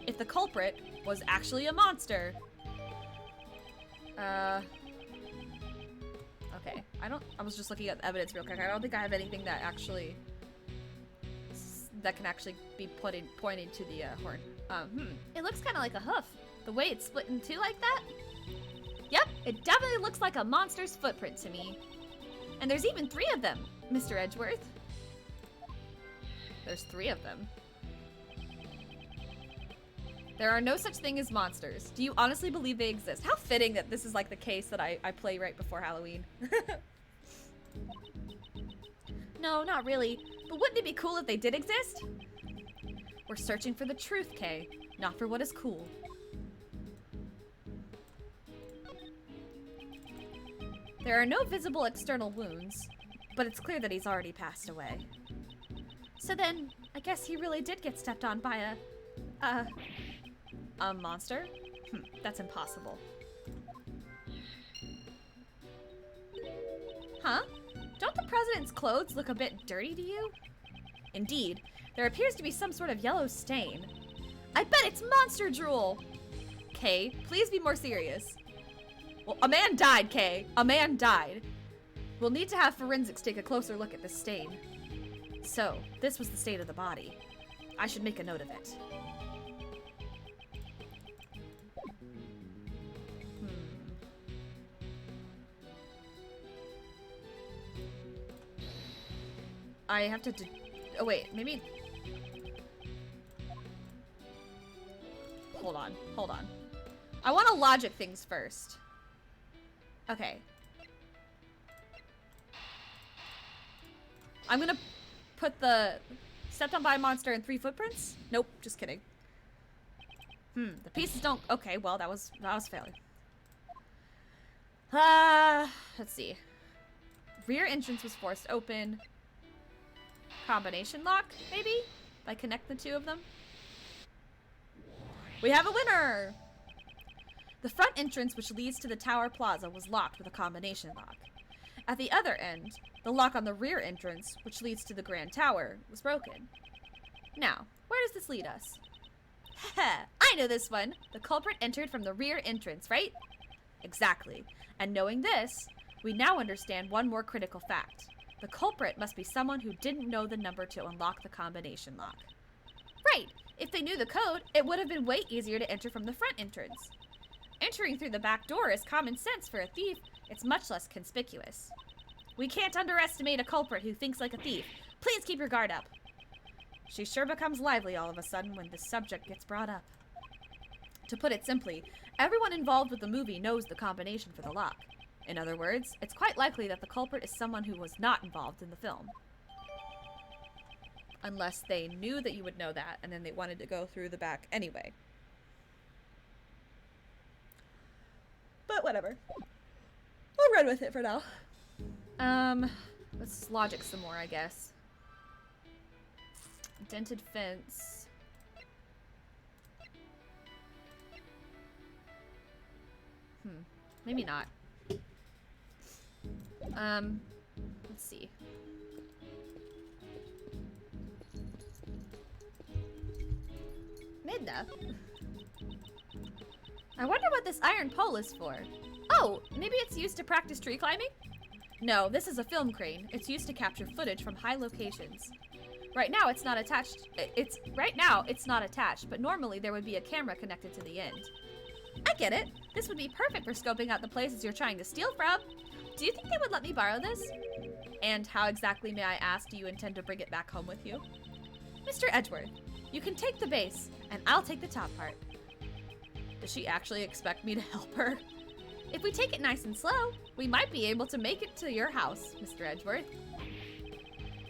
Speaker 2: If the culprit was actually a monster. Okay, I was just looking at the evidence real quick. I don't think I have anything that actually, that can actually be pointed to the horn. It looks kind of like a hoof. The way it's split in two like that? Yep, it definitely looks like a monster's footprint to me. And there's even 3 of them, Mr. Edgeworth. There's 3 of them. There are no such thing as monsters. Do you honestly believe they exist? How fitting that this is like the case that I play right before Halloween. No, not really. But wouldn't it be cool if they did exist? We're searching for the truth, Kay, not for what is cool. There are no visible external wounds, but it's clear that he's already passed away. So then, I guess he really did get stepped on by a monster? That's impossible. Huh? Don't the president's clothes look a bit dirty to you? Indeed, there appears to be some sort of yellow stain. I bet it's monster drool! Kay, please be more serious. Well, a man died, Kay. A man died. We'll need to have forensics take a closer look at this stain. So, this was the state of the body. I should make a note of it. I have to oh wait, maybe... Hold on. I want to logic things first. Okay. I'm gonna put the stepped on by a monster and 3 footprints? Nope, just kidding. The pieces don't... Okay, well, that was failure. Let's see. Rear entrance was forced open. Combination lock, maybe? If I connect the 2 of them. We have a winner! The front entrance, which leads to the Tower Plaza, was locked with a combination lock. At the other end, the lock on the rear entrance, which leads to the Grand Tower, was broken. Now, where does this lead us? Heh, I know this one! The culprit entered from the rear entrance, right? Exactly. And knowing this, we now understand one more critical fact. The culprit must be someone who didn't know the number to unlock the combination lock. Right! If they knew the code, it would have been way easier to enter from the front entrance. Entering through the back door is common sense for a thief. It's much less conspicuous. We can't underestimate a culprit who thinks like a thief. Please keep your guard up. She sure becomes lively all of a sudden when this subject gets brought up. To put it simply, everyone involved with the movie knows the combination for the lock. In other words, it's quite likely that the culprit is someone who was not involved in the film. Unless they knew that you would know that, and then they wanted to go through the back anyway. But whatever. I'll run with it for now. Let's logic some more, I guess. Dented fence. Maybe not. Let's see. Midna. I wonder what this iron pole is for. Oh, maybe it's used to practice tree climbing? No, this is a film crane. It's used to capture footage from high locations. Right now it's not attached. Right now it's not attached, but normally there would be a camera connected to the end. I get it. This would be perfect for scoping out the places you're trying to steal from. Do you think they would let me borrow this? And how exactly, may I ask, do you intend to bring it back home with you? Mr. Edgeworth, you can take the base, and I'll take the top part. Does she actually expect me to help her? If we take it nice and slow, we might be able to make it to your house, Mr. Edgeworth.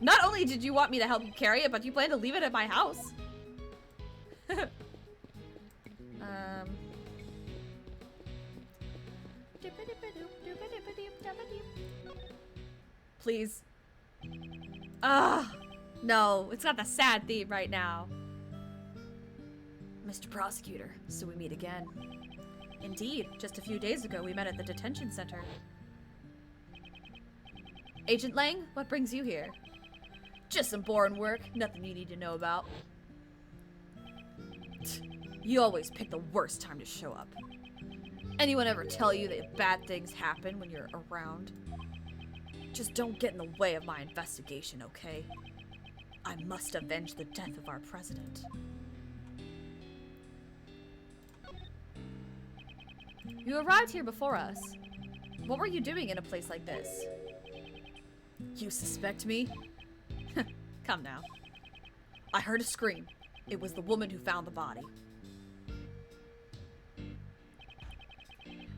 Speaker 2: Not only did you want me to help you carry it, but you plan to leave it at my house. Please. No, it's got the sad theme right now. Mr. Prosecutor, so we meet again. Indeed, just a few days ago we met at the detention center. Agent Lang, what brings you here? Just some boring work, nothing you need to know about. You always pick the worst time to show up. Anyone ever tell you that bad things happen when you're around? Just don't get in the way of my investigation, okay? I must avenge the death of our president. You arrived here before us. What were you doing in a place like this? You suspect me? Come now. I heard a scream. It was the woman who found the body.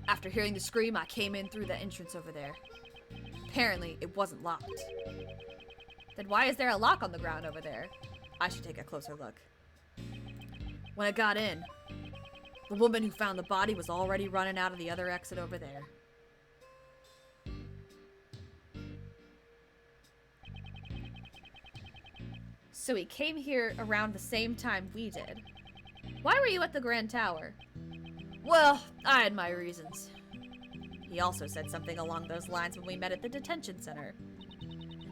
Speaker 2: After hearing the scream, I came in through the entrance over there. Apparently, it wasn't locked. Then why is there a lock on the ground over there? I should take a closer look. When I got in, the woman who found the body was already running out of the other exit over there. So he came here around the same time we did. Why were you at the Grand Tower? Well, I had my reasons. He also said something along those lines when we met at the detention center.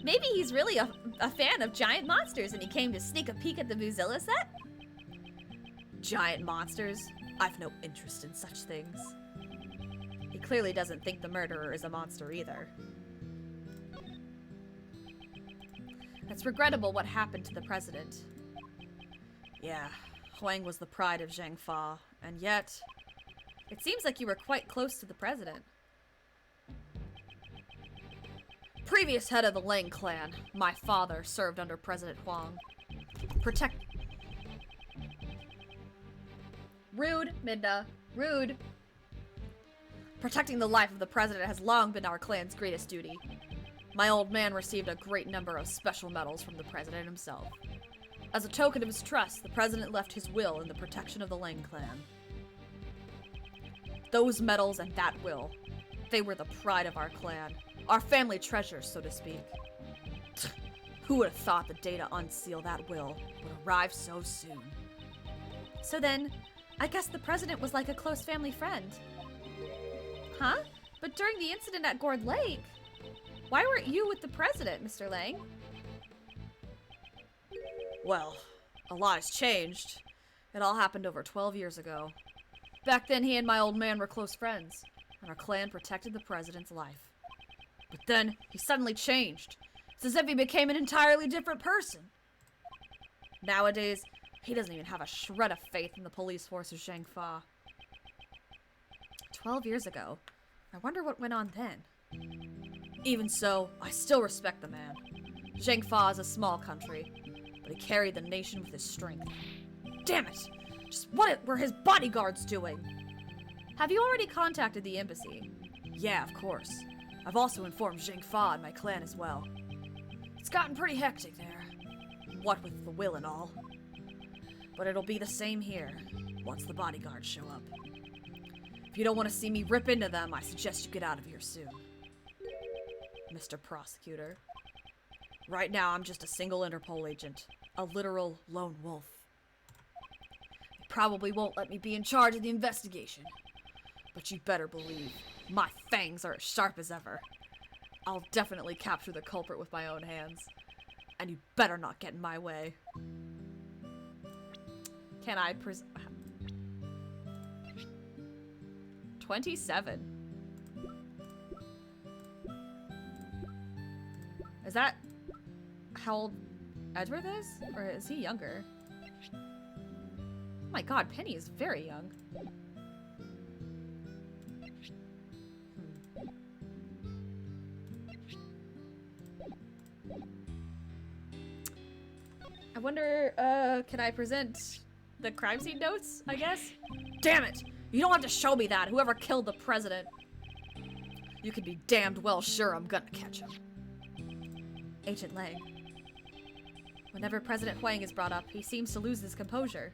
Speaker 2: Maybe he's really a fan of giant monsters and he came to sneak a peek at the Muzilla set? Giant monsters? I've no interest in such things. He clearly doesn't think the murderer is a monster either. It's regrettable what happened to the president. Yeah, Huang was the pride of Zhang Fa, and yet, it seems like you were quite close to the president. Previous head of the Lang clan, my father served under President Huang. Rude, Midna. Rude. Protecting the life of the president has long been our clan's greatest duty. My old man received a great number of special medals from the president himself. As a token of his trust, the president left his will in the protection of the Lang clan. Those medals and that will, they were the pride of our clan. Our family treasure, so to speak. Who would have thought the day to unseal that will would arrive so soon? So then, I guess the president was like a close family friend. Huh? But during the incident at Gourd Lake, why weren't you with the president, Mr. Lang? Well, a lot has changed. It all happened over 12 years ago. Back then, he and my old man were close friends, and our clan protected the president's life. But then, he suddenly changed. It's as if he became an entirely different person. Nowadays, he doesn't even have a shred of faith in the police force of Zhang Fa. 12 years ago. I wonder what went on then. Even so, I still respect the man. Zhang Fa is a small country, but he carried the nation with his strength. Damn it! Just what were his bodyguards doing? Have you already contacted the embassy?
Speaker 3: Yeah, of course. I've also informed Jing Fa and my clan as well. It's gotten pretty hectic there, what with the will and all. But it'll be the same here, once the bodyguards show up. If you don't want to see me rip into them, I suggest you get out of here soon. Mr. Prosecutor. Right now, I'm just a single Interpol agent. A literal lone wolf. They probably won't let me be in charge of the investigation. But you better believe, my fangs are as sharp as ever. I'll definitely capture the culprit with my own hands. And you better not get in my way.
Speaker 2: Can I 27. Is that how old Edward is? Or is he younger? Oh my god, Penny is very young. I wonder, can I present the crime scene notes, I guess?
Speaker 3: Damn it! You don't have to show me that, whoever killed the president. You can be damned well sure I'm gonna catch him.
Speaker 2: Agent Lang. Whenever President Huang is brought up, he seems to lose his composure.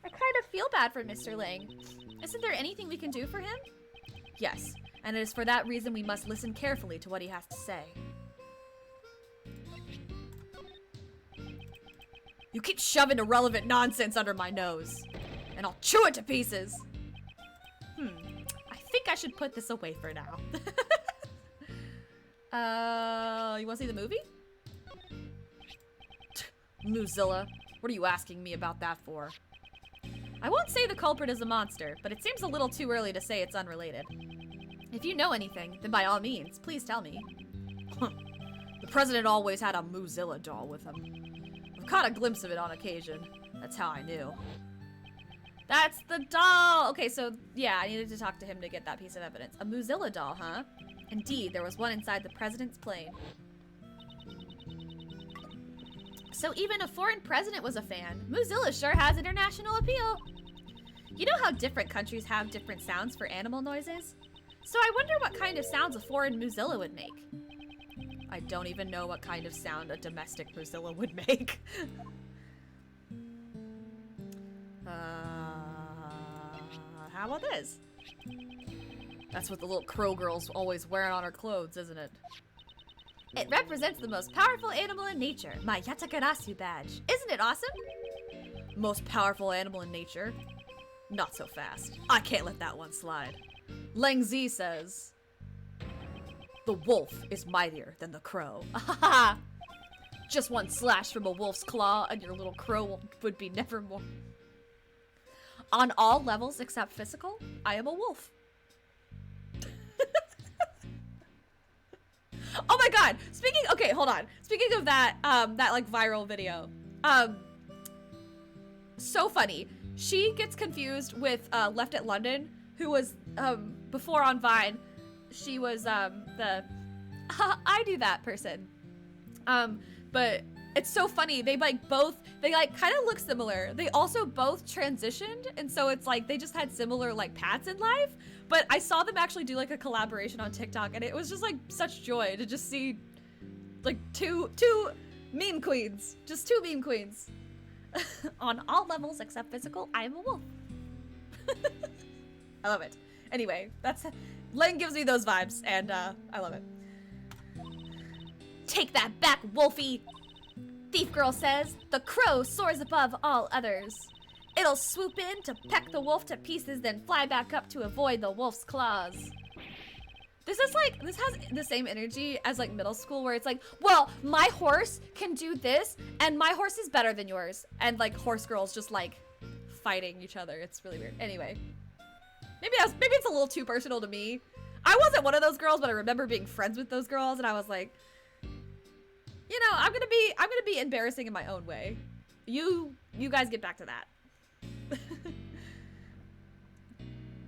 Speaker 2: I kind of feel bad for Mr. Lang. Isn't there anything we can do for him? Yes, and it is for that reason we must listen carefully to what he has to say.
Speaker 3: You keep shoving irrelevant nonsense under my nose, and I'll chew it to pieces.
Speaker 2: I think I should put this away for now. You want to see the movie?
Speaker 3: Mozilla, what are you asking me about that for?
Speaker 2: I won't say the culprit is a monster, but it seems a little too early to say it's unrelated. If you know anything, then by all means, please tell me.
Speaker 3: The president always had a Mozilla doll with him. I've caught a glimpse of it on occasion. That's how I knew.
Speaker 2: That's the doll! Okay, so yeah, I needed to talk to him to get that piece of evidence. A Mozilla doll, huh? Indeed, there was one inside the president's plane. So even a foreign president was a fan. Mozilla sure has international appeal. You know how different countries have different sounds for animal noises? So I wonder what kind of sounds a foreign Mozilla would make. I don't even know what kind of sound a domestic Mozilla would make.
Speaker 3: How about this? That's what the little crow girl's always wearing on her clothes, isn't it?
Speaker 2: It represents the most powerful animal in nature, my Yatakarasu badge. Isn't it awesome?
Speaker 3: Most powerful animal in nature? Not so fast. I can't let that one slide. Lang Zi says, the wolf is mightier than the crow. Just one slash from a wolf's claw and your little crow would be nevermore.
Speaker 2: On all levels except physical, I am a wolf. Oh my god! Okay, hold on. Speaking of that, that like viral video, so funny. She gets confused with Left at London, who was before on Vine. She was the I do that person. But it's so funny. They kind of look similar. They also both transitioned, and so it's like they just had similar like paths in life. But I saw them actually do like a collaboration on TikTok, and it was just like such joy to just see like two meme queens. Just two meme queens. On all levels except physical, I am a wolf. I love it. Anyway, Lang gives me those vibes, and I love it. Take that back, Wolfie! Thief Girl says, the crow soars above all others. It'll swoop in to peck the wolf to pieces, then fly back up to avoid the wolf's claws. This has the same energy as like middle school, where it's like, well, my horse can do this, and my horse is better than yours. And like horse girls just like fighting each other. It's really weird. Anyway, maybe it's a little too personal to me. I wasn't one of those girls, but I remember being friends with those girls, and I was like, you know, I'm gonna be embarrassing in my own way. You guys get back to that.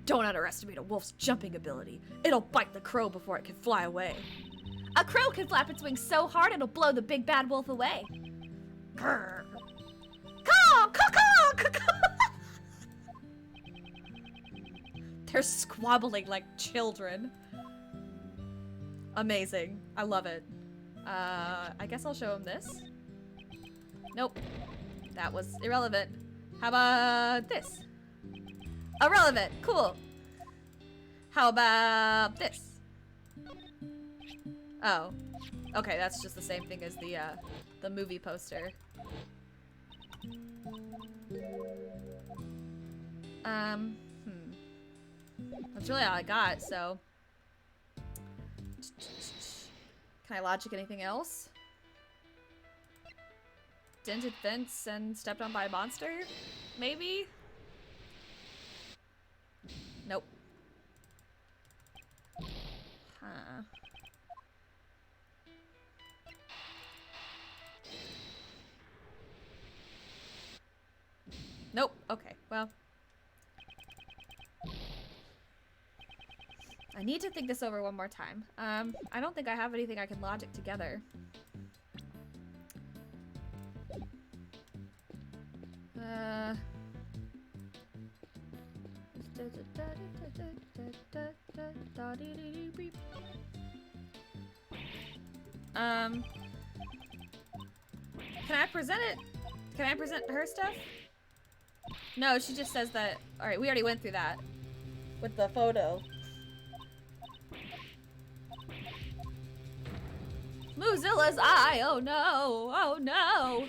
Speaker 3: Don't underestimate a wolf's jumping ability. It'll bite the crow before it can fly away.
Speaker 2: A crow can flap its wings so hard it'll blow the big bad wolf away.
Speaker 3: Grr.
Speaker 2: Caw, caw, caw, caw, caw. They're squabbling like children. Amazing. I love it. I guess I'll show him this. Nope. That was irrelevant. How about this? Irrelevant. Cool. How about this? Oh. Okay, that's just the same thing as the movie poster. That's really all I got, so. Can I logic anything else? Dented fence and stepped on by a monster? Maybe? Nope. Huh. Nope. Okay, well. I need to think this over one more time. I don't think I have anything I can logic together. Can I present it? Can I present her stuff? No, she just says that. Alright, we already went through that. With the photo. Mozilla's eye! Oh no! Oh no!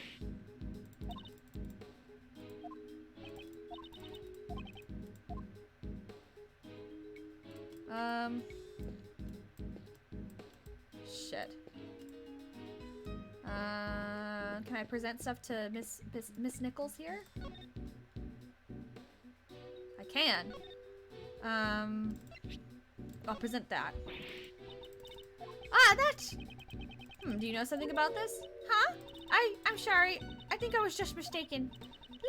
Speaker 2: Shit. Can I present stuff to Miss Nichols here? I can. I'll present that. Ah, that's... do you know something about this?
Speaker 4: Huh? I'm sorry. I think I was just mistaken.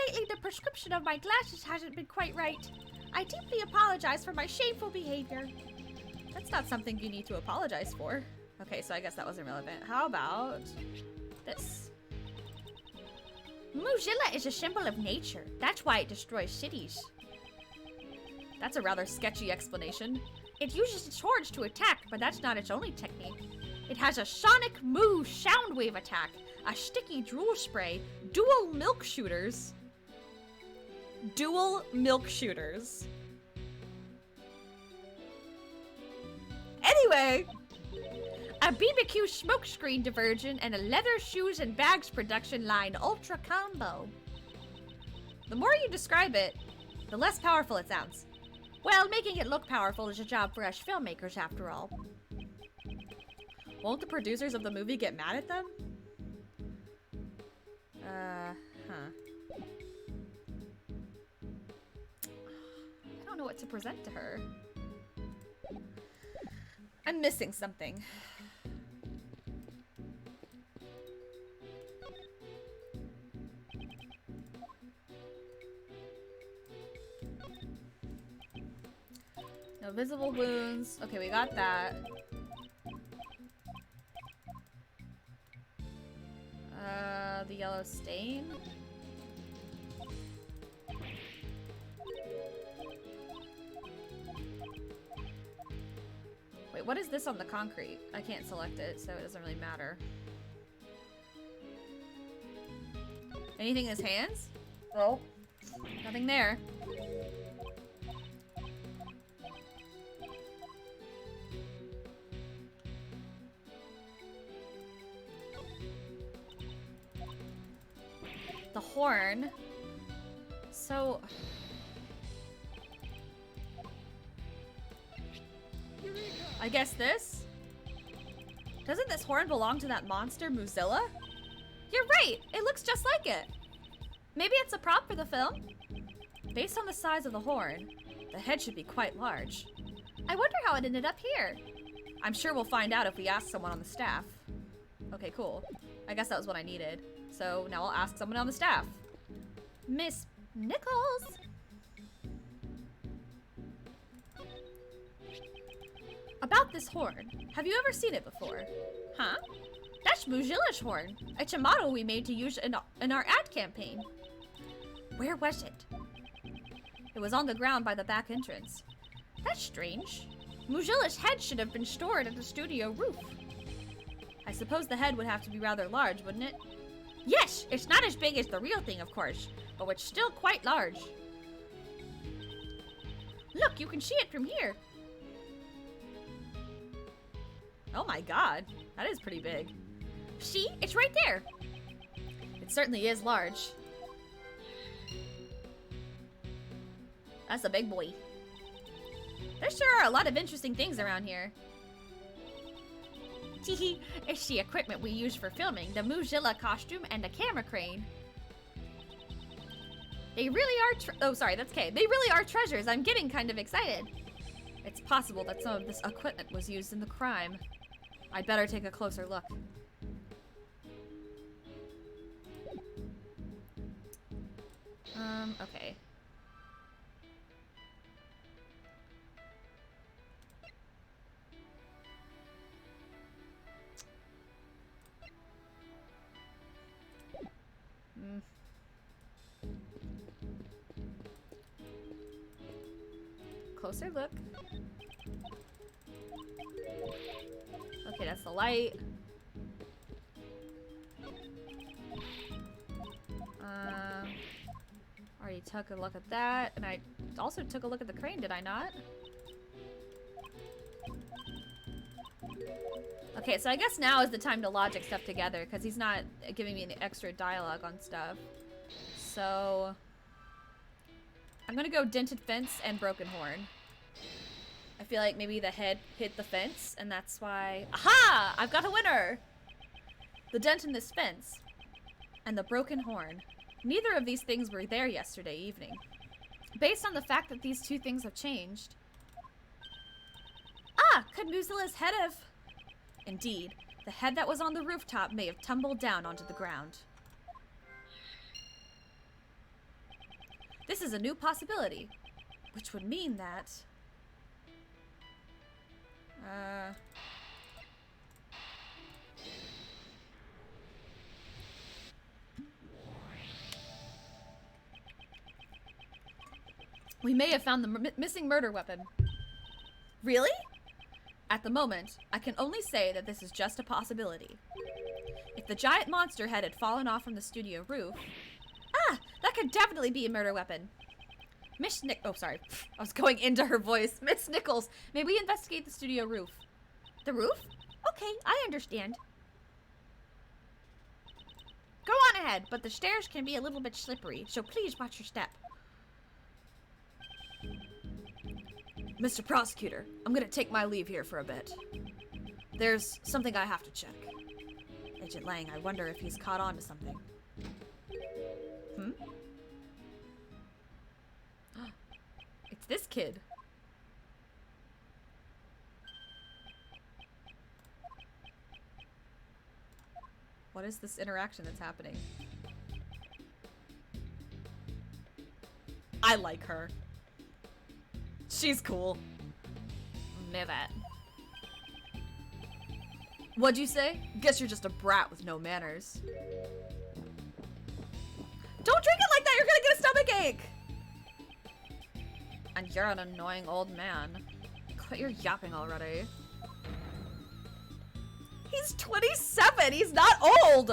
Speaker 4: Lately, the prescription of my glasses hasn't been quite right. I deeply apologize for my shameful behavior.
Speaker 2: That's not something you need to apologize for. Okay, so I guess that wasn't relevant. How about this?
Speaker 4: Mozilla is a symbol of nature. That's why it destroys cities.
Speaker 2: That's a rather sketchy explanation.
Speaker 4: It uses its horns to attack, but that's not its only technique. It has a sonic moo sound wave attack, a sticky drool spray,
Speaker 2: Dual milk shooters. Dual milk shooters. Anyway,
Speaker 4: a BBQ smokescreen diversion, and a leather shoes and bags production line ultra combo.
Speaker 2: the more you describe it, the less powerful it sounds.
Speaker 4: Well, making it look powerful is a job for us filmmakers, after all.
Speaker 2: Won't the producers of the movie get mad at them? I don't know what to present to her. I'm missing something. No visible wounds. Okay, we got that. The yellow stain. Wait, what is this on the concrete? I can't select it, so it doesn't really matter. Anything in his hands?
Speaker 1: No.
Speaker 2: Nothing there. The horn. So... I guess this? Doesn't this horn belong to that monster, Mozilla? You're right! It looks just like it! Maybe it's a prop for the film? Based on the size of the horn, the head should be quite large. I wonder how it ended up here. I'm sure we'll find out if we ask someone on the staff. Okay, cool. I guess that was what I needed. So now I'll ask someone on the staff. Miss Nichols? About this horn, have you ever seen it before? Huh? That's Mozilla's horn. It's a model we made to use in our ad campaign. Where was it? It was on the ground by the back entrance. That's strange. Mujilla's head should have been stored at the studio roof. I suppose the head would have to be rather large, wouldn't it? Yes, it's not as big as the real thing, of course, but it's still quite large. Look, you can see it from here. Oh my god, that is pretty big. See, it's right there. It certainly is large. That's a big boy. There sure are a lot of interesting things around here. Teehee, it's the equipment we use for filming, the Mujilla costume and the camera crane. They really are oh, sorry, that's K. They really are treasures. I'm getting kind of excited. It's possible that some of this equipment was used in the crime. I'd better take a closer look. Okay. Closer look. Okay, that's the light. Already took a look at that, and I also took a look at the crane, did I not? Okay, so I guess now is the time to logic stuff together, because he's not giving me any extra dialogue on stuff. So I'm gonna go dented fence and broken horn. I feel like maybe the head hit the fence, and that's why... Aha! I've got a winner! The dent in this fence and the broken horn. Neither of these things were there yesterday evening. Based on the fact that these two things have changed... Ah! Could Muzilla's head have... Indeed, the head that was on the rooftop may have tumbled down onto the ground. This is a new possibility, which would mean that... We may have found the missing murder weapon. Really? At the moment, I can only say that this is just a possibility. If the giant monster head had fallen off from the studio roof... Ah! That could definitely be a murder weapon. Oh, sorry. I was going into her voice. Miss Nichols, may we investigate the studio roof? The roof? Okay, I understand. Go on ahead, but the stairs can be a little bit slippery, so please watch your step. Mr. Prosecutor, I'm gonna take my leave here for a bit. There's something I have to check. Agent Lang, I wonder if he's caught on to something. It's this kid. What is this interaction that's happening? I like her. She's cool.
Speaker 4: Move it.
Speaker 2: What'd you say? Guess you're just a brat with no manners. Don't drink it like that! You're gonna get a stomachache! And you're an annoying old man. Quit your yapping already. He's 27! He's not old!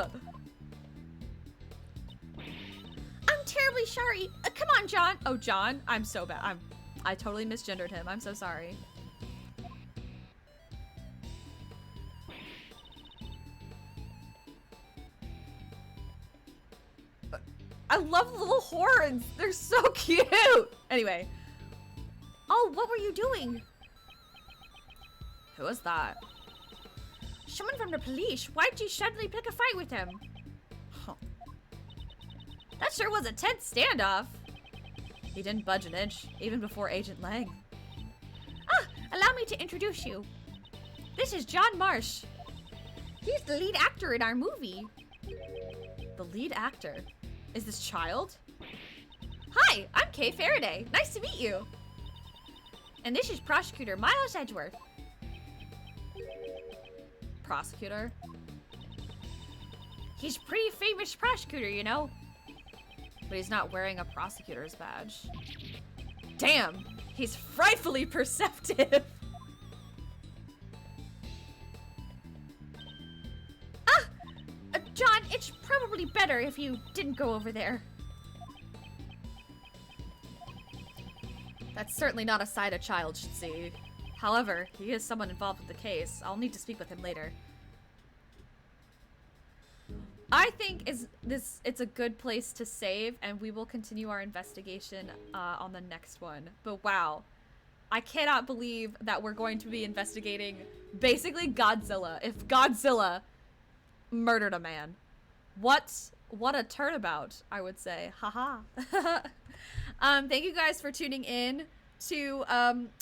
Speaker 2: I'm terribly sorry. Come on, John. Oh, John? I'm so bad. I totally misgendered him. I'm so sorry. I love the little horns. They're so cute. Anyway. Oh, what were you doing? Who was that? Someone from the police. Why'd you suddenly pick a fight with him? Huh. That sure was a tense standoff. He didn't budge an inch, even before Agent Lang. Ah, allow me to introduce you. This is John Marsh. He's the lead actor in our movie. The lead actor? Is this child? Hi, I'm Kay Faraday. Nice to meet you. And this is Prosecutor Miles Edgeworth. Prosecutor? He's a pretty famous prosecutor, you know. But he's not wearing a prosecutor's badge. Damn! He's frightfully perceptive.
Speaker 4: John, it's probably better if you didn't go over there.
Speaker 2: That's certainly not a sight a child should see. However, he is someone involved with the case. I'll need to speak with him later. I think it's a good place to save, and we will continue our investigation on the next one. But wow, I cannot believe that we're going to be investigating basically Godzilla. If Godzilla murdered a man, what a turnabout, I would say. Haha. Thank you guys for tuning in to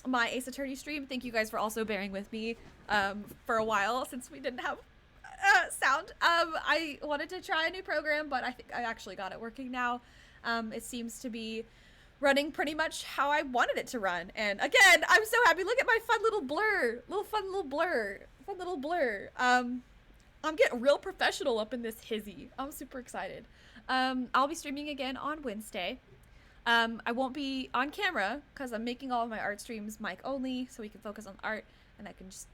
Speaker 2: my Ace Attorney stream. Thank you guys for also bearing with me for a while since we didn't have sound. I wanted to try a new program, but I think I actually got it working now. It seems to be running pretty much how I wanted it to run. And again, I'm so happy. Look at my fun little blur. I'm getting real professional up in this hizzy. I'm super excited. I'll be streaming again on Wednesday. I won't be on camera because I'm making all of my art streams mic only, so we can focus on art and I can just